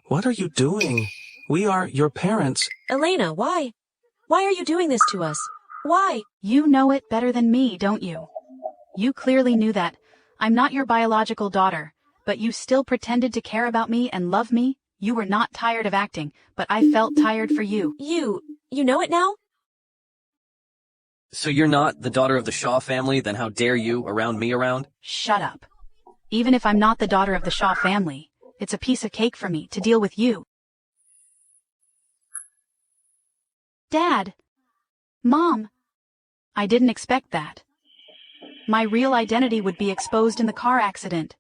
What are you doing? We are your parents. Elena, why? Why are you doing this to us? Why? You know it better than me, don't you? You clearly knew that. I'm not your biological daughter, but you still pretended to care about me and love me. You were not tired of acting, but I felt tired for you. You know it now? So you're not the daughter of the Shaw family, then how dare you around me around? Shut up. Even if I'm not the daughter of the Shaw family, it's a piece of cake for me to deal with you. Dad! Mom! I didn't expect that. My real identity would be exposed in the car accident.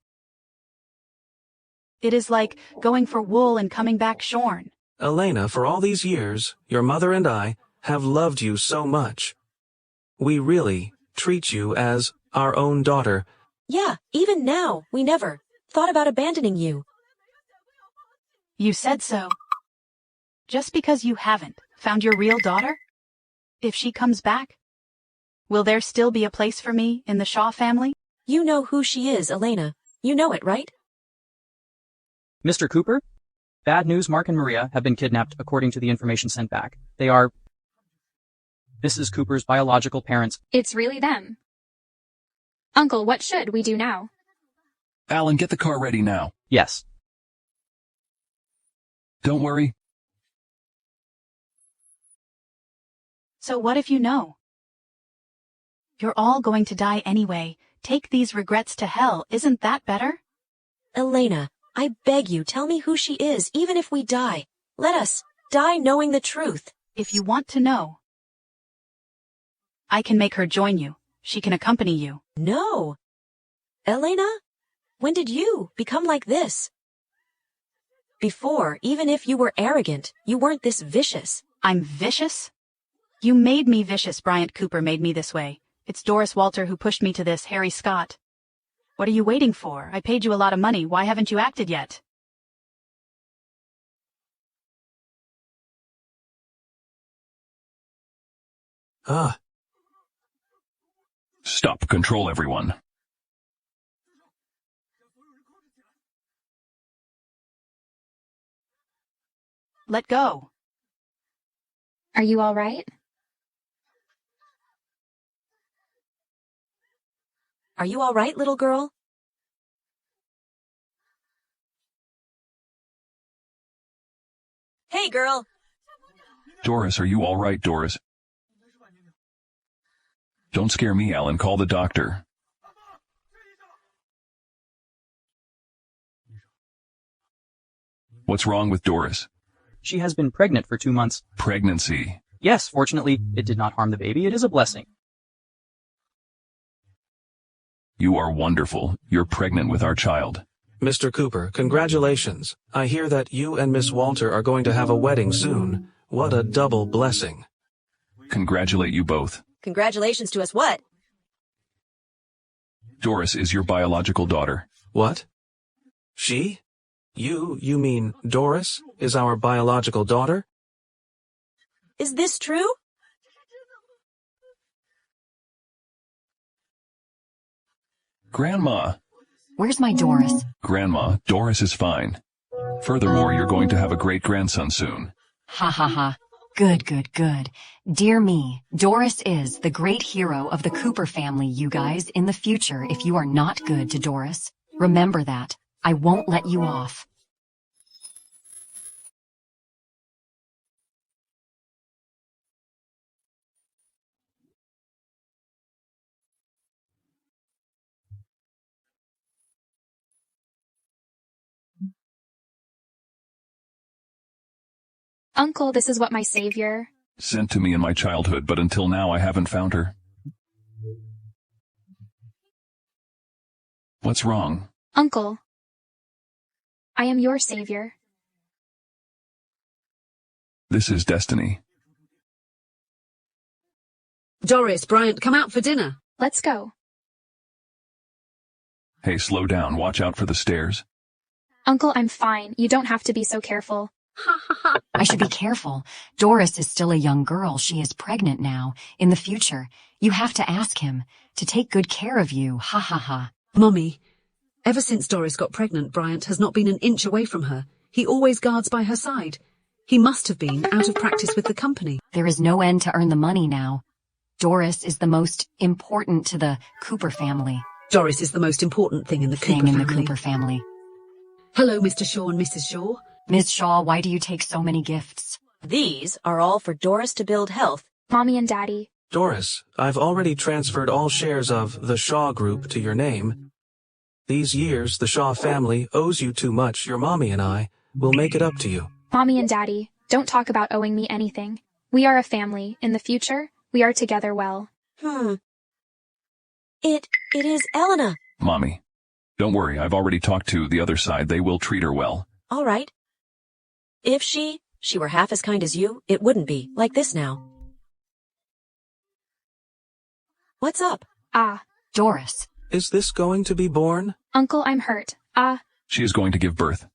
It is like going for wool and coming back shorn. Elena, for all these years, your mother and I have loved you so much. We really treat you as our own daughter. Yeah, even now, we never thought about abandoning you. You said so. Just because you haven't found your real daughter? If she comes back, will there still be a place for me in the Shaw family? You know who she is, Elena. You know it, right? Mr. Cooper? Bad news, Mark and Maria have been kidnapped according to the information sent back. They are Mrs. Cooper's biological parents. It's really them. Uncle, what should we do now? Alan, get the car ready now. Yes. Don't worry. So what if you know? You're all going to die anyway. Take these regrets to hell. Isn't that better? Elena, I beg you, tell me who she is, even if we die. Let us die knowing the truth. If you want to know, I can make her join you. She can accompany you. No. Elena, when did you become like this? Before, even if you were arrogant, you weren't this vicious. I'm vicious? You made me vicious. Bryant Cooper made me this way. It's Doris Walter who pushed me to this, Harry Scott. What are you waiting for? I paid you a lot of money. Why haven't you acted yet? Stop. Control everyone. Let go. Are you all right? Are you all right, little girl? Hey, girl. Doris, are you all right, Doris? Don't scare me, Alan. Call the doctor. What's wrong with Doris? She has been pregnant for 2 months. Pregnancy. Yes, fortunately, it did not harm the baby. It is a blessing. You are wonderful. You're pregnant with our child. Mr. Cooper, congratulations. I hear that you and Miss Walter are going to have a wedding soon. What a double blessing. Congratulate you both. Congratulations to us what? Doris is your biological daughter. What? She? You mean Doris is our biological daughter? Is this true? Grandma. Where's my Doris? Grandma, Doris is fine. Furthermore, you're going to have a great-grandson soon. Ha ha ha. Good, good, good. Dear me, Doris is the great hero of the Cooper family, you guys. In the future, if you are not good to Doris, remember that. I won't let you off. Uncle, this is what my savior Sent to me in my childhood, but until now I haven't found her. What's wrong? Uncle, I am your savior. This is destiny. Doris, Bryant, come out for dinner. Let's go. Hey, slow down. Watch out for the stairs. Uncle, I'm fine. You don't have to be so careful. I should be careful. Doris is still a young girl. She is pregnant now. In the future, you have to ask him to take good care of you. Ha ha ha. Mummy, ever since Doris got pregnant, Bryant has not been an inch away from her. He always guards by her side. He must have been out of practice with the company. There is no end to earn the money now. Doris is the most important to the Cooper family. Doris is the most important thing in the Cooper family. Hello, Mr. Shaw and Mrs. Shaw. Ms. Shaw, why do you take so many gifts? These are all for Doris to build health. Mommy and Daddy. Doris, I've already transferred all shares of the Shaw Group to your name. These years, the Shaw family owes you too much. Your mommy and I will make it up to you. Mommy and Daddy, don't talk about owing me anything. We are a family. In the future, we are together well. It is Elena. Mommy. Don't worry, I've already talked to the other side. They will treat her well. All right. If she were half as kind as you, it wouldn't be like this now. What's up? Doris. Is this going to be born? Uncle, I'm hurt. She is going to give birth.